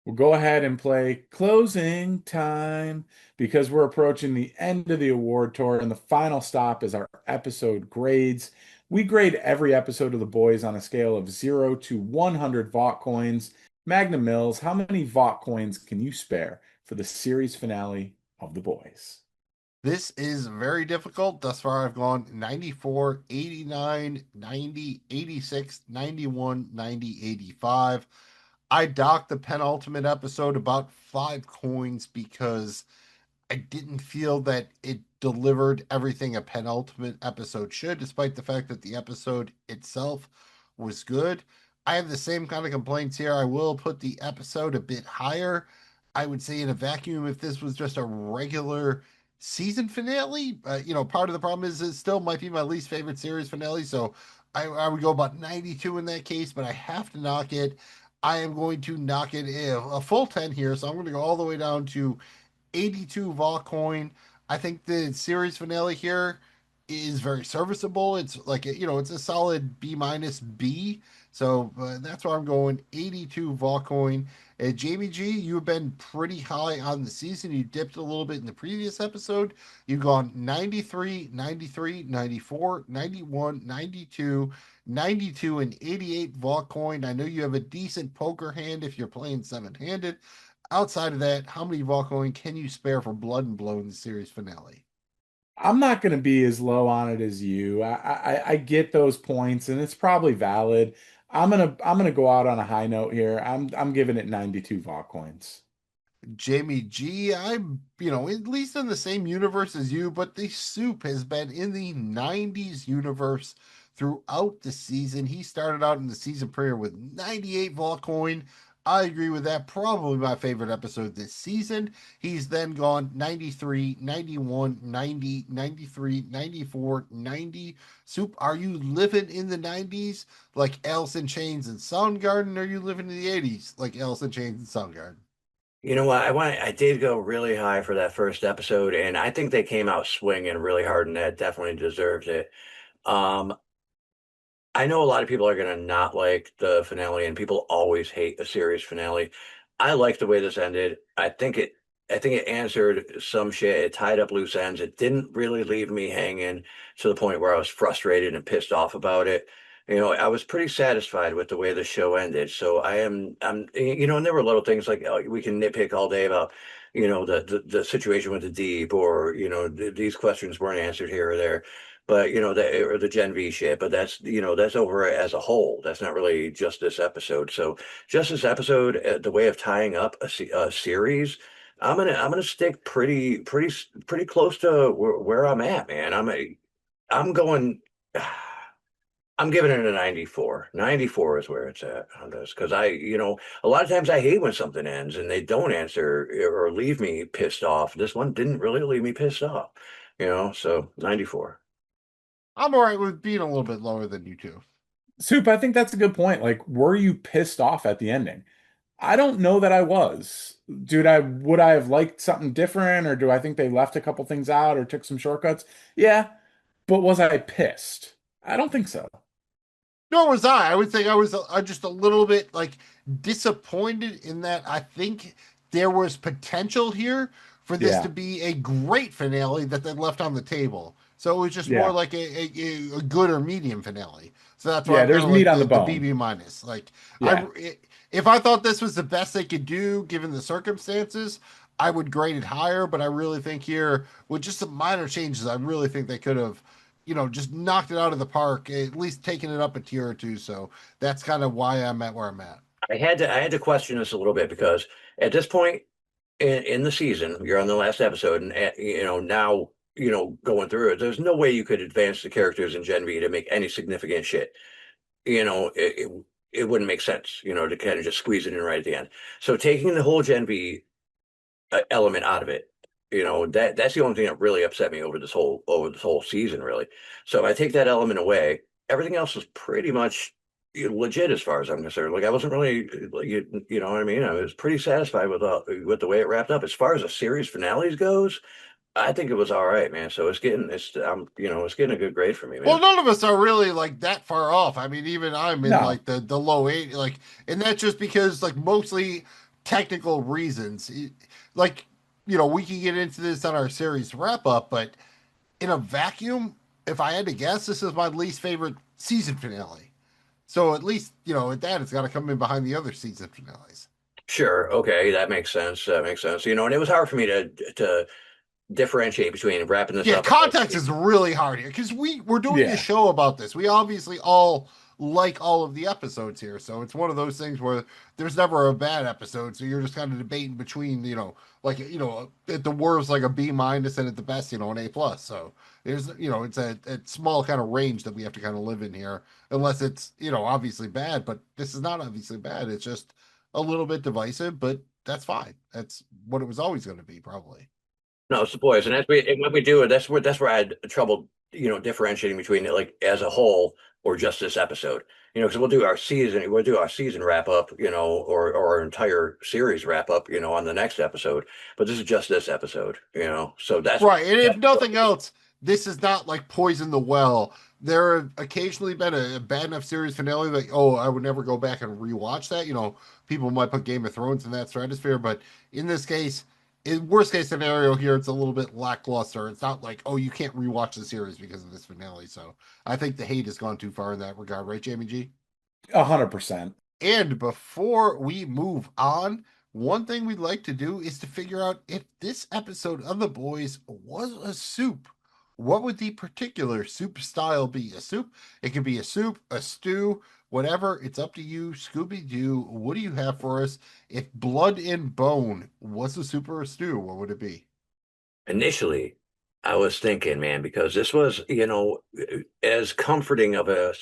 We'll go ahead and play closing time because we're approaching the end of the award tour, and the final stop is our episode grades. We grade every episode of The Boys on a scale of 0 to 100 Vought coins. Magnum Mills, how many Vought coins can you spare for the series finale of The Boys? This is very difficult. Thus far, I've gone 94, 89, 90, 86, 91, 90, 85. I docked the penultimate episode about 5 coins because I didn't feel that it delivered everything a penultimate episode should, despite the fact that the episode itself was good. I have the same kind of complaints here. I will put the episode a bit higher. I would say in a vacuum, if this was just a regular season finale, part of the problem is it still might be my least favorite series finale. So I would go about 92 in that case, but I have to knock it. I am going to knock it a full 10 here, so I'm going to go all the way down to 82 Volcoin. I think the series finale here is very serviceable. It's like, it's a solid B minus B. So that's where I'm going, 82 Volcoin. Jamie G, you've been pretty high on the season. You dipped a little bit in the previous episode. You've gone 93, 93, 94, 91, 92, 92, and 88 Volcoin. I know you have a decent poker hand if you're playing seven-handed. Outside of that, how many Volcoin can you spare for Blood and Blow in the series finale? I'm not going to be as low on it as you. I get those points, and it's probably valid. I'm gonna go out on a high note here. I'm giving it 92 Volcoins. Jamie G, I'm, at least in the same universe as you, but the Soup has been in the 90s universe throughout the season. He started out in the season premiere with 98 Volcoin. I agree with that. Probably my favorite episode this season. He's then gone 93, 91, 90, 93, 94, 90. Soup, are you living in the 90s like Alice in Chains and Soundgarden? Or are you living in the 80s like Alice in Chains and Soundgarden? You know what? I did go really high for that first episode, and I think they came out swinging really hard, and that definitely deserved it. Um, I know a lot of people are going to not like the finale, and people always hate a series finale. I like the way this ended. I think it answered some shit. It tied up loose ends. It didn't really leave me hanging to the point where I was frustrated and pissed off about it. I was pretty satisfied with the way the show ended. So and there were little things like, oh, we can nitpick all day about, the situation with the Deep, or, these questions weren't answered here or there. But or the Gen V shit, but that's over as a whole. That's not really just this episode. So just this episode, the way of tying up a series, I'm gonna stick pretty close to where I'm at, man. I'm going. I'm giving it a 94. 94 is where it's at on this, because a lot of times I hate when something ends and they don't answer or leave me pissed off. This one didn't really leave me pissed off, so 94. I'm all right with being a little bit lower than you two. Soup, I think that's a good point. Like, were you pissed off at the ending? I don't know that I was. Would I have liked something different, or do I think they left a couple things out or took some shortcuts? Yeah, but was I pissed? I don't think so. Nor was I. I would think I was just a little bit like disappointed in that. I think there was potential here for this to be a great finale that they left on the table. So it was just more like a good or medium finale. So that's why there's meat on the bone. The BB minus. Like, if I thought this was the best they could do given the circumstances, I would grade it higher. But I really think here, with just some minor changes, I really think they could have, just knocked it out of the park, at least taken it up a tier or two. So that's kind of why I'm at where I'm at. I had to question this a little bit, because at this point in the season, you're on the last episode, and now going through it, there's no way you could advance the characters in Gen V to make any significant shit. It wouldn't make sense, to kind of just squeeze it in right at the end. So taking the whole Gen V element out of it, that's the only thing that really upset me over this whole season, really. So if I take that element away, everything else was pretty much legit as far as I'm concerned. Like, I wasn't really, you know what I mean? I was pretty satisfied with the way it wrapped up. As far as the series finales goes, I think it was all right, man. So it's getting a good grade for me, man. Well, none of us are really like that far off. I mean, even I'm in like the low 80, like, and that's just because like mostly technical reasons. Like, we can get into this on our series wrap up, but in a vacuum, if I had to guess, this is my least favorite season finale. So at least, at that, it's got to come in behind the other season finales. Sure. Okay. That makes sense. And it was hard for me to differentiate between wrapping this up. Yeah, context is really hard here, because we're doing a show about this. We obviously all like all of the episodes here, so it's one of those things where there's never a bad episode, so you're just kind of debating between at the worst like a B minus, and at the best an A plus. So there's it's a small kind of range that we have to kind of live in here, unless it's obviously bad. But this is not obviously bad. It's just a little bit divisive, but that's fine. That's what it was always going to be, probably. No, it's the boys, and when we do it, that's where I had trouble, differentiating between it, like, as a whole, or just this episode. Because we'll do our season wrap up, or our entire series wrap up, on the next episode. But this is just this episode, So that's right. And if nothing else, this is not like Poison the Well. There have occasionally been a bad enough series finale like, oh, I would never go back and rewatch that. People might put Game of Thrones in that stratosphere, but in this case, in worst case scenario here, it's a little bit lackluster. It's not like, oh, you can't rewatch the series because of this finale. So I think the hate has gone too far in that regard, right, Jamie G? 100%. And before we move on, one thing we'd like to do is to figure out if this episode of The Boys was a soup. What would the particular soup style be? A soup? It could be a soup, a stew, whatever. It's up to you. Scooby-Doo, what do you have for us? If blood and bone was a soup or a stew, what would it be? Initially, I was thinking, man, because this was, as comforting of a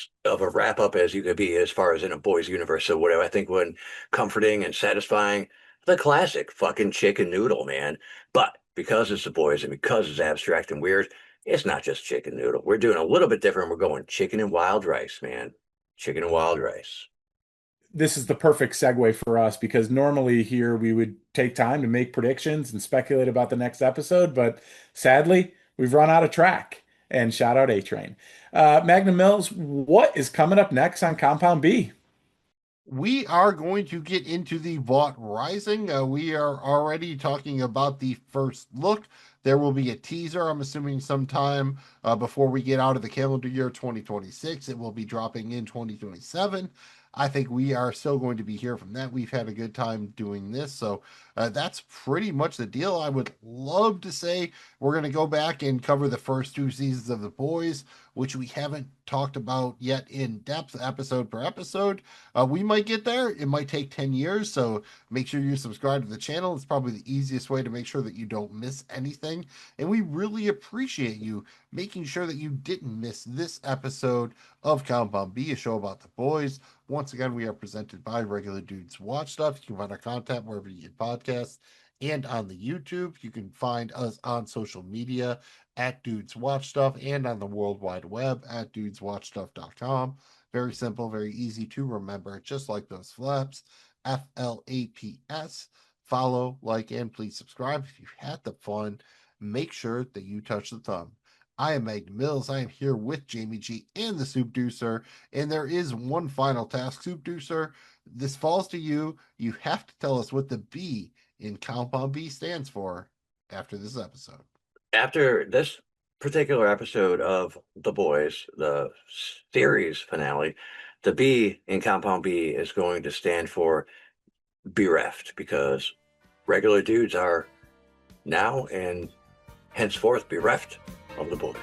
wrap up as you could be as far as in a boys universe. So whatever, I think when comforting and satisfying, the classic fucking chicken noodle, man. But because it's the boys and because it's abstract and weird, it's not just chicken noodle. We're doing a little bit different. We're going chicken and wild rice, man. Chicken and wild rice. This is the perfect segue for us because normally here we would take time to make predictions and speculate about the next episode, but sadly, we've run out of track. And shout out A-Train. Magnum Mills, what is coming up next on Compound B? We are going to get into the Vought Rising. We are already talking about the first look. There will be a teaser, I'm assuming sometime before we get out of the calendar year 2026. It will be dropping in 2027. I think we are still going to be here from that. We've had a good time doing this. So that's pretty much the deal. I would love to say we're going to go back and cover the first 2 seasons of The Boys, which we haven't talked about yet in depth, episode per episode. We might get there. It might take 10 years. So make sure you subscribe to the channel. It's probably the easiest way to make sure that you don't miss anything. And we really appreciate you making sure that you didn't miss this episode of Compound B, a show about The Boys. Once again, we are presented by Regular Dudes Watch Stuff. You can find our content wherever you get podcasts and on the YouTube. You can find us on social media at Dudes Watch Stuff and on the World Wide Web at dudeswatchstuff.com. Very simple, very easy to remember, just like those flaps. FLAPS. Follow, like, and please subscribe. If you've had the fun, make sure that you touch the thumb. I am Magnum Mills. I am here with Jamie G and the Soupdeucer, and there is one final task, Soupdeucer. This falls to you. You have to tell us what the B in Compound B stands for after this episode. After this particular episode of The Boys, the series finale, the B in Compound B is going to stand for bereft, because regular dudes are now and henceforth bereft of the boys.